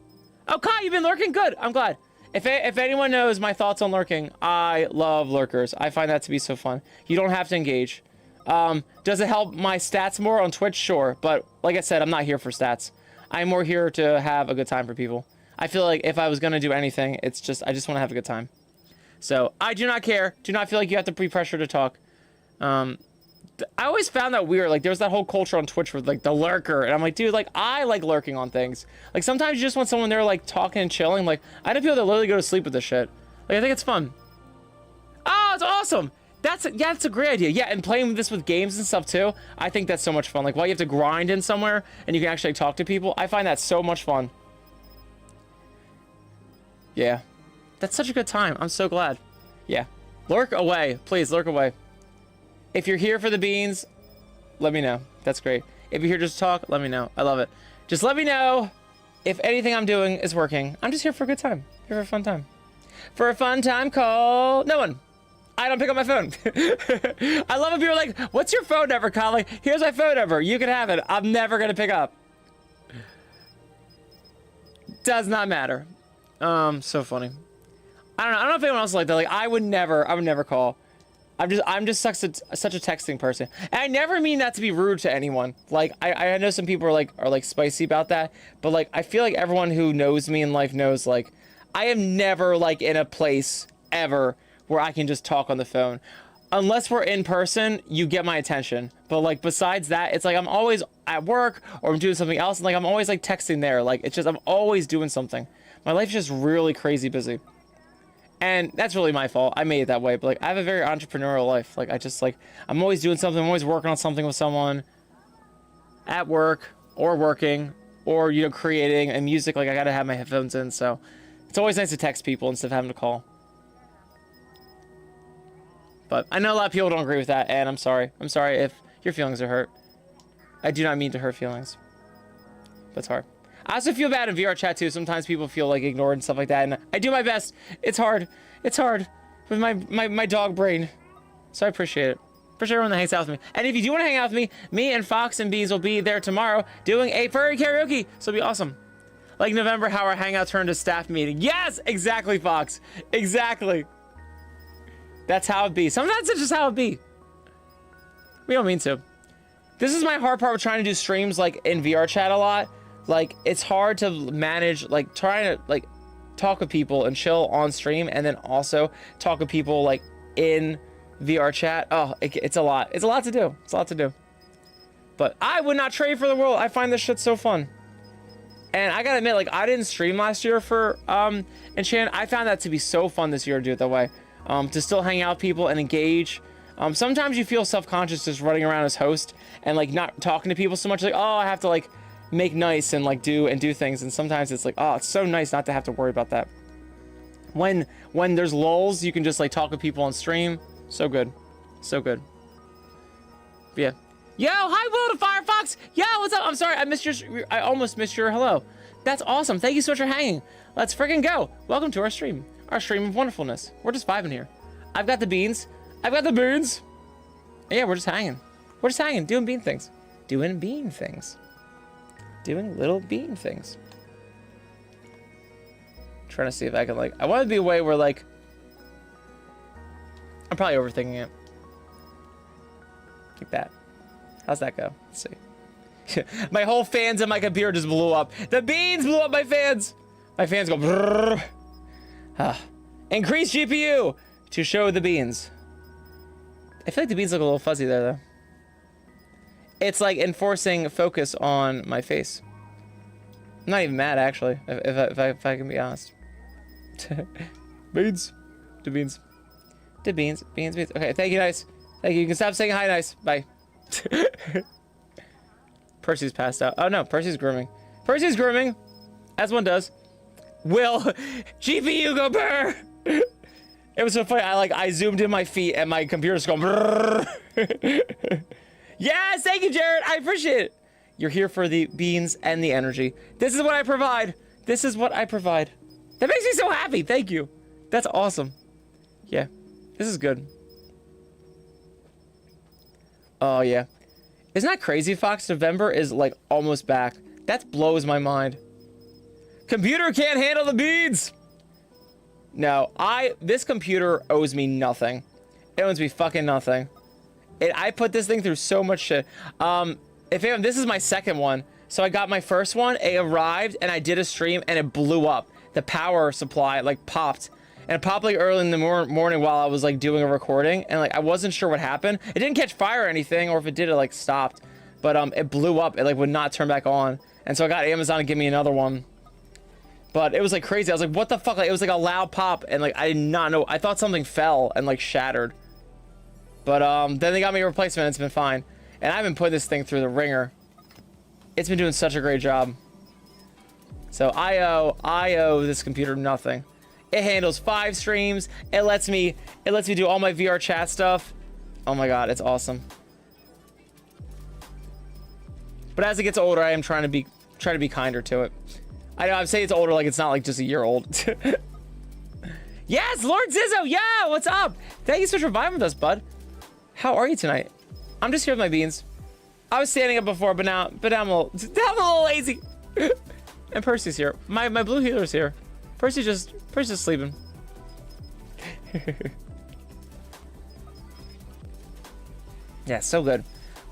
Oh, Kai, you've been lurking? Good. I'm glad. If anyone knows my thoughts on lurking, I love lurkers. I find that to be so fun. You don't have to engage. Does it help my stats more on Twitch? Sure. But like I said, I'm not here for stats. I'm more here to have a good time for people. I feel like if I was going to do anything, I just want to have a good time. So I do not care. Do not feel like you have to be pressured to talk. I always found that weird. Like, there was that whole culture on Twitch with, like, the lurker. And I'm like, dude, like, I like lurking on things. Like, sometimes you just want someone there, like, talking and chilling. Like, I know people that literally go to sleep with this shit. Like, I think it's fun. Oh, it's awesome. Yeah, that's a great idea. Yeah, and playing this with games and stuff, too. I think that's so much fun. Like, while you have to grind in somewhere and you can actually talk to people, I find that so much fun. Yeah. That's such a good time. I'm so glad. Yeah. Lurk away. Please, lurk away. If you're here for the beans, let me know. That's great. If you're here just to talk, let me know. I love it. Just let me know if anything I'm doing is working. I'm just here for a good time. Here for a fun time. For a fun time, call no one. I don't pick up my phone. I love when people are like, what's your phone number, Colin? Here's my phone number. You can have it. I'm never going to pick up. Does not matter. So funny. I don't know if anyone else is like that. Like, I would never call. I'm just such a texting person. And I never mean that to be rude to anyone. Like, I know some people are like spicy about that, but like, I feel like everyone who knows me in life knows, like, I am never like in a place ever where I can just talk on the phone. Unless we're in person, you get my attention. But like, besides that, it's like I'm always at work or I'm doing something else. And like, I'm always like texting there. Like, it's just, I'm always doing something. My life is just really crazy busy. And that's really my fault. I made it that way. But like, I have a very entrepreneurial life. Like, I just like, I'm always doing something. I'm always working on something with someone at work or working or, you know, creating and music. Like, I got to have my headphones in. So it's always nice to text people instead of having to call. But I know a lot of people don't agree with that. And I'm sorry. I'm sorry if your feelings are hurt. I do not mean to hurt feelings. But it's hard. I also feel bad in VR chat too. Sometimes people feel like ignored and stuff like that, and I do my best. It's hard. It's hard with my dog brain. So I appreciate it. Appreciate everyone that hangs out with me. And if you do want to hang out with me, me and Fox and Bees will be there tomorrow doing a furry karaoke. So it'll be awesome. Like November, how our hangout turned to staff meeting. Yes, exactly, Fox. Exactly. That's how it be. Sometimes it's just how it be. We don't mean to. This is my hard part with trying to do streams like in VR chat a lot. Like, it's hard to manage, like, trying to, like, talk with people and chill on stream and then also talk with people, like, in VR chat. Oh, it's a lot. It's a lot to do. It's a lot to do. But I would not trade for the world. I find this shit so fun. And I gotta admit, like, I didn't stream last year for, Enchant. I found that to be so fun this year to do it that way. To still hang out with people and engage. Sometimes you feel self-conscious just running around as host and, like, not talking to people so much. Like, oh, I have to, like, make nice and like do things, and sometimes it's like, oh, it's so nice not to have to worry about that. When there's lulls, you can just like talk with people on stream. So good. So good. But yeah. Yo, hi Will to Firefox. Yo, what's up? I'm sorry, I almost missed your hello. That's awesome. Thank you so much for hanging. Let's freaking go. Welcome to our stream of wonderfulness. We're just vibing here. I've got the beans. I've got the beans. Yeah, we're just hanging. We're just hanging, doing bean things. Doing bean things. Doing little bean things. Trying to see if I can like, I want it to be a way where like, I'm probably overthinking it. Like that. How's that go? Let's see. My whole fans in my computer just blew up. The beans blew up my fans. My fans go brrr. Increase GPU to show the beans. I feel like the beans look a little fuzzy there though. It's like enforcing focus on my face. I'm not even mad actually, if I can be honest. Beans. The beans. The beans. Beans. Beans. Okay, thank you, Nice. Thank you. You can stop saying hi, Nice. Bye. Percy's passed out. Oh no, Percy's grooming. Percy's grooming, as one does. Will, GPU go brrr. It was so funny. I zoomed in my feet and my computer's going brrr. Yes, thank you, Jared. I appreciate it. You're here for the beans and the energy. This is what I provide. This is what I provide. That makes me so happy. Thank you. That's awesome. Yeah, this is good. Oh yeah. Isn't that crazy, Fox? November is like almost back. That blows my mind. Computer can't handle the beans. No, this computer owes me nothing. It owes me fucking nothing. I put this thing through so much shit. This is my second one. So I got my first one, it arrived, and I did a stream, and it blew up. The power supply, like, popped. and it popped like early in the morning while I was like doing a recording, and like I wasn't sure what happened. It didn't catch fire or anything, or if it did, it like stopped. But it blew up. It like would not turn back on, and so I got Amazon to give me another one. But it was like crazy. I was like, what the fuck? Like, it was like a loud pop, and like I did not know. I thought something fell and like shattered. But then they got me a replacement. And it's been fine, and I've been putting this thing through the ringer. It's been doing such a great job. So I owe this computer nothing. It handles 5 streams. It lets me do all my VR chat stuff. Oh my god, it's awesome. But as it gets older, I am trying to be kinder to it. I know I'm saying it's older like it's not like just a year old. Yes, Lord Zizzo, yeah, what's up? Thank you so much for vibing with us, bud. How are you tonight? I'm just here with my beans. I was standing up before, but now I'm a little lazy. And Percy's here. My blue healer's here. Percy's just sleeping. Yeah, so good.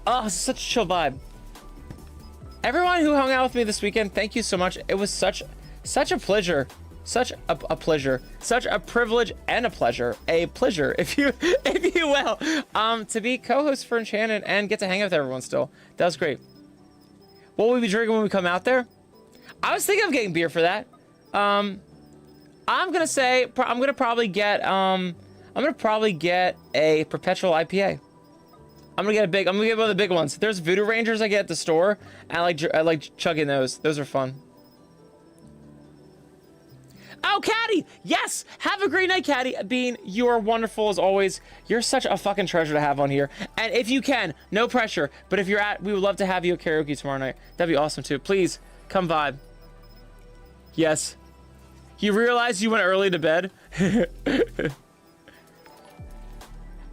Oh, it's such a chill vibe. Everyone who hung out with me this weekend, thank you so much. It was such a pleasure. Such a pleasure. Such a privilege and a pleasure. A pleasure, if you will. To be co-host for Enchanted and get to hang out with everyone still. That was great. What will we be drinking when we come out there? I was thinking of getting beer for that. I'm gonna probably get a perpetual IPA. I'm gonna get one of the big ones. There's Voodoo Rangers I get at the store, and I like chugging those. Those are fun. Oh, Caddy! Yes! Have a great night, Caddy. Bean, you are wonderful as always. You're such a fucking treasure to have on here. And if you can, no pressure, but if you're we would love to have you at karaoke tomorrow night. That'd be awesome too. Please, come vibe. Yes. You realize you went early to bed?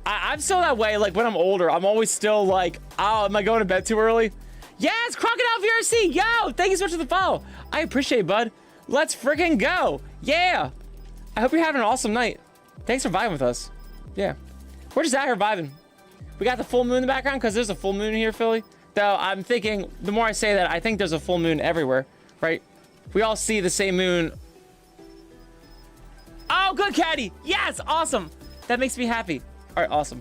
I'm still that way, like when I'm older, I'm always still like, oh, am I going to bed too early? Yes, Crocodile VRC, yo, thank you so much for the follow. I appreciate it, bud. Let's freaking go. Yeah. I hope you're having an awesome night. Thanks for vibing with us. Yeah. We're just out here vibing. We got the full moon in the background because there's a full moon here, Philly. Though I'm thinking, the more I say that, I think there's a full moon everywhere, right? We all see the same moon. Oh, good, Caddy. Yes, awesome. That makes me happy. All right, awesome.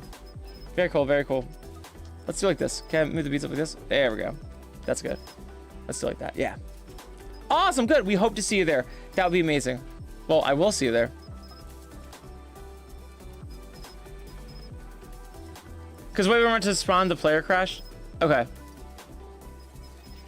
Very cool, very cool. Let's do like this. Can I move the beats up like this? There we go. That's good. Let's do like that. Yeah. Awesome, good. We hope to see you there. That would be amazing. Well, I will see you there. Because we went to spawn the player crash. Okay.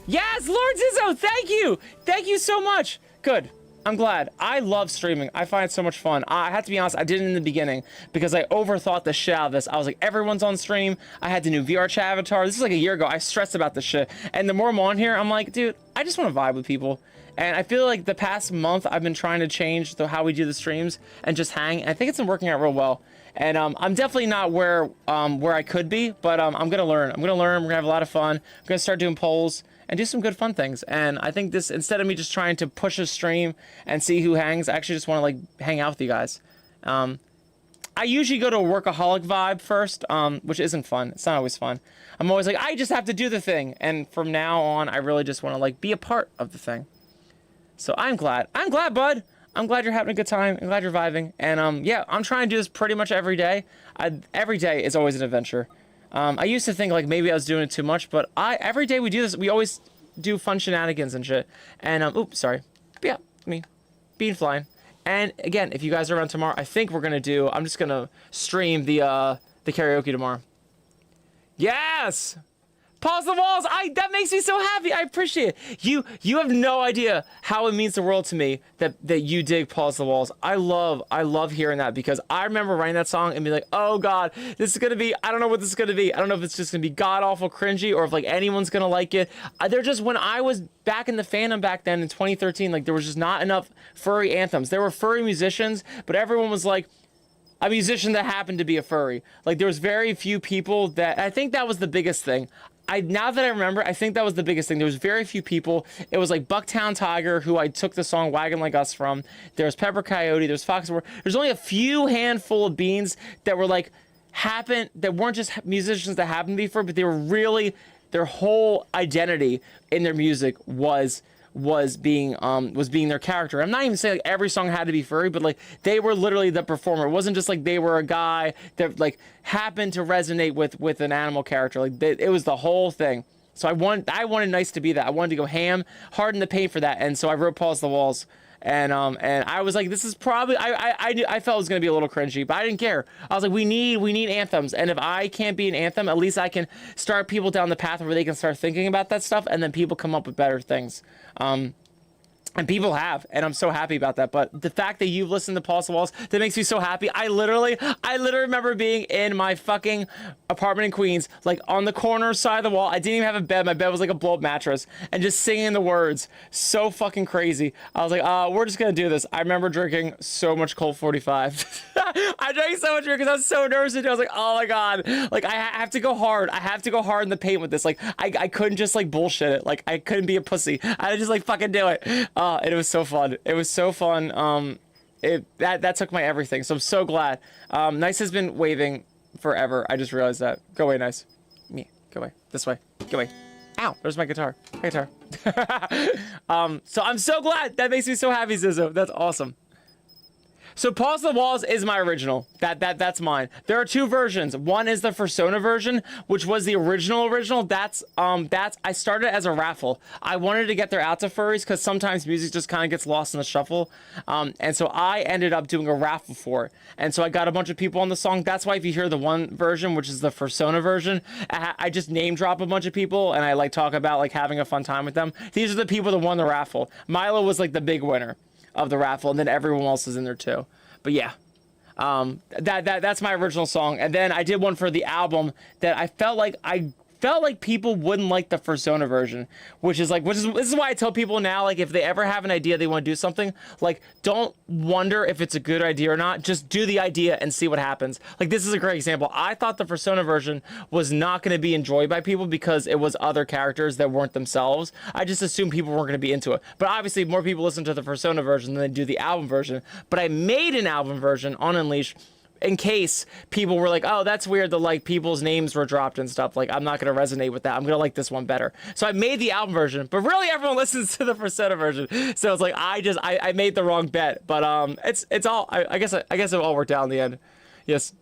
Yes, Lord Zizzo, thank you. Thank you so much. Good. I'm glad. I love streaming. I find it so much fun. I have to be honest, I did it in the beginning because I overthought the shit out of this. I was like, everyone's on stream. I had the new VR chat avatar. This is like a year ago. I stressed about this shit. And the more I'm on here, I'm like, dude, I just want to vibe with people. And I feel like the past month, I've been trying to change how we do the streams and just hang. And I think it's been working out real well. And I'm definitely not where I could be, but I'm going to learn. We're going to have a lot of fun. I'm going to start doing polls and do some good fun things. And I think this, instead of me just trying to push a stream and see who hangs, I actually just want to like hang out with you guys. I usually go to a workaholic vibe first, which isn't fun. It's not always fun. I'm always like, I just have to do the thing. And from now on, I really just want to like be a part of the thing. So I'm glad, bud. I'm glad you're having a good time. I'm glad you're vibing. And yeah, I'm trying to do this pretty much every day. Every day is always an adventure. I used to think like maybe I was doing it too much, but every day we do this, we always do fun shenanigans and shit. And oops, sorry. But yeah, me, being flying. And again, if you guys are around tomorrow, I think I'm just gonna stream the karaoke tomorrow. Yes! Pause the walls! That makes me so happy! I appreciate it! You have no idea how it means the world to me that you dig Pause the Walls. I love hearing that because I remember writing that song and being like, oh god, this is gonna be, I don't know what this is gonna be. I don't know if it's just gonna be god-awful cringy or if like anyone's gonna like it. They're just, when I was back in the fandom back then in 2013, like there was just not enough furry anthems. There were furry musicians, but everyone was like, a musician that happened to be a furry. Like there was very few people that, I think that was the biggest thing. Now that I remember, I think that was the biggest thing. There was very few people. It was like Bucktown Tiger, who I took the song Wagon Like Us from. There was Pepper Coyote. There's Foxworth. There's only a few handful of beans that were like, that weren't just musicians that happened to be fur, but they were really, their whole identity in their music was was being their character. I'm not even saying like every song had to be furry, but like they were literally the performer. It wasn't just like they were a guy that like happened to resonate with an animal character. Like it was the whole thing. So I wanted NIIC to be that. I wanted to go ham, hard in the paint for that. And so I wrote Pause the Walls. And I was like, this is probably, I felt it was going to be a little cringy, but I didn't care. I was like, we need anthems. And if I can't be an anthem, at least I can start people down the path where they can start thinking about that stuff. And then people come up with better things. And people have, and I'm so happy about that. But the fact that you've listened to Pulse the Walls, that makes me so happy. I literally remember being in my fucking apartment in Queens, like on the corner side of the wall. I didn't even have a bed. My bed was like a blow-up mattress, and just singing the words. So fucking crazy. I was like, we're just gonna do this. I remember drinking so much Colt 45. I drank so much beer because I was so nervous. I was like, oh my God. Like, I have to go hard. I have to go hard in the paint with this. Like, I couldn't just like bullshit it. Like, I couldn't be a pussy. I had to just like fucking do it. And it was so fun. It was so fun. That took my everything. So I'm so glad. NIIC has been waving forever. I just realized that. Go away, NIIC. Me. Go away. This way. Go away. Ow. There's my guitar. My guitar. So I'm so glad. That makes me so happy, Zizzo. That's awesome. So Pause the Walls is my original. That's mine. There are two versions. One is the Fursona version, which was the original. That's I started as a raffle. I wanted to get there out to furries because sometimes music just kind of gets lost in the shuffle. And so I ended up doing a raffle for it. And so I got a bunch of people on the song. That's why if you hear the one version, which is the Fursona version, I just name drop a bunch of people and I like talk about like having a fun time with them. These are the people that won the raffle. Milo was like the big winner of the raffle, and then everyone else is in there too. But yeah, that's my original song. And then I did one for the album that I felt like people wouldn't like the Fursona version, this is why I tell people now, like, if they ever have an idea they want to do something, like, don't wonder if it's a good idea or not. Just do the idea and see what happens. Like, this is a great example. I thought the Fursona version was not going to be enjoyed by people because it was other characters that weren't themselves. I just assumed people weren't going to be into it. But obviously more people listen to the Fursona version than they do the album version. But I made an album version on Unleash in case people were like, oh, that's weird that like people's names were dropped and stuff. Like, I'm not going to resonate with that. I'm going to like this one better. So I made the album version, but really everyone listens to the Fursona version. So it's like, I made the wrong bet, but it's all, I guess it all worked out in the end. Yes.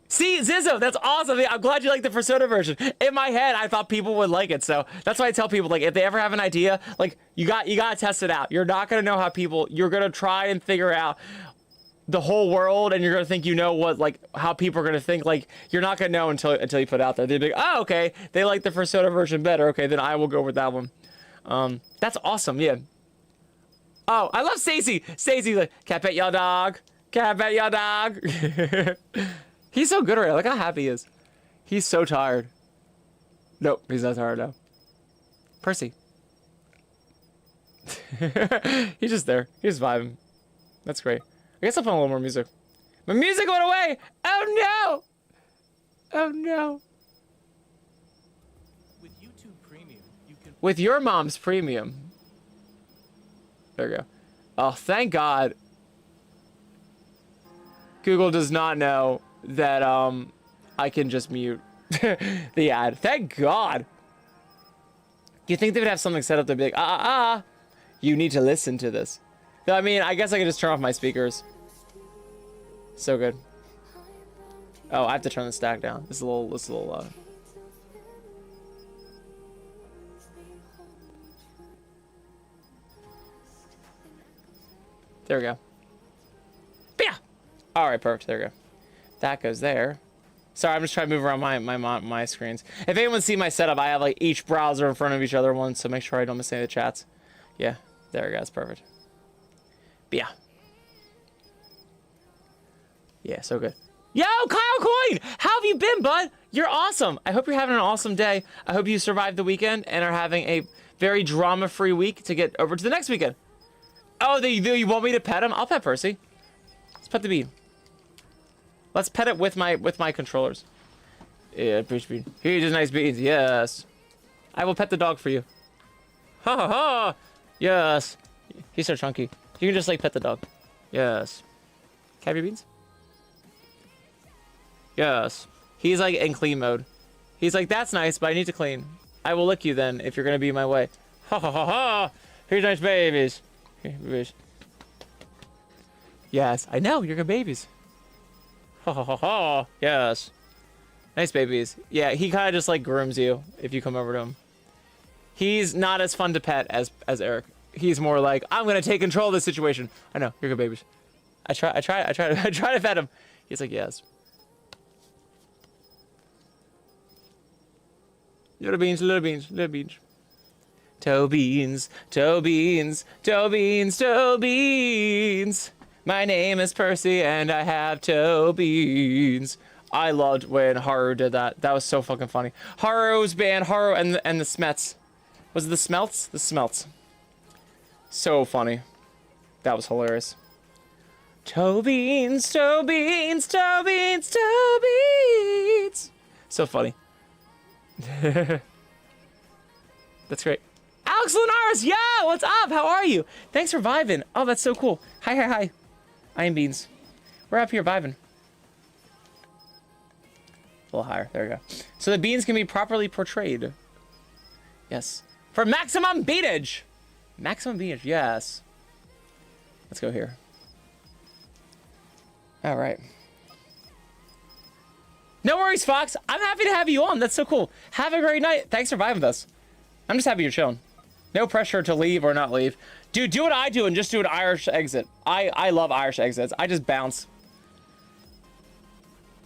See, Zizzo, that's awesome. I'm glad you like the Fursona version. In my head, I thought people would like it. So that's why I tell people, like, if they ever have an idea, like, you got to test it out. You're not going to know how you're going to try and figure out the whole world, and you're gonna think you know what, like, how people are gonna think. Like, you're not gonna know until you put it out there. They'd be like, oh, okay, they like the Fursona version better. Okay, then I will go with that one. That's awesome. Yeah. Oh, I love Stacy. Stacy, like, cat pet your dog. Cat pet your dog. He's so good right now. Look how happy he is. He's so tired. Nope, he's not tired now. Percy. He's just there. He's vibing. That's great. I guess I'll put a little more music. My music went away! Oh no! Oh no. With YouTube Premium, you can... With your mom's premium. There we go. Oh, thank God. Google does not know that I can just mute the ad. Thank God. You think they would have something set up to be like, you need to listen to this. I mean, I guess I could just turn off my speakers. So good. Oh, I have to turn the stack down. This is a little There we go. Yeah. All right, perfect. There we go. That goes there. Sorry, I'm just trying to move around my screens. If anyone see my setup, I have like each browser in front of each other one, so make sure I don't miss any of the chats. Yeah, there we go. That's perfect. But yeah. Yeah, so good. Yo, Kyle Coin! How have you been, bud? You're awesome. I hope you're having an awesome day. I hope you survived the weekend and are having a very drama-free week to get over to the next weekend. Oh, you want me to pet him? I'll pet Percy. Let's pet the bean. Let's pet it with my controllers. Yeah, Preach Bean. He does nice beans. Yes. I will pet the dog for you. Ha ha ha! Yes. He's so chunky. You can just like pet the dog. Yes. Can I have your beans? Yes. He's like in clean mode. He's like, that's nice, but I need to clean. I will lick you then if you're gonna be my way. Ha ha ha ha. Here's nice babies. Here, babies. Yes, I know, you're good babies. Ha ha ha ha. Yes. Nice babies. Yeah, he kind of just like grooms you if you come over to him. He's not as fun to pet as Eric. He's more like, I'm gonna take control of this situation. I know, you're good babies. I try to pet him. He's like, yes. Little beans, little beans, little beans. Toe beans, toe beans, toe beans, toe beans. My name is Percy and I have toe beans. I loved when Haru did that. That was so fucking funny. Haru's band, Haru and the Smets. Was it the Smelts? The Smelts. So funny. That was hilarious. Toe beans, toe beans, toe beans, toe beans. So funny. That's great. Alex Linares, yeah, what's up? How are you? Thanks for vibing. Oh, that's so cool. Hi, hi, hi. I am Beans. We're up here vibing. A little higher. There we go. So the beans can be properly portrayed. Yes. For maximum beatage. Maximum beatage, yes. Let's go here. All right. No worries, Fox. I'm happy to have you on. That's so cool. Have a great night. Thanks for vibing with us. I'm just happy you're chilling. No pressure to leave or not leave. Dude, do what I do and just do an Irish exit. I love Irish exits. I just bounce.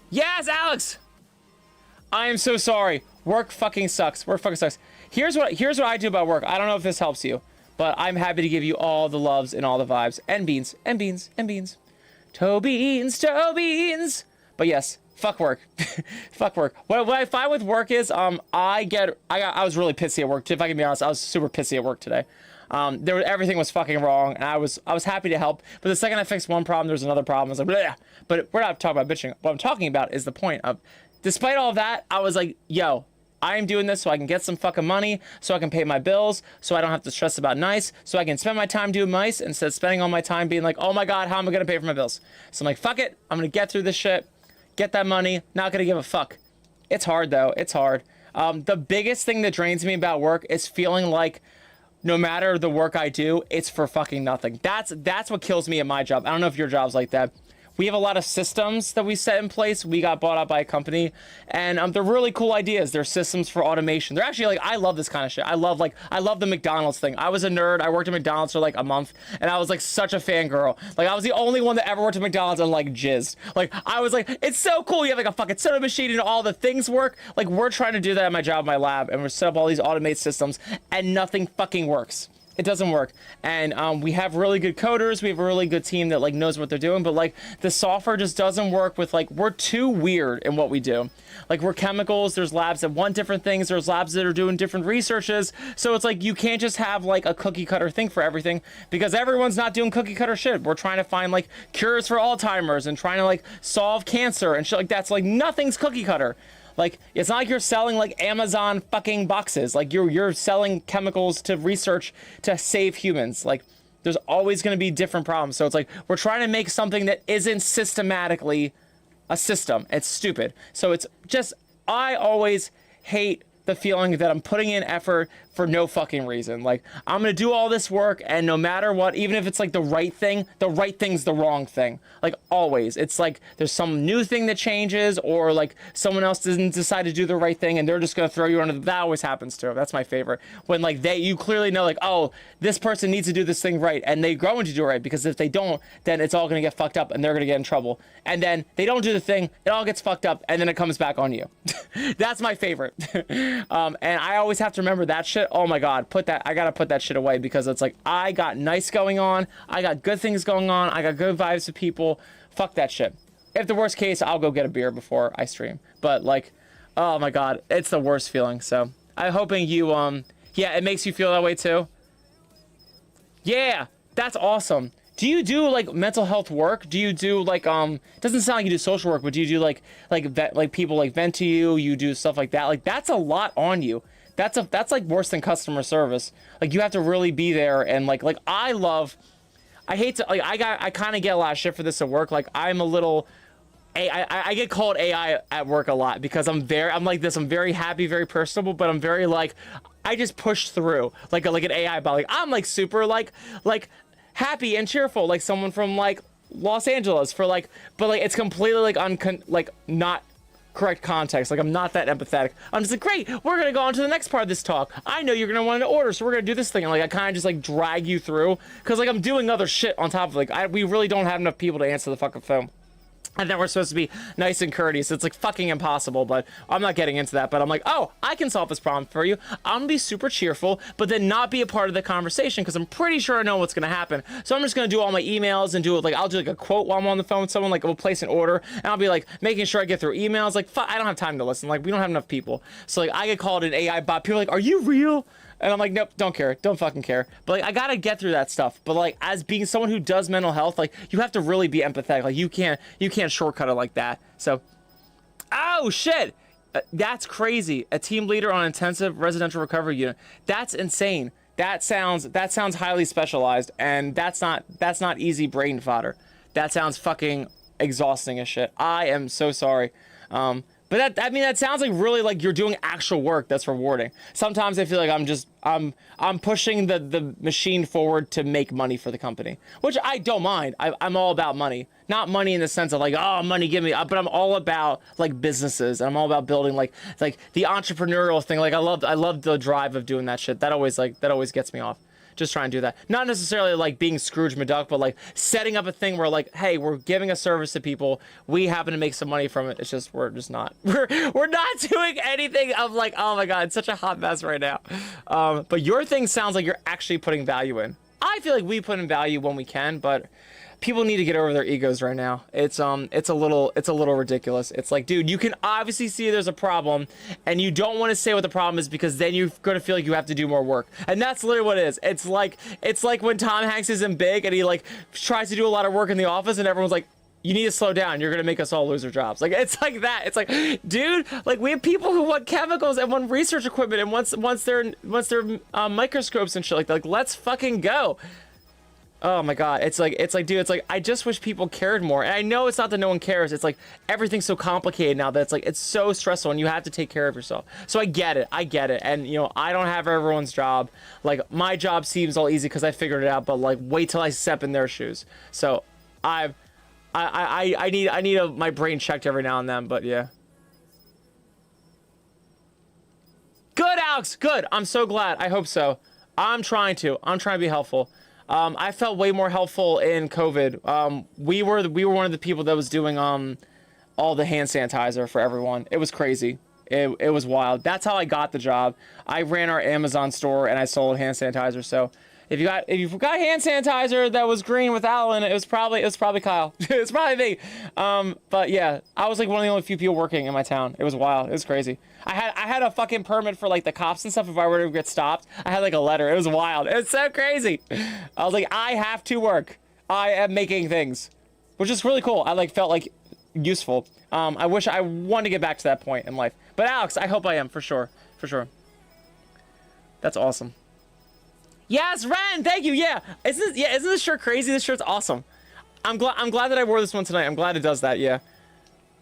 Yes, Alex! I am so sorry. Work fucking sucks. Work fucking sucks. Here's what I do about work. I don't know if this helps you, but I'm happy to give you all the loves and all the vibes. And beans. And beans. And beans. Toe beans. Toe beans. But yes, fuck work. Fuck work. What I find with work is I was really pissy at work. If I can be honest, I was super pissy at work today. Everything was fucking wrong, and I was happy to help. But the second I fixed one problem, there's another problem. I was like, bleh. But we're not talking about bitching. What I'm talking about is the point of, despite all of that, I was like, yo, I am doing this so I can get some fucking money, so I can pay my bills, so I don't have to stress about NIIC, so I can spend my time doing NIIC instead of spending all my time being like, oh my god, how am I gonna pay for my bills? So I'm like, fuck it, I'm gonna get through this shit, get that money, not gonna give a fuck. It's hard though, it's hard. The biggest thing that drains me about work is feeling like no matter the work I do, it's for fucking nothing. That's what kills me at my job. I don't know if your job's like that. We have a lot of systems that we set in place. We got bought out by a company, and they're really cool ideas. They're systems for automation. They're actually like, I love this kind of shit. I love the McDonald's thing. I was a nerd. I worked at McDonald's for like a month, and I was like such a fangirl. Like I was the only one that ever worked at McDonald's and like jizzed. Like I was like, it's so cool. You have like a fucking soda machine and all the things work. Like we're trying to do that at my job, my lab, and we're set up all these automated systems, and nothing fucking works. It doesn't work. And we have really good coders. We have a really good team that like knows what they're doing, but like the software just doesn't work with like, we're too weird in what we do. Like we're chemicals, there's labs that want different things, there's labs that are doing different researches. So it's like, you can't just have like a cookie cutter thing for everything, because everyone's not doing cookie cutter shit. We're trying to find like cures for Alzheimer's and trying to like solve cancer and shit like that. So like nothing's cookie cutter. Like, it's not like you're selling like Amazon fucking boxes. Like you're selling chemicals to research to save humans. Like there's always going to be different problems. So it's like, we're trying to make something that isn't systematically a system. It's stupid. So it's just, I always hate the feeling that I'm putting in effort for no fucking reason. Like I'm gonna do all this work, and no matter what, even if it's like the right thing's the wrong thing. Like always, it's like there's some new thing that changes, or like someone else doesn't decide to do the right thing and they're just gonna throw you under the, that always happens too. That's my favorite. When like you clearly know like, oh, this person needs to do this thing right, and they grow into do it right, because if they don't, then it's all gonna get fucked up and they're gonna get in trouble. And then they don't do the thing, it all gets fucked up, and then it comes back on you. That's my favorite. And I always have to remember that shit. Oh my god, I gotta put that shit away, because it's like, I got NIIC going on, I got good things going on, I got good vibes with people. Fuck that shit. If the worst case, I'll go get a beer before I stream. But like, oh my god, it's the worst feeling. So I'm hoping you yeah, it makes you feel that way too. Yeah, that's awesome. Do you do like mental health work? Do you do like doesn't sound like you do social work, but do you do like people like vent to you, you do stuff like that? Like that's a lot on you. That's like worse than customer service. Like you have to really be there, and like I hate to like I kind of get a lot of shit for this at work. Like I'm a little I get called AI at work a lot, because I'm like this. I'm very happy, very personable, but I'm very like, I just push through like an AI bot. Like I'm like super like happy and cheerful, like someone from like Los Angeles for like, but like it's completely like not correct context. Like I'm not that empathetic. I'm just like, great, we're gonna go on to the next part of this talk. I know you're gonna want to order, so we're gonna do this thing. And like I kind of just like drag you through because like I'm doing other shit on top of like we really don't have enough people to answer the fucking phone. And then we're supposed to be nice and courteous. It's like fucking impossible, but I'm not getting into that. But I'm like, oh, I can solve this problem for you. I'm gonna be super cheerful, but then not be a part of the conversation because I'm pretty sure I know what's gonna happen. So I'm just gonna do all my emails and do it like I'll do like a quote while I'm on the phone with someone. Like we'll place an order, and I'll be like making sure I get through emails. Like fuck, I don't have time to listen. Like we don't have enough people. So like I get called an AI bot. People are like, are you real? And I'm like, nope, don't care. Don't fucking care. But like, I gotta get through that stuff. But like, as being someone who does mental health, like you have to really be empathetic. Like you can't shortcut it like that. So, oh shit, that's crazy. A team leader on intensive residential recovery unit. That's insane. That sounds highly specialized, and that's not easy brain fodder. That sounds fucking exhausting as shit. I am so sorry. But that sounds like really like you're doing actual work that's rewarding. Sometimes I feel like I'm pushing the machine forward to make money for the company, which I don't mind. I'm all about money, not money in the sense of like, oh, money, give me, but I'm all about like businesses, and I'm all about building like the entrepreneurial thing. Like I love the drive of doing that shit. That always gets me off. Just try and do that. Not necessarily like being Scrooge McDuck, but like setting up a thing where like, hey, we're giving a service to people. We happen to make some money from it. It's just we're not doing anything of like, oh my god, it's such a hot mess right now. But your thing sounds like you're actually putting value in. I feel like we put in value when we can, but people need to get over their egos right now. It's a little ridiculous. It's like, dude, you can obviously see there's a problem, and you don't want to say what the problem is because then you're gonna feel like you have to do more work. And that's literally what it is. It's like when Tom Hanks is in Big and he like tries to do a lot of work in the office, and everyone's like, you need to slow down. You're gonna make us all lose our jobs. Like it's like that. It's like, dude, like we have people who want chemicals and want research equipment and once they're microscopes and shit like that. Like let's fucking go. Oh my god, it's like, dude, it's like, I just wish people cared more. And I know it's not that no one cares. It's like, everything's so complicated now that it's like, it's so stressful and you have to take care of yourself. So I get it. And, you know, I don't have everyone's job. Like, my job seems all easy because I figured it out, but like, wait till I step in their shoes. So, I need my brain checked every now and then, but yeah. Good, Alex, good. I'm so glad. I hope so. I'm trying to be helpful. I felt way more helpful in COVID. We were one of the people that was doing all the hand sanitizer for everyone. It was crazy. It was wild. That's how I got the job. I ran our Amazon store and I sold hand sanitizer. So if you got hand sanitizer that was green with owl in it, it was probably Kyle. It's probably me. But yeah, I was like one of the only few people working in my town. It was wild. It was crazy. I had a fucking permit for like the cops and stuff. If I were to get stopped, I had like a letter. It was wild. It's so crazy. I was like, I have to work. I am making things, which is really cool. I like felt like useful. I wish I wanted to get back to that point in life. But Alex, I hope I am for sure. That's awesome. Yes, Ren, thank you. Yeah, isn't this shirt crazy? This shirt's awesome. I'm glad that I wore this one tonight. I'm glad it does that. Yeah.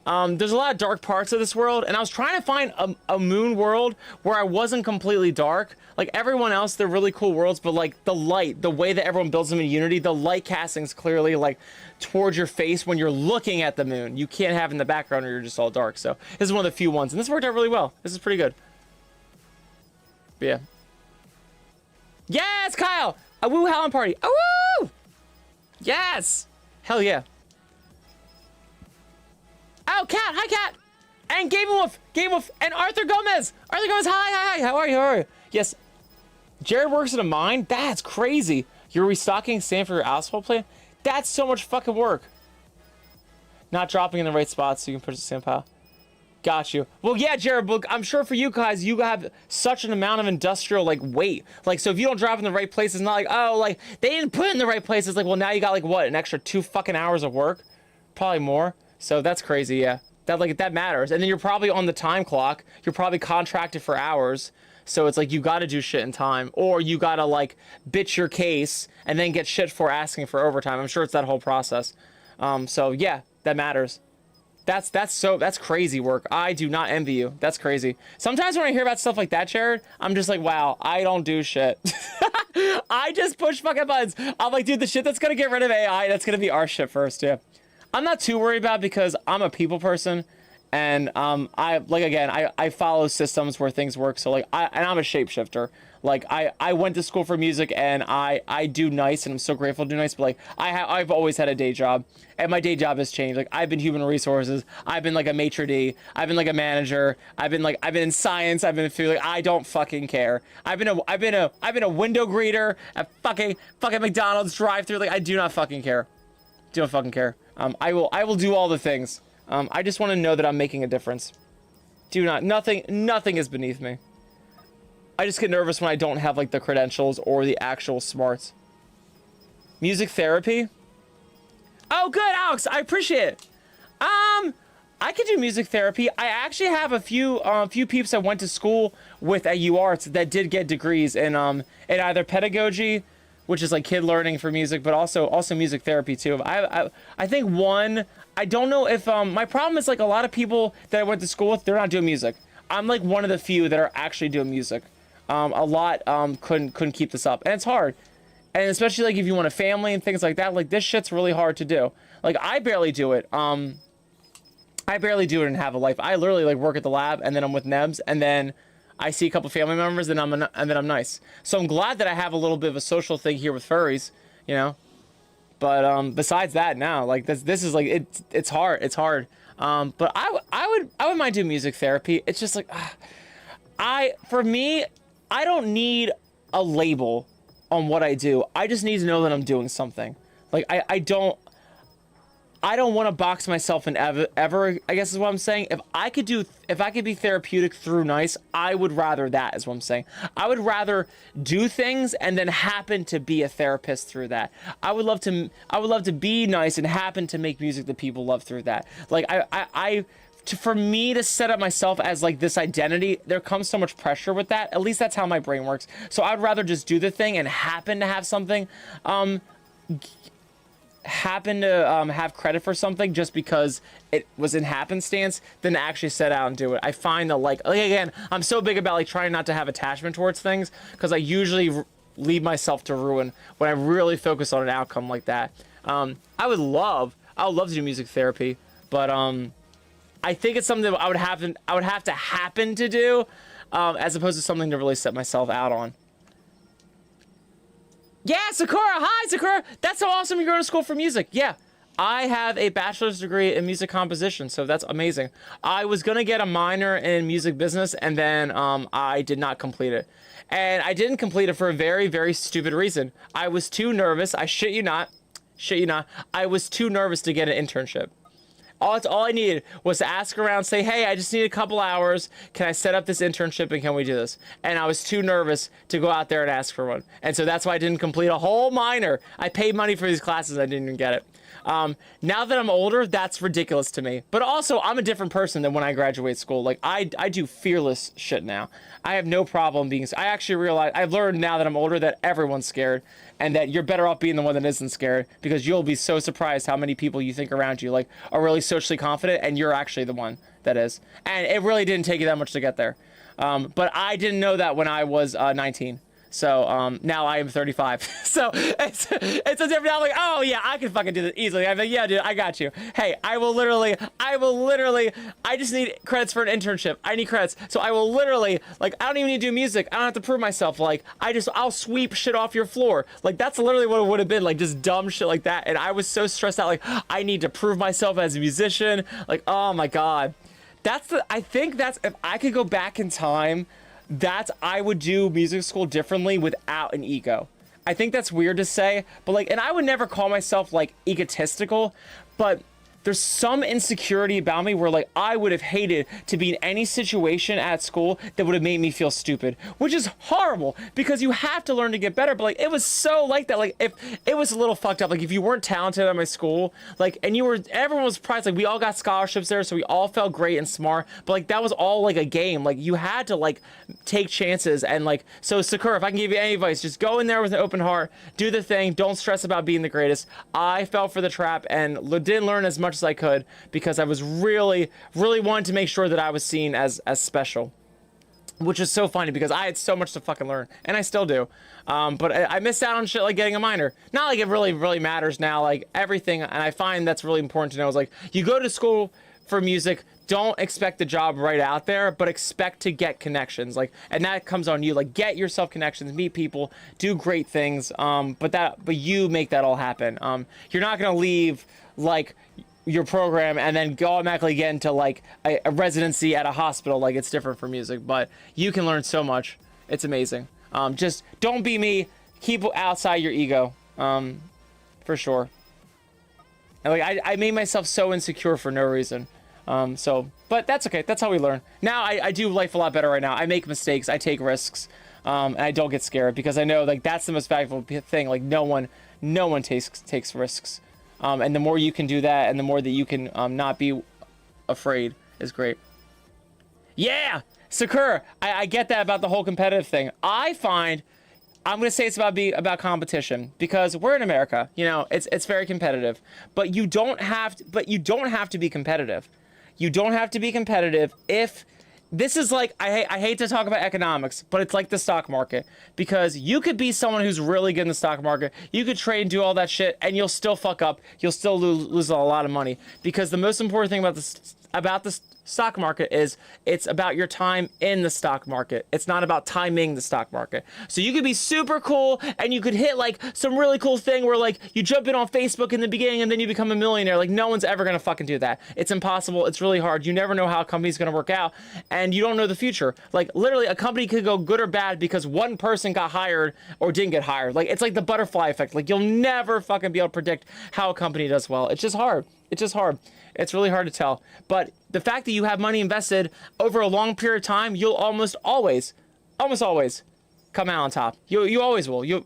There's a lot of dark parts of this world, and I was trying to find a moon world where I wasn't completely dark. Like everyone else, they're really cool worlds, but like the light, the way that everyone builds them in Unity, the light casting's clearly like towards your face when you're looking at the moon. You can't have it in the background or you're just all dark. So this is one of the few ones, and this worked out really well. This is pretty good. But yeah. Yes, Kyle! A woo howling party. A woo! Yes! Hell yeah. Oh, Cat! Hi, Cat! And Game Wolf! And Arthur Gomez! Hi! How are you? Yes. Jared works in a mine? That's crazy. You're restocking sand for your asphalt plant? That's so much fucking work. Not dropping in the right spots so you can put the sand pile. Got you. Well, yeah, Jared, look, I'm sure for you guys, you have such an amount of industrial, like, weight. Like, so if you don't drop in the right place, it's not like, oh, like, they didn't put it in the right place. It's like, well, now you got, like, what, an extra 2 fucking hours of work? Probably more. So that's crazy, yeah. That matters. And then you're probably on the time clock. You're probably contracted for hours. So it's like, you got to do shit in time. Or you got to, like, bitch your case and then get shit for asking for overtime. I'm sure it's that whole process. So, yeah, that matters. That's crazy work. I do not envy you. That's crazy. Sometimes when I hear about stuff like that, Jared, I'm just like, wow, I don't do shit. I just push fucking buttons. I'm like, dude, the shit that's gonna get rid of AI, that's gonna be our shit first, yeah. I'm not too worried about it because I'm a people person, and I follow systems where things work. So like, I'm a shapeshifter. Like I went to school for music, and I do nice, and I'm so grateful to do nice. But like I've always had a day job, and my day job has changed. Like I've been human resources, I've been like a maitre d', I've been like a manager, I've been in science, I've been like I don't fucking care. I've been a window greeter at fucking McDonald's drive-through. Like I do not fucking care. Do not fucking care. I will do all the things. I just want to know that I'm making a difference. Nothing is beneath me. I just get nervous when I don't have like the credentials or the actual smarts. Music therapy? Oh, good, Alex. I appreciate it. I could do music therapy. I actually have a few peeps I went to school with at UArts that did get degrees in either pedagogy, which is like kid learning for music, but also music therapy too. I think one. I don't know if my problem is like a lot of people that I went to school with, they're not doing music. I'm like one of the few that are actually doing music. A lot couldn't keep this up, and it's hard. And especially like if you want a family and things like that, like this shit's really hard to do. Like I barely do it. I barely do it and have a life. I literally like work at the lab, and then I'm with Nebs, and then I see a couple family members, and then I'm nice. So I'm glad that I have a little bit of a social thing here with furries, you know. But besides that, now like this is like it's hard. It's hard. But I would mind doing music therapy. It's just like for me, I don't need a label on what I do. I just need to know that I'm doing something. Like I don't want to box myself in ever, I guess is what I'm saying. If I could be therapeutic through nice, I would rather that, is what I'm saying. I would rather do things and then happen to be a therapist through that. I would love to be nice and happen to make music that people love through that. Like for me to set up myself as like this identity, there comes so much pressure with that. At least that's how my brain works. So I'd rather just do the thing and happen to have something, have credit for something just because it was in happenstance than to actually set out and do it. I find that like again, I'm so big about like trying not to have attachment towards things because I usually leave myself to ruin when I really focus on an outcome like that. I would love to do music therapy, but I think it's something that I would have to happen to do, as opposed to something to really set myself out on. Yeah, Sakura! Hi, Sakura! That's so awesome you're going to school for music. Yeah, I have a bachelor's degree in music composition, so that's amazing. I was going to get a minor in music business, and then I did not complete it. And I didn't complete it for a very, very stupid reason. I was too nervous. I shit you not. I was too nervous to get an internship. All I needed was to ask around, say, hey, I just need a couple hours. Can I set up this internship and can we do this? And I was too nervous to go out there and ask for one. And so that's why I didn't complete a whole minor. I paid money for these classes. I didn't even get it. Now that I'm older, that's ridiculous to me. But also, I'm a different person than when I graduate school. Like, I do fearless shit now. I have no problem being... I actually realize... I've learned now that I'm older that everyone's scared. And that you're better off being the one that isn't scared. Because you'll be so surprised how many people you think around you, like, are really socially confident. And you're actually the one that is. And it really didn't take you that much to get there. But I didn't know that when I was 19. So now I am 35. So it's a different. I'm like, oh yeah, I can fucking do this easily. I'm like, yeah, dude, I got you. Hey, I will literally. I just need credits for an internship. I need credits, so I will literally, like, I don't even need to do music. I don't have to prove myself. Like, I'll sweep shit off your floor. Like, that's literally what it would have been. Like, just dumb shit like that. And I was so stressed out. Like, I need to prove myself as a musician. Like, oh my god, I think that's if I could go back in time. I would do music school differently without an ego. I think that's weird to say, but like, and I would never call myself like egotistical, but there's some insecurity about me where like I would have hated to be in any situation at school that would have made me feel stupid, which is horrible because you have to learn to get better. But like, it was so like that. Like, if it was a little fucked up, like if you weren't talented at my school, like, and everyone was surprised, like we all got scholarships there, so we all felt great and smart, but like that was all like a game. Like, you had to like take chances. And like, so Sakura, if I can give you any advice, just go in there with an open heart, do the thing, don't stress about being the greatest. I fell for the trap and didn't learn as much much as I could because I was really, really wanting to make sure that I was seen as special. Which is so funny because I had so much to fucking learn, and I still do. But I missed out on shit like getting a minor. Not like it really, really matters now, like everything, and I find that's really important to know is like, you go to school for music, don't expect a job right out there, but expect to get connections. Like, and that comes on you. Like, get yourself connections, meet people, do great things. But you make that all happen. You're not gonna leave like your program and then go automatically get into like a residency at a hospital. Like, it's different for music, but you can learn so much. It's amazing. Just don't be me. Keep outside your ego, for sure. And like I made myself so insecure for no reason. But that's okay. That's how we learn. Now I do life a lot better right now. I make mistakes. I take risks, and I don't get scared because I know like that's the most valuable thing. Like no one takes risks. And the more you can do that, and the more that you can not be afraid, is great. Yeah, Sakura, I get that about the whole competitive thing. I find I'm gonna say it's about competition because we're in America. You know, it's very competitive. But you don't have to be competitive. You don't have to be competitive if. This is like, I hate to talk about economics, but it's like the stock market. Because you could be someone who's really good in the stock market. You could trade and do all that shit, and you'll still fuck up. You'll still lose a lot of money. Because the most important thing about the stock market is it's about your time in the stock market. It's not about timing the stock market. So you could be super cool, and you could hit like some really cool thing where like you jump in on Facebook in the beginning, and then you become a millionaire. Like no one's ever gonna fucking do that. It's impossible. It's really hard. You never know how a company's gonna work out, and you don't know the future. Like literally a company could go good or bad because one person got hired or didn't get hired. Like it's like the butterfly effect. Like you'll never fucking be able to predict how a company does well. It's just hard. It's just hard. It's really hard to tell. But the fact that you have money invested over a long period of time, you'll almost always come out on top. You always will. You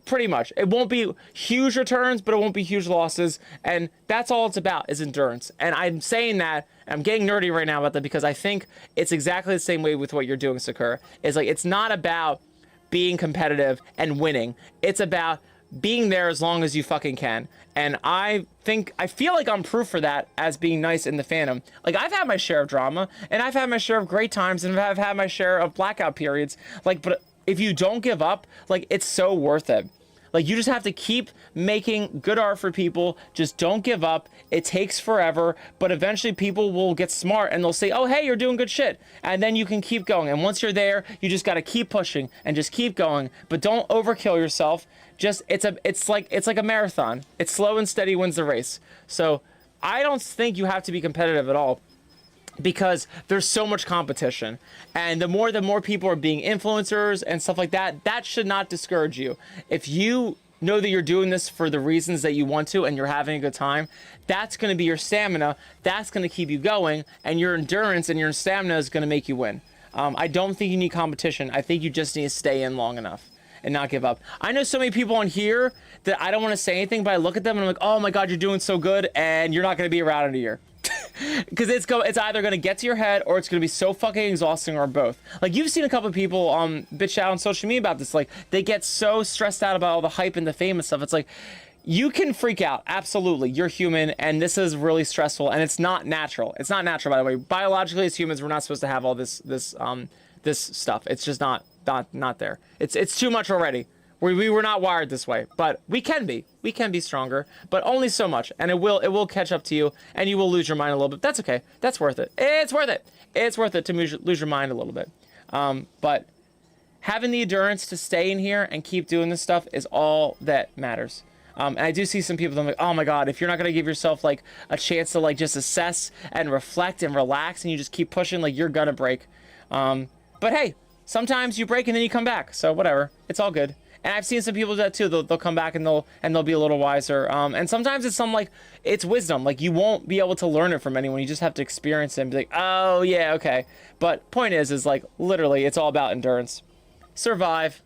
pretty much. It won't be huge returns, but it won't be huge losses. And that's all it's about is endurance. And I'm saying that, I'm getting nerdy right now about that because I think it's exactly the same way with what you're doing, Sakura. It's like, it's not about being competitive and winning. It's about being there as long as you fucking can. And I feel like I'm proof for that as being nice in the fandom. Like I've had my share of drama, and I've had my share of great times, and I've had my share of blackout periods. Like, but if you don't give up, like it's so worth it. Like you just have to keep making good art for people. Just don't give up. It takes forever, but eventually people will get smart and they'll say, oh, hey, you're doing good shit. And then you can keep going. And once you're there, you just got to keep pushing and just keep going, but don't overkill yourself. Just, it's like a marathon. It's slow and steady wins the race. So I don't think you have to be competitive at all, because there's so much competition, and the more people are being influencers and stuff like that, that should not discourage you. If you know that you're doing this for the reasons that you want to and you're having a good time, that's going to be your stamina. That's going to keep you going, and your endurance and your stamina is going to make you win. I don't think you need competition. I think you just need to stay in long enough and not give up. I know so many people on here that I don't want to say anything, but I look at them and I'm like, oh my God, you're doing so good, and you're not going to be around in a year. Because it's either going to get to your head or it's going to be so fucking exhausting, or both. Like, you've seen a couple of people bitch out on social media about this. Like, they get so stressed out about all the hype and the fame and stuff. It's like, you can freak out. Absolutely. You're human, and this is really stressful, and it's not natural. It's not natural, by the way. Biologically, as humans, we're not supposed to have all this stuff. It's just not there. It's too much already. We were not wired this way, but we can be stronger, but only so much, and it will catch up to you, and you will lose your mind a little bit. That's okay. That's worth it. It's worth it to lose your mind a little bit. But having the endurance to stay in here and keep doing this stuff is all that matters. And I do see some people that I'm like, oh my God, if you're not gonna give yourself like a chance to like just assess and reflect and relax, and you just keep pushing, like you're gonna break. But hey, sometimes you break and then you come back, so whatever. It's all good. And I've seen some people do that too. They'll come back and they'll be a little wiser. And sometimes it's wisdom. Like, you won't be able to learn it from anyone. You just have to experience it and be like, oh yeah, okay. But point is like, literally, it's all about endurance. Survive.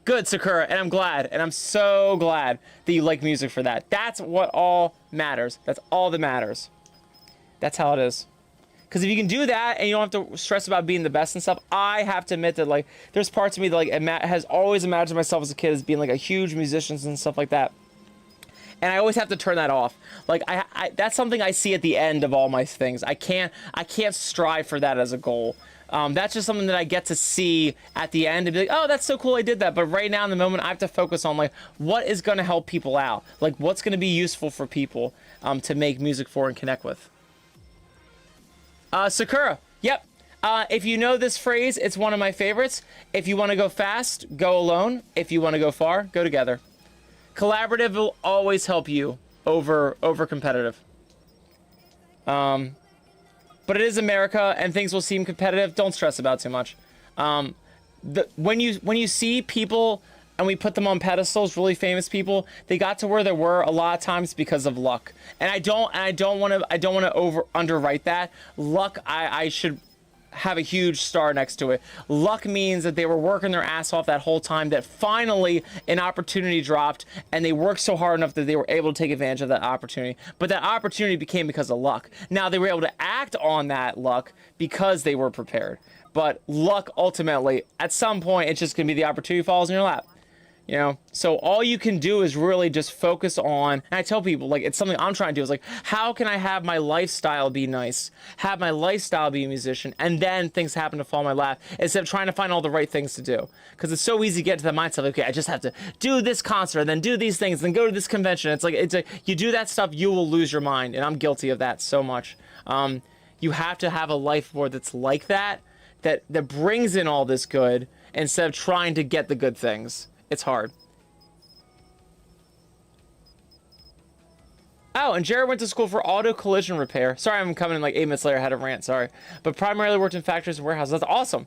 Good, Sakura, and I'm glad, and I'm so glad that you like music for that. That's what all matters. That's all that matters. That's how it is. Because if you can do that and you don't have to stress about being the best and stuff, I have to admit that, like, there's parts of me that, like, has always imagined myself as a kid as being, like, a huge musician and stuff like that. and I always have to turn that off. Like that's something I see at the end of all my things. I can't strive for that as a goal. That's just something that I get to see at the end and be like, oh, that's so cool, I did that. But right now in the moment, I have to focus on like what is going to help people out, like what's going to be useful for people to make music for and connect with. Sakura, yep. If you know this phrase, it's one of my favorites. If you want to go fast, go alone. If you want to go far, go together. Collaborative will always help you over competitive. But it is America, and things will seem competitive. Don't stress about too much. When you see people and we put them on pedestals, really famous people, they got to where they were a lot of times because of luck. And I don't want to underwrite that. Luck, I should have a huge star next to it. Luck means that they were working their ass off that whole time, that finally an opportunity dropped and they worked so hard enough that they were able to take advantage of that opportunity. But that opportunity became because of luck. Now they were able to act on that luck because they were prepared. But luck ultimately, at some point, it's just gonna be the opportunity falls in your lap. You know, so all you can do is really just focus on, and I tell people, like, it's something I'm trying to do, is like, how can I have my lifestyle be nice, have my lifestyle be a musician, and then things happen to fall in my lap, instead of trying to find all the right things to do. Because it's so easy to get to that mindset, like, okay, I just have to do this concert, and then do these things, then go to this convention. It's like, you do that stuff, you will lose your mind, and I'm guilty of that so much. You have to have a life board that's like that brings in all this good, instead of trying to get the good things. It's hard. Oh, and Jared went to school for auto collision repair. Sorry, I'm coming in like 8 minutes later. I had a rant, sorry. But primarily worked in factories and warehouses. That's awesome.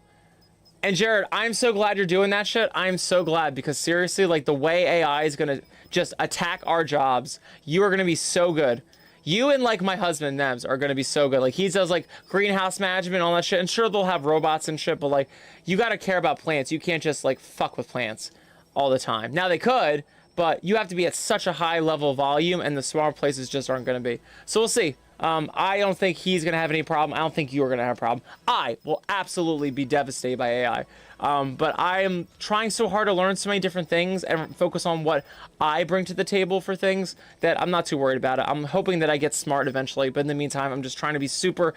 And Jared, I'm so glad you're doing that shit. I'm so glad, because seriously, like the way AI is gonna just attack our jobs, you are gonna be so good. You and like my husband Nems are gonna be so good. Like he does like greenhouse management and all that shit. And sure, they'll have robots and shit, but like you gotta care about plants. You can't just like fuck with plants all the time. Now they could, but you have to be at such a high level of volume, and the smaller places just aren't going to be. So we'll see. I don't think he's going to have any problem. I don't think you're going to have a problem. I will absolutely be devastated by AI. But I am trying so hard to learn so many different things and focus on what I bring to the table for things that I'm not too worried about it. I'm hoping that I get smart eventually, but in the meantime, I'm just trying to be super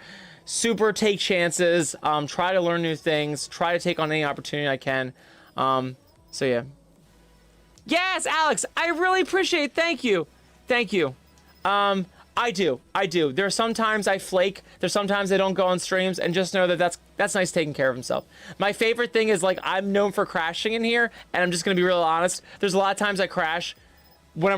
take chances, try to learn new things, try to take on any opportunity I can. So yeah. Yes, Alex, I really appreciate it. Thank you. Thank you. I do. There's sometimes I flake. There's sometimes I don't go on streams, and just know that that's nice taking care of himself. My favorite thing is, like, I'm known for crashing in here, and I'm just going to be real honest. There's a lot of times I crash when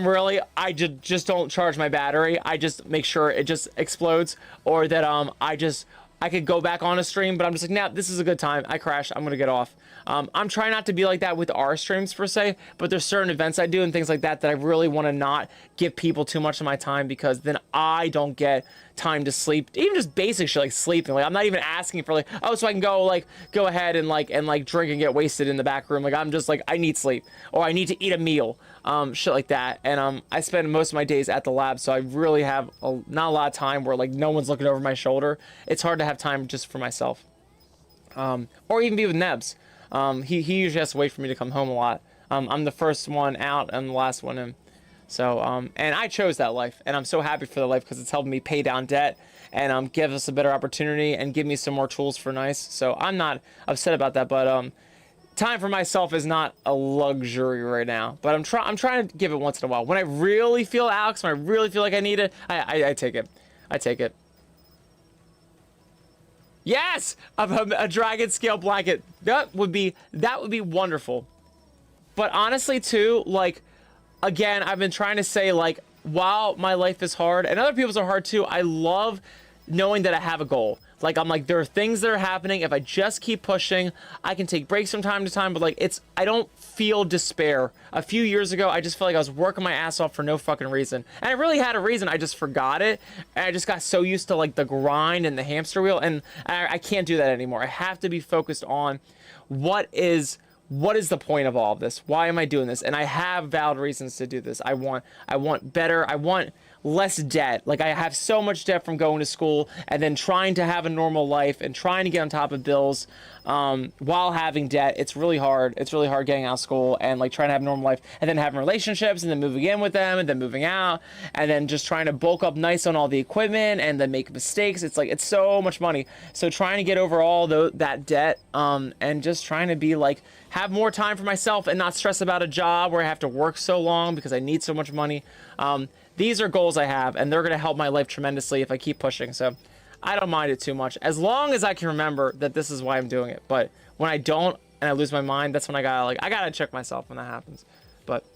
I just don't charge my battery. I just make sure it just explodes, or that I could go back on a stream, but I'm just like, nah, this is a good time. I crashed. I'm going to get off. I'm trying not to be like that with our streams per se, but there's certain events I do and things like that I really want to not give people too much of my time, because then I don't get time to sleep. Even just basic shit like sleeping. Like I'm not even asking for like, oh, so I can go ahead and drink and get wasted in the back room. Like I'm just like, I need sleep, or I need to eat a meal, shit like that. And I spend most of my days at the lab, so I really have not a lot of time where like no one's looking over my shoulder. It's hard to have time just for myself, or even be with Nebs. He usually has to wait for me to come home a lot. I'm the first one out and the last one in. So, and I chose that life, and I'm so happy for the life, because it's helped me pay down debt and give us a better opportunity and give me some more tools for nice. So I'm not upset about that, but time for myself is not a luxury right now. But I'm trying to give it once in a while. When I really feel Alex, when I really feel like I need it, I take it. I take it. Yes, a dragon scale blanket. That would be wonderful. But honestly, too, like, again, I've been trying to say, like, while my life is hard and other people's are hard too, I love knowing that I have a goal. Like, I'm like, there are things that are happening. If I just keep pushing, I can take breaks from time to time, but like, I don't feel despair. A few years ago, I just felt like I was working my ass off for no fucking reason. And I really had a reason, I just forgot it. And I just got so used to like the grind and the hamster wheel, and I can't do that anymore. I have to be focused on what is the point of all of this? Why am I doing this? And I have valid reasons to do this. I want better. I want less debt. Like, I have so much debt from going to school and then trying to have a normal life and trying to get on top of bills while having debt. It's really hard. It's really hard getting out of school and like trying to have a normal life and then having relationships and then moving in with them and then moving out and then just trying to bulk up nice on all the equipment and then make mistakes. It's like, it's so much money. So trying to get over all that debt and just trying to be like, have more time for myself and not stress about a job where I have to work so long because I need so much money. These are goals I have, and they're going to help my life tremendously if I keep pushing. So I don't mind it too much, as long as I can remember that this is why I'm doing it. But when I don't and I lose my mind, that's when I gotta check myself when that happens. But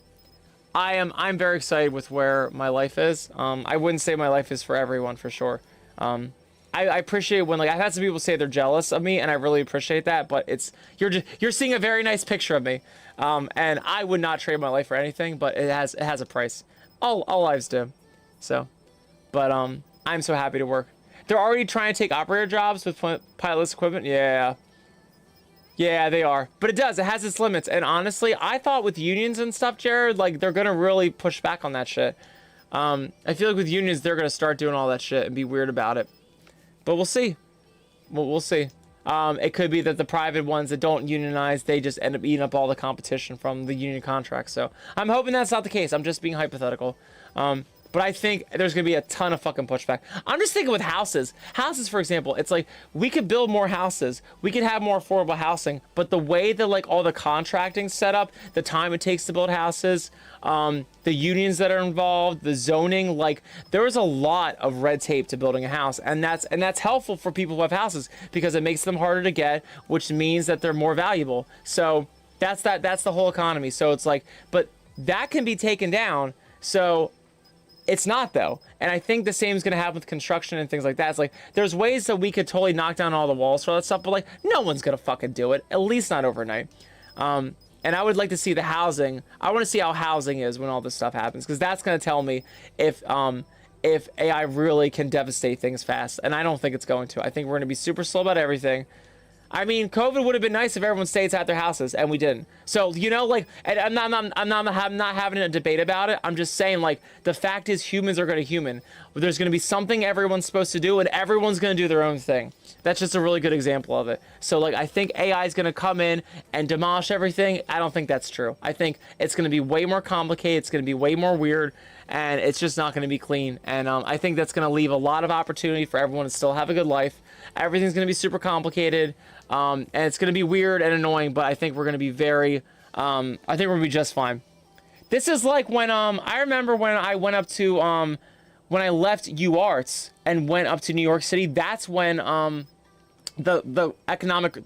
I'm very excited with where my life is. I wouldn't say my life is for everyone, for sure. I appreciate when, like, I've had some people say they're jealous of me, and I really appreciate that. But you're seeing a very nice picture of me, and I would not trade my life for anything. But it has a price. All lives do. So, but I'm so happy to work. They're already trying to take operator jobs with pilotless equipment. Yeah, they are. But it has its limits. And honestly, I thought with unions and stuff, Jared, like, they're gonna really push back on that shit. I feel like with unions, they're gonna start doing all that shit and be weird about it. But we'll see. We'll see. It could be that the private ones that don't unionize, they just end up eating up all the competition from the union contracts. So I'm hoping that's not the case. I'm just being hypothetical. But I think there's going to be a ton of fucking pushback. I'm just thinking with houses. Houses, for example, it's like we could build more houses. We could have more affordable housing. But the way that like all the contracting's set up, the time it takes to build houses, the unions that are involved, the zoning, like there is a lot of red tape to building a house. And that's helpful for people who have houses because it makes them harder to get, which means that they're more valuable. So that's the whole economy. So it's like, but that can be taken down. So it's not, though. And I think the same is going to happen with construction and things like that. It's like, there's ways that we could totally knock down all the walls for all that stuff, but like, no one's going to fucking do it. At least not overnight. And I would like to see the housing. I want to see how housing is when all this stuff happens, because that's going to tell me if AI really can devastate things fast. And I don't think it's going to. I think we're going to be super slow about everything. I mean, COVID would have been nice if everyone stayed at their houses, and we didn't. So, you know, like, and I'm not having a debate about it. I'm just saying, like, the fact is humans are going to human. There's going to be something everyone's supposed to do, and everyone's going to do their own thing. That's just a really good example of it. So, like, I think AI is going to come in and demolish everything. I don't think that's true. I think it's going to be way more complicated. It's going to be way more weird, and it's just not going to be clean. And I think that's going to leave a lot of opportunity for everyone to still have a good life. Everything's going to be super complicated. And it's going to be weird and annoying, but I think we're going to be I think we're going to be just fine. This is like when, I remember when I went up to, when I left UArts and went up to New York City, that's when, the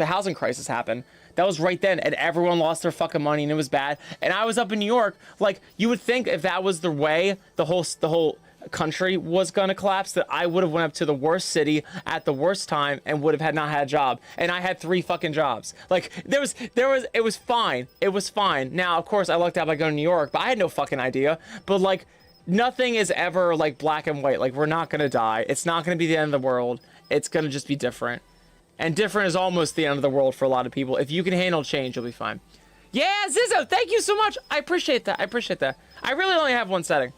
housing crisis happened. That was right then, and everyone lost their fucking money, and it was bad. And I was up in New York, like, you would think if that was the way the whole country was gonna collapse, that I would have went up to the worst city at the worst time and would have not had a job. And I had 3 fucking jobs. Like, it was fine. It was fine. Now, of course, I lucked out by going to New York, but I had no fucking idea. But like, nothing is ever like black and white. Like, we're not gonna die. It's not gonna be the end of the world. It's gonna just be different. And different is almost the end of the world for a lot of people. If you can handle change, you'll be fine. Yeah, Zizzo, thank you so much. I appreciate that. I really only have one setting.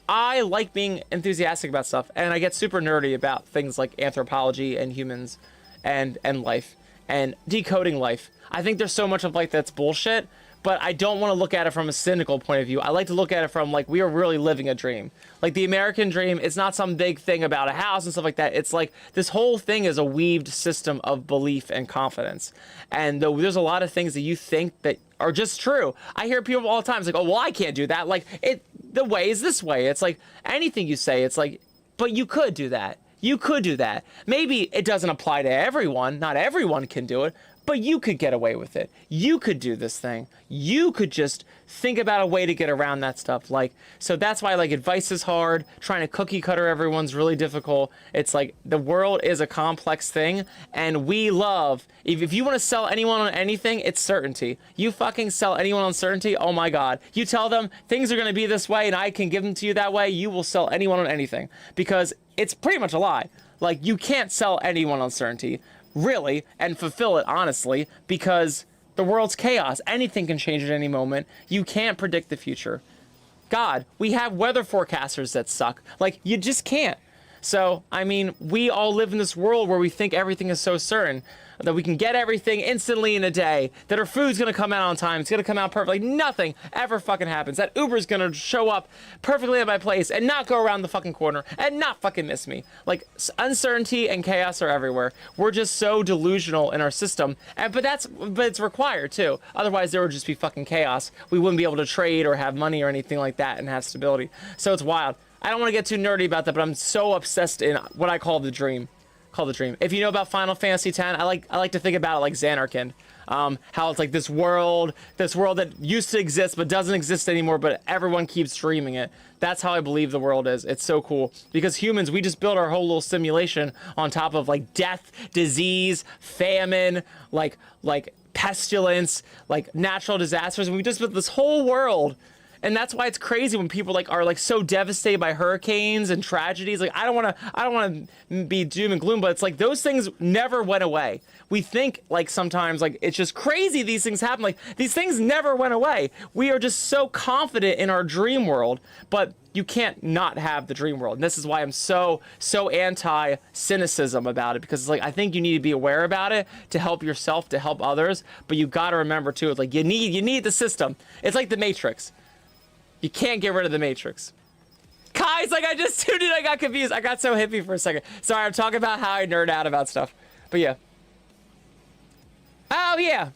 I like being enthusiastic about stuff, and I get super nerdy about things like anthropology and humans and life and decoding life. I think there's so much of life that's bullshit, but I don't want to look at it from a cynical point of view. I like to look at it from, like, we are really living a dream. Like, the American dream, it's not some big thing about a house and stuff like that. It's like, this whole thing is a weaved system of belief and confidence. And there's a lot of things that you think that are just true. I hear people all the time, it's like, oh, well, I can't do that. Like, the way is this way. It's like, anything you say, it's like, but you could do that. You could do that. Maybe it doesn't apply to everyone. Not everyone can do it. But you could get away with it. You could do this thing. You could just think about a way to get around that stuff. Like, so that's why, like, advice is hard. Trying to cookie cutter everyone's really difficult. It's like, the world is a complex thing, and we love, if you want to sell anyone on anything, it's certainty. You fucking sell anyone on certainty, oh my god. You tell them things are going to be this way and I can give them to you that way, you will sell anyone on anything. Because it's pretty much a lie. Like, you can't sell anyone on certainty, really, and fulfill it honestly, because the world's chaos. Anything can change at any moment. You can't predict the future. God, we have weather forecasters that suck. Like, you just can't. So, I mean, we all live in this world where we think everything is so certain, that we can get everything instantly in a day, that our food's gonna come out on time, it's gonna come out perfectly. Nothing ever fucking happens. That Uber's gonna show up perfectly at my place and not go around the fucking corner and not fucking miss me. Like, uncertainty and chaos are everywhere. We're just so delusional in our system, but it's required too. Otherwise, there would just be fucking chaos. We wouldn't be able to trade or have money or anything like that and have stability. So it's wild. I don't want to get too nerdy about that, but I'm so obsessed in what I call the dream. If you know about Final Fantasy X, I like to think about it like Xanarkand. How it's like this world that used to exist but doesn't exist anymore, but everyone keeps dreaming it. That's how I believe the world is. It's so cool because humans, we just build our whole little simulation on top of like death, disease, famine, like pestilence, like natural disasters. And we just built this whole world. And that's why it's crazy when people like are like so devastated by hurricanes and tragedies. Like, I don't want to be doom and gloom, but it's like those things never went away. We think like sometimes like it's just crazy these things happen. Like, these things never went away. We are just so confident in our dream world, but you can't not have the dream world. And this is why I'm so anti cynicism about it, because it's like, I think you need to be aware about it to help yourself, to help others. But you got to remember too, it's like you need the system. It's like the Matrix. You can't get rid of the Matrix. Kai's like, I just tuned in, I got confused. I got so hippie for a second. Sorry, I'm talking about how I nerd out about stuff. But yeah. Oh, yeah.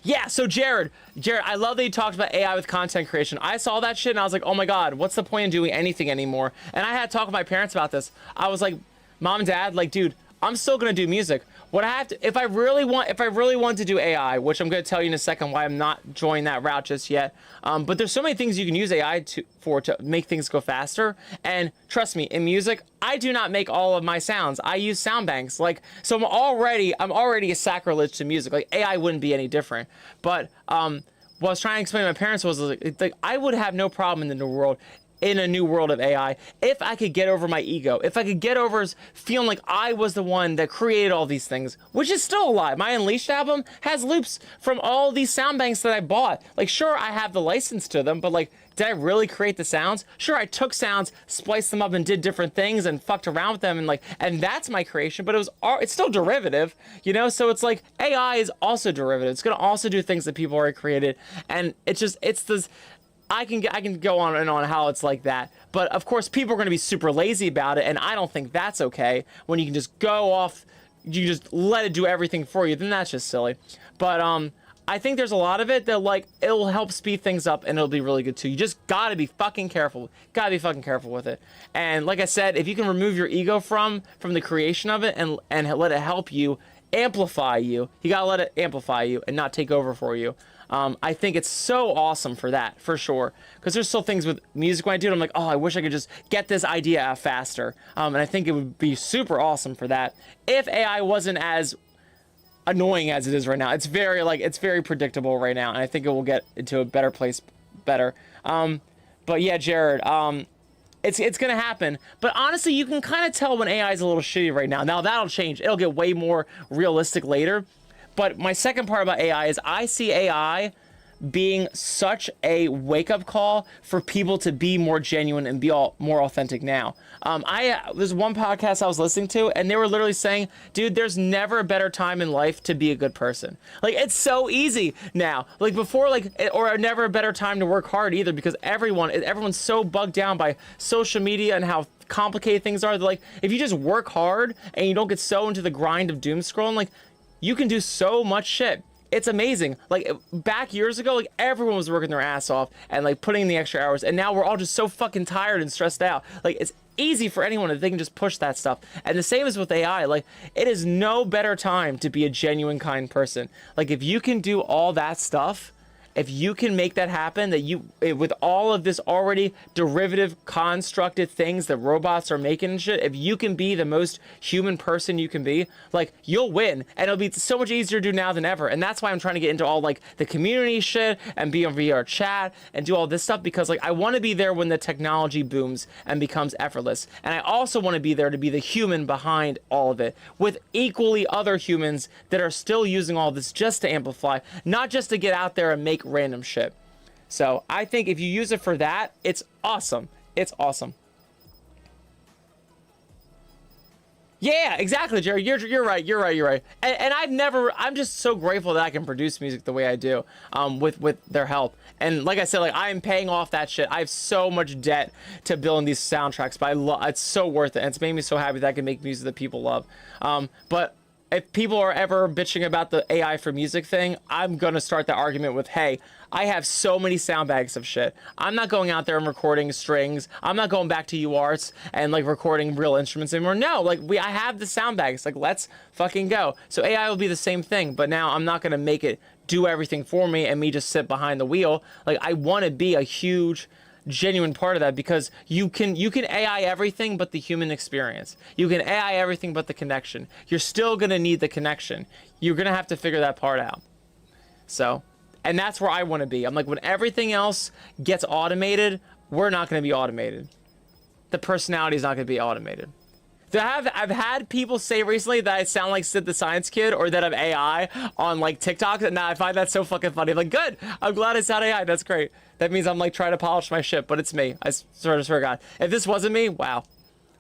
Yeah, so Jared, I love that you talked about AI with content creation. I saw that shit and I was like, oh my God, what's the point in doing anything anymore? And I had to talk with my parents about this. I was like, Mom and Dad, like, dude, I'm still gonna do music. What I have to, if I really want to do AI, which I'm gonna tell you in a second why I'm not joining that route just yet. But there's so many things you can use AI to make things go faster. And trust me, in music, I do not make all of my sounds. I use sound banks. Like, so I'm already a sacrilege to music. Like, AI wouldn't be any different. But what I was trying to explain to my parents was like I would have no problem in the new world. In a new world of AI, if I could get over my ego, if I could get over feeling like I was the one that created all these things, which is still a lie. My Unleashed album has loops from all these sound banks that I bought. Like, sure, I have the license to them, but like, did I really create the sounds? Sure, I took sounds, spliced them up and did different things and fucked around with them and that's my creation, but it's still derivative, you know? So it's like, AI is also derivative. It's gonna also do things that people already created, and it's this, I can go on and on how it's like that, but of course people are going to be super lazy about it, and I don't think that's okay. When you can just go off, you just let it do everything for you, then that's just silly. But I think there's a lot of it that like it'll help speed things up, and it'll be really good too. You just gotta be fucking careful. Gotta be fucking careful with it. And like I said, if you can remove your ego from the creation of it and let it help you amplify you, you gotta let it amplify you and not take over for you. I think it's so awesome for that, for sure. Because there's still things with music when I do it, I'm like, oh, I wish I could just get this idea out faster. And I think it would be super awesome for that. If AI wasn't as annoying as it is right now. It's very predictable right now. And I think it will get into a better place better. But yeah, Jared, it's gonna happen. But honestly, you can kind of tell when AI is a little shitty right now. Now that'll change. It'll get way more realistic later. But my second part about AI is I see AI being such a wake-up call for people to be more genuine and be more authentic now. There's one podcast I was listening to, and they were literally saying, dude, there's never a better time in life to be a good person. Like, it's so easy now. Like, before, or never a better time to work hard either, because everyone's so bugged down by social media and how complicated things are. They're like, if you just work hard and you don't get so into the grind of doom scrolling, like, you can do so much shit. It's amazing. Like, back years ago, like, everyone was working their ass off and like putting in the extra hours, and now we're all just so fucking tired and stressed out. Like, it's easy for anyone if they can just push that stuff. And the same is with AI. Like, it is no better time to be a genuine, kind person. Like, if you can do all that stuff, if you can make that happen, with all of this already derivative constructed things that robots are making and shit, if you can be the most human person you can be, like, you'll win. And it'll be so much easier to do now than ever. And that's why I'm trying to get into all like the community shit and be on VR chat and do all this stuff, because like I want to be there when the technology booms and becomes effortless. And I also want to be there to be the human behind all of it, with equally other humans that are still using all this just to amplify, not just to get out there and make random shit. So I think if you use it for that, it's awesome. It's awesome. Yeah, exactly, Jerry. You're right. You're right. And I'm just so grateful that I can produce music the way I do, with their help. And like I said, like I am paying off that shit. I have so much debt to building these soundtracks, but it's so worth it. And it's made me so happy that I can make music that people love. But if people are ever bitching about the AI for music thing, I'm gonna start the argument with, hey, I have so many sound bags of shit. I'm not going out there and recording strings. I'm not going back to UARTs and like recording real instruments anymore. No, like I have the sound bags. Like let's fucking go. So AI will be the same thing, but now I'm not gonna make it do everything for me and me just sit behind the wheel. Like I want to be a huge, genuine part of that, because you can AI everything but the human experience. You can AI everything but the connection. You're still gonna need the connection. You're gonna have to figure that part out. So, and that's where I want to be. I'm like, when everything else gets automated, we're not gonna be automated. The personality is not gonna be automated. I've had people say recently that I sound like Sid the Science Kid or that I'm AI on like TikTok, and now I find that so fucking funny. I'm like, good, I'm glad I sound AI. That's great. That means I'm like trying to polish my shit, but it's me. I swear to God. If this wasn't me, wow,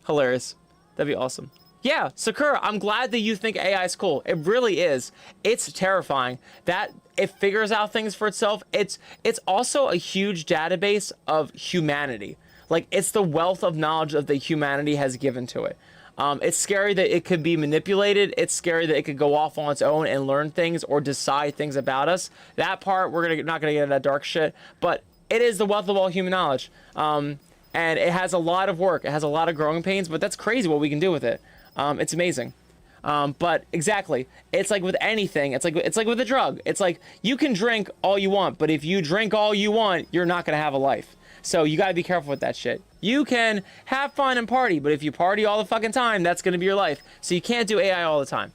hilarious. That'd be awesome. Yeah, Sakura, I'm glad that you think AI is cool. It really is. It's terrifying that it figures out things for itself. It's also a huge database of humanity. Like it's the wealth of knowledge that humanity has given to it. It's scary that it could be manipulated. It's scary that it could go off on its own and learn things or decide things about us. That part, we're not gonna get into that dark shit, but it is the wealth of all human knowledge. And it has a lot of work. It has a lot of growing pains, but that's crazy what we can do with it. It's amazing. But exactly, it's like with anything. It's like with a drug. It's like you can drink all you want, but if you drink all you want, you're not gonna have a life. So you gotta be careful with that shit. You can have fun and party, but if you party all the fucking time, that's gonna be your life. So you can't do AI all the time.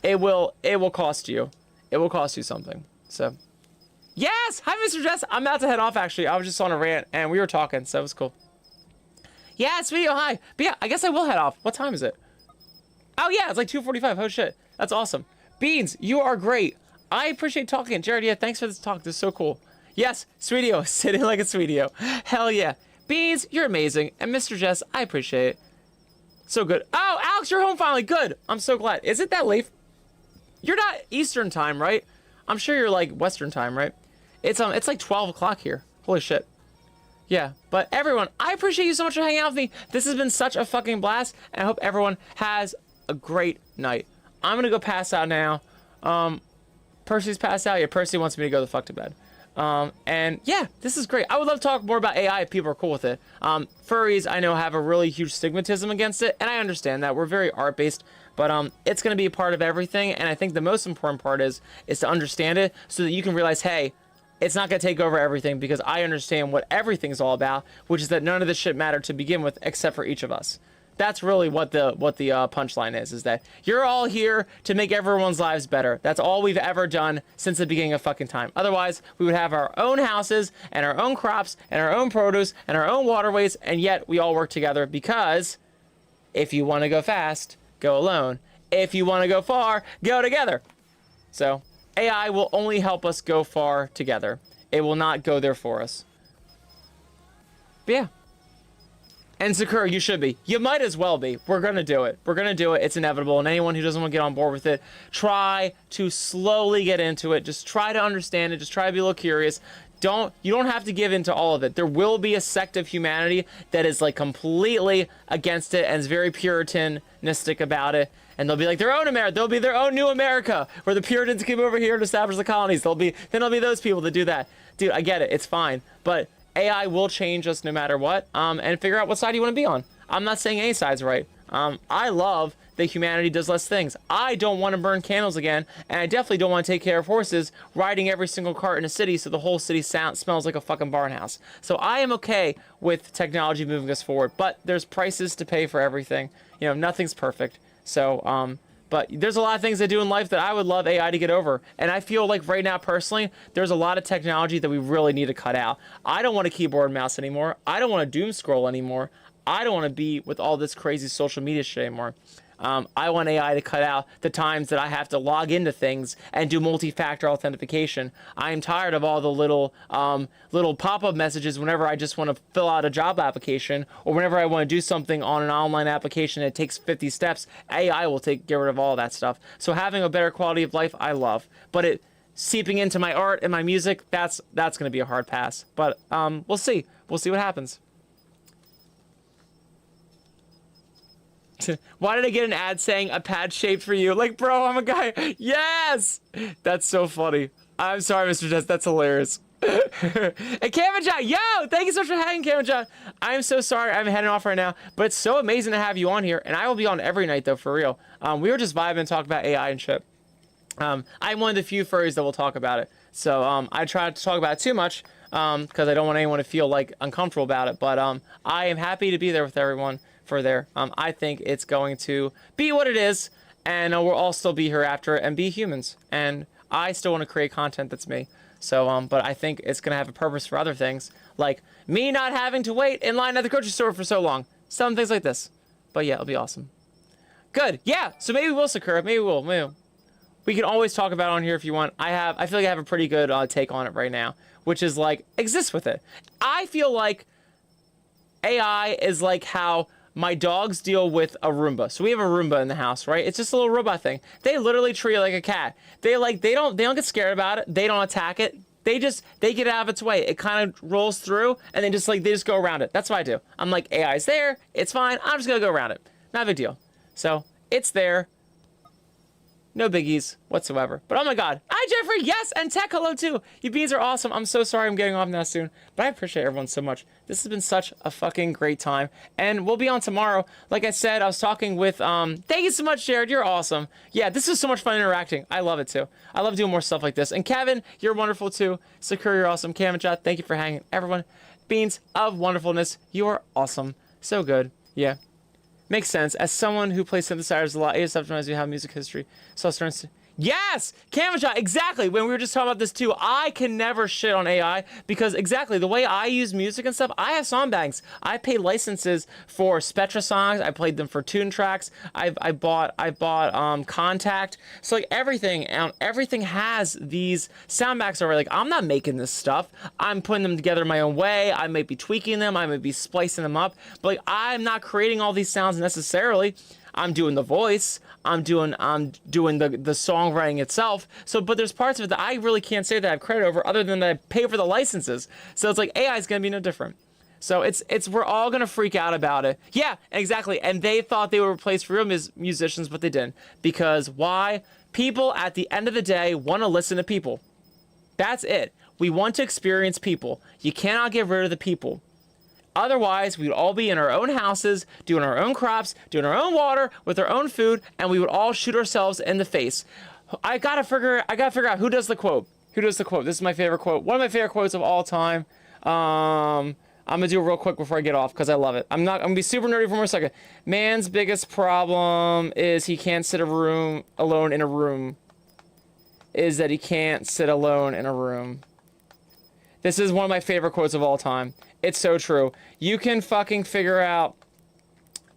It will cost you. It will cost you something. So, yes! Hi, Mr. Jess! I'm about to head off, actually. I was just on a rant, and we were talking, so it was cool. Yeah, it's video, hi! But yeah, I guess I will head off. What time is it? Oh yeah, it's like 2:45. Oh shit. That's awesome. Beans, you are great. I appreciate talking. Jared, yeah, thanks for this talk. This is so cool. Yes, Sweetio, sitting like a Sweetio. Hell yeah. Beans, you're amazing. And Mr. Jess, I appreciate it. So good. Oh, Alex, you're home finally. Good. I'm so glad. Is it that late? You're not Eastern time, right? I'm sure you're like Western time, right? It's like 12 o'clock here. Holy shit. Yeah, but everyone, I appreciate you so much for hanging out with me. This has been such a fucking blast, and I hope everyone has a great night. I'm gonna go pass out now. Percy's passed out. Yeah, Percy wants me to go the fuck to bed. And yeah, this is great. I would love to talk more about AI if people are cool with it. Furries, I know, have a really huge stigmatism against it, and I understand that. We're very art-based, but it's going to be a part of everything, and I think the most important part is to understand it so that you can realize, hey, it's not going to take over everything, because I understand what everything's all about, which is that none of this shit mattered to begin with except for each of us. That's really what the punchline is that you're all here to make everyone's lives better. That's all we've ever done since the beginning of fucking time. Otherwise, we would have our own houses and our own crops and our own produce and our own waterways, and yet we all work together, because if you want to go fast, go alone. If you want to go far, go together. So AI will only help us go far together. It will not go there for us. But yeah. And Sakura, you should be. You might as well be. We're gonna do it. We're gonna do it. It's inevitable. And anyone who doesn't want to get on board with it, try to slowly get into it. Just try to understand it. Just try to be a little curious. You don't have to give in to all of it. There will be a sect of humanity that is like completely against it and is very puritanistic about it. And they'll be like their own America. They'll be their own new America, where the Puritans came over here to establish the colonies. There'll be those people that do that. Dude, I get it. It's fine. But AI will change us no matter what, and figure out what side you want to be on. I'm not saying any side's right. I love that humanity does less things. I don't want to burn candles again, and I definitely don't want to take care of horses riding every single cart in a city so the whole city smells like a fucking barn house. So I am okay with technology moving us forward, but there's prices to pay for everything. You know, nothing's perfect. So, but there's a lot of things I do in life that I would love AI to get over. And I feel like right now, personally, there's a lot of technology that we really need to cut out. I don't want a keyboard and mouse anymore. I don't want to doom scroll anymore. I don't want to be with all this crazy social media shit anymore. I want AI to cut out the times that I have to log into things and do multi-factor authentication. I'm tired of all the little pop-up messages whenever I just want to fill out a job application, or whenever I want to do something on an online application and it takes 50 steps. AI will get rid of all that stuff. So having a better quality of life, I love. But it seeping into my art and my music, that's going to be a hard pass. But we'll see. We'll see what happens. Why did I get an ad saying a pad shaped for you? Like, bro, I'm a guy. Yes! That's so funny. I'm sorry, Mr. Jess. That's hilarious. And Cameron John, yo! Thank you so much for hanging, Cameron John. I'm so sorry. I'm heading off right now. But it's so amazing to have you on here. And I will be on every night, though, for real. We were just vibing and talking about AI and shit. I'm one of the few furries that will talk about it. So I try to talk about it too much because I don't want anyone to feel like uncomfortable about it. But I am happy to be there with everyone for there. I think it's going to be what it is, and we'll all still be here after it and be humans. And I still want to create content that's me. So, but I think it's going to have a purpose for other things, like me not having to wait in line at the grocery store for so long. Some things like this. But yeah, it'll be awesome. Good. Yeah. So maybe we'll Sakura. Maybe we'll. Maybe. We can always talk about it on here if you want. I feel like I have a pretty good take on it right now, which is like, exist with it. I feel like AI is like how my dogs deal with a Roomba. So we have a Roomba in the house, right? It's just a little robot thing. They literally treat it like a cat. They don't get scared about it. They don't attack it. They get out of its way. It kind of rolls through and they just go around it. That's what I do. I'm like, AI's there. It's fine. I'm just gonna go around it. Not a big deal. So it's there. No biggies whatsoever. But oh my god. Hi, Jeffrey. Yes. And Tech, hello too. You beans are awesome. I'm so sorry I'm getting off now soon. But I appreciate everyone so much. This has been such a fucking great time. And we'll be on tomorrow. Like I said, I was talking with, thank you so much, Jared. You're awesome. Yeah, this is so much fun interacting. I love it too. I love doing more stuff like this. And Kevin, you're wonderful too. Sakura, you're awesome. Kevin Chat, thank you for hanging. Everyone, beans of wonderfulness. You are awesome. So good. Yeah. Makes sense. As someone who plays synthesizers a lot, AI stuff reminds me of how music history. So yes! Camera shot, exactly. When we were just talking about this too, I can never shit on AI because exactly the way I use music and stuff, I have song banks. I pay licenses for Spectra songs. I played them for Tune Tracks. I bought Contact. So like everything has these sound banks already. Like I'm not making this stuff. I'm putting them together my own way. I might be tweaking them. I might be splicing them up. But like I'm not creating all these sounds necessarily. I'm doing the voice. I'm doing the songwriting itself. So, but there's parts of it that I really can't say that I have credit over, other than that I pay for the licenses. So it's like AI is gonna be no different. So we're all gonna freak out about it. Yeah, exactly. And they thought they would replace real musicians, but they didn't. Because why? People at the end of the day want to listen to people. That's it. We want to experience people. You cannot get rid of the people. Otherwise, we'd all be in our own houses, doing our own crops, doing our own water, with our own food, and we would all shoot ourselves in the face. I gotta figure out who does the quote. Who does the quote? This is my favorite quote. One of my favorite quotes of all time. I'm gonna do it real quick before I get off because I love it. I'm gonna be super nerdy for one second. Man's biggest problem is he can't sit alone in a room. Is that he can't sit alone in a room. This is one of my favorite quotes of all time. It's so true. You can fucking figure out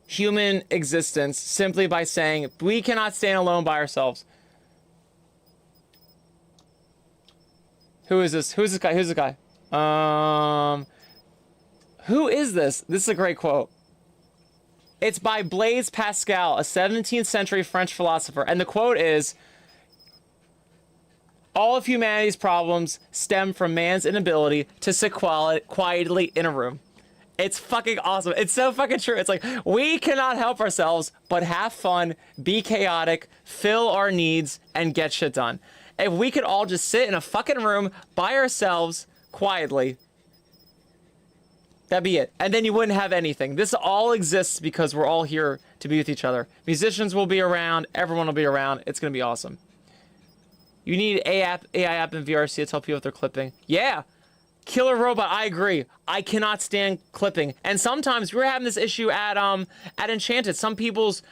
human existence simply by saying, we cannot stand alone by ourselves. Who is this? Who's this guy? Who's this guy? Who is this? This is a great quote. It's by Blaise Pascal, a 17th century French philosopher. And the quote is, all of humanity's problems stem from man's inability to sit quietly in a room. It's fucking awesome. It's so fucking true. It's like, we cannot help ourselves but have fun, be chaotic, fill our needs, and get shit done. If we could all just sit in a fucking room by ourselves quietly, that'd be it. And then you wouldn't have anything. This all exists because we're all here to be with each other. Musicians will be around. Everyone will be around. It's going to be awesome. You need AI app and VRC to tell people if they're clipping. Yeah. Killer Robot, I agree. I cannot stand clipping. And sometimes we're having this issue at Enchanted. Some people's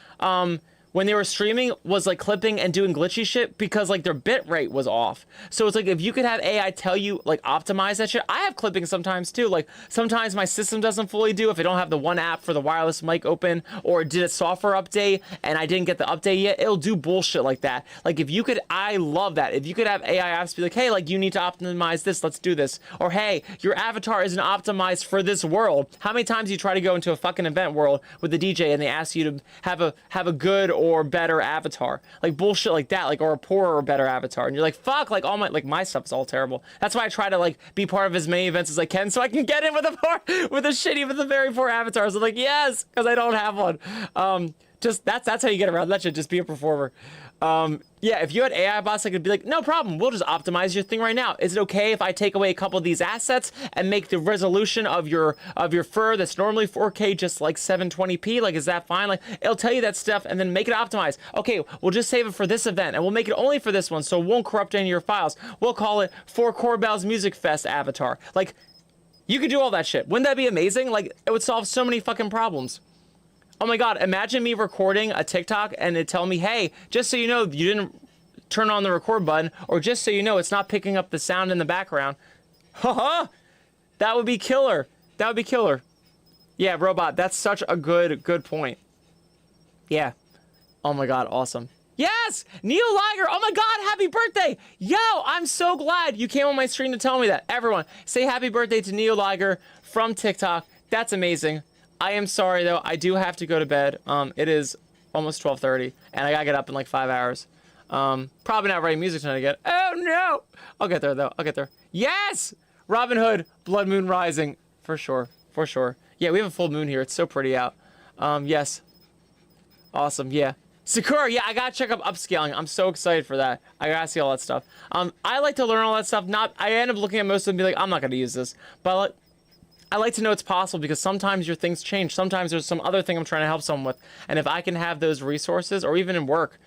when they were streaming was like clipping and doing glitchy shit because like their bit rate was off. So it's like if you could have AI tell you like optimize that shit. I have clipping sometimes too. Like sometimes my system doesn't fully do if I don't have the one app for the wireless mic open or did a software update and I didn't get the update yet. It'll do bullshit like that. Like if you could, I love that. If you could have AI apps be like, hey, like you need to optimize this, let's do this. Or hey, your avatar isn't optimized for this world. How many times you try to go into a fucking event world with the DJ and they ask you to have a good or better avatar, like bullshit like that, like or a poorer or better avatar, and you're like, fuck, like all my stuff is all terrible. That's why I try to like be part of as many events as I can so I can get in with the very poor avatars. I'm like, yes, because I don't have one. Just that's how you get around that shit. Just be a performer. Yeah, if you had AI bots, I could be like, no problem, we'll just optimize your thing right now. Is it okay if I take away a couple of these assets and make the resolution of your fur that's normally 4K just like 720p? Like, is that fine? Like, it'll tell you that stuff and then make it optimized. Okay, we'll just save it for this event and we'll make it only for this one so it won't corrupt any of your files. We'll call it For Corbell's Music Fest avatar. Like, you could do all that shit. Wouldn't that be amazing? Like, it would solve so many fucking problems. Oh my God, imagine me recording a TikTok and it tell me, hey, just so you know, you didn't turn on the record button, or just so you know, it's not picking up the sound in the background. Haha, that would be killer. That would be killer. Yeah, robot, that's such a good point. Yeah. Oh my God, awesome. Yes, Neo Liger, oh my God, happy birthday. Yo, I'm so glad you came on my stream to tell me that. Everyone, say happy birthday to Neo Liger from TikTok. That's amazing. I am sorry though, I do have to go to bed. It is almost 12:30 and I gotta get up in like 5 hours. Probably not writing music tonight again. Oh no! I'll get there though, I'll get there. Yes! Robin Hood, Blood Moon Rising. For sure, for sure. Yeah, we have a full moon here, it's so pretty out. Yes. Awesome, yeah. Sakura, yeah, I gotta check up upscaling. I'm so excited for that. I gotta see all that stuff. I like to learn all that stuff. I end up looking at most of them and be like, I'm not gonna use this. But I like to know it's possible because sometimes your things change. Sometimes there's some other thing I'm trying to help someone with. And if I can have those resources, or even in work,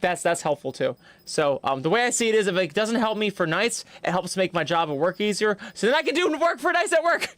that's helpful too. So the way I see it is, if it doesn't help me for nights, it helps make my job at work easier. So then I can do work for nights at work.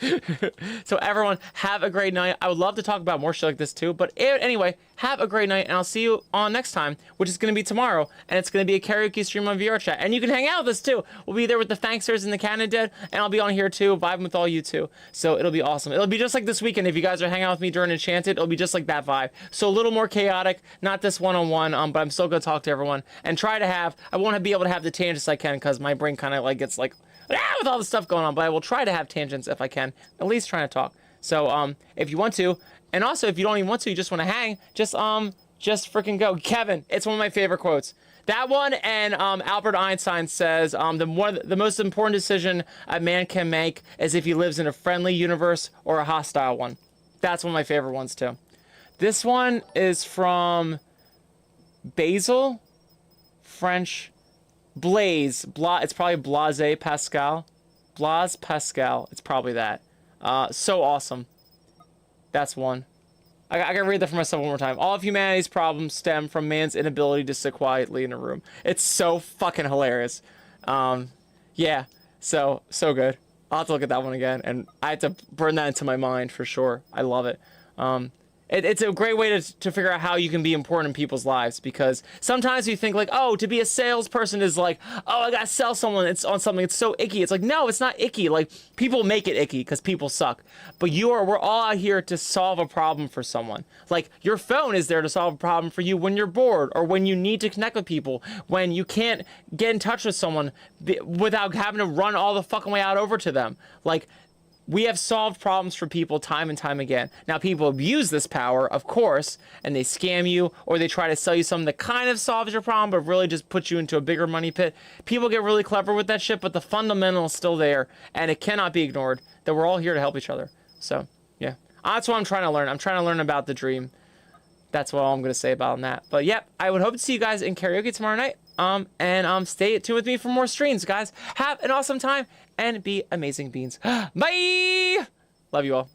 So everyone, have a great night. I would love to talk about more shit like this too. But anyway, have a great night, and I'll see you on next time, which is going to be tomorrow. And it's going to be a karaoke stream on VR chat. And you can hang out with us too. We'll be there with the Thanksters and the Canon Dead, and I'll be on here too, vibing with all you too. So it'll be awesome. It'll be just like this weekend. If you guys are hanging out with me during Enchanted, it'll be just like that vibe. So a little more chaotic, not this one-on-one, but I'm still going to talk to everyone and try to have, I won't be able to have the tangents I can because my brain kind of like gets like, with all the stuff going on, but I will try to have tangents if I can, at least trying to talk. So if you want to, and also if you don't even want to, you just want to hang, just freaking go. Kevin, it's one of my favorite quotes. That one, and Albert Einstein says the most important decision a man can make is if he lives in a friendly universe or a hostile one. That's one of my favorite ones too. This one is from Basil, French, Blaise, it's probably Blaise Pascal. Blaise Pascal, it's probably that. So awesome. That's one. I gotta read that for myself one more time. All of humanity's problems stem from man's inability to sit quietly in a room. It's so fucking hilarious. Yeah, so good. I'll have to look at that one again, and I have to burn that into my mind for sure. I love it. It's a great way to figure out how you can be important in people's lives, because sometimes you think like, oh, to be a salesperson is like, oh, I gotta sell someone, it's on something, it's so icky. It's like, no, it's not icky. Like, people make it icky because people suck. But we're all out here to solve a problem for someone. Like, your phone is there to solve a problem for you when you're bored, or when you need to connect with people, when you can't get in touch with someone without having to run all the fucking way out over to them. Like, we have solved problems for people time and time again. Now, people abuse this power, of course, and they scam you, or they try to sell you something that kind of solves your problem, but really just puts you into a bigger money pit. People get really clever with that shit, but the fundamental is still there, and it cannot be ignored, that we're all here to help each other. So, yeah. That's what I'm trying to learn. I'm trying to learn about the dream. That's what all I'm going to say about that. But, yeah, I would hope to see you guys in karaoke tomorrow night. And stay tuned with me for more streams, guys. Have an awesome time and be amazing beans. Bye! Love you all.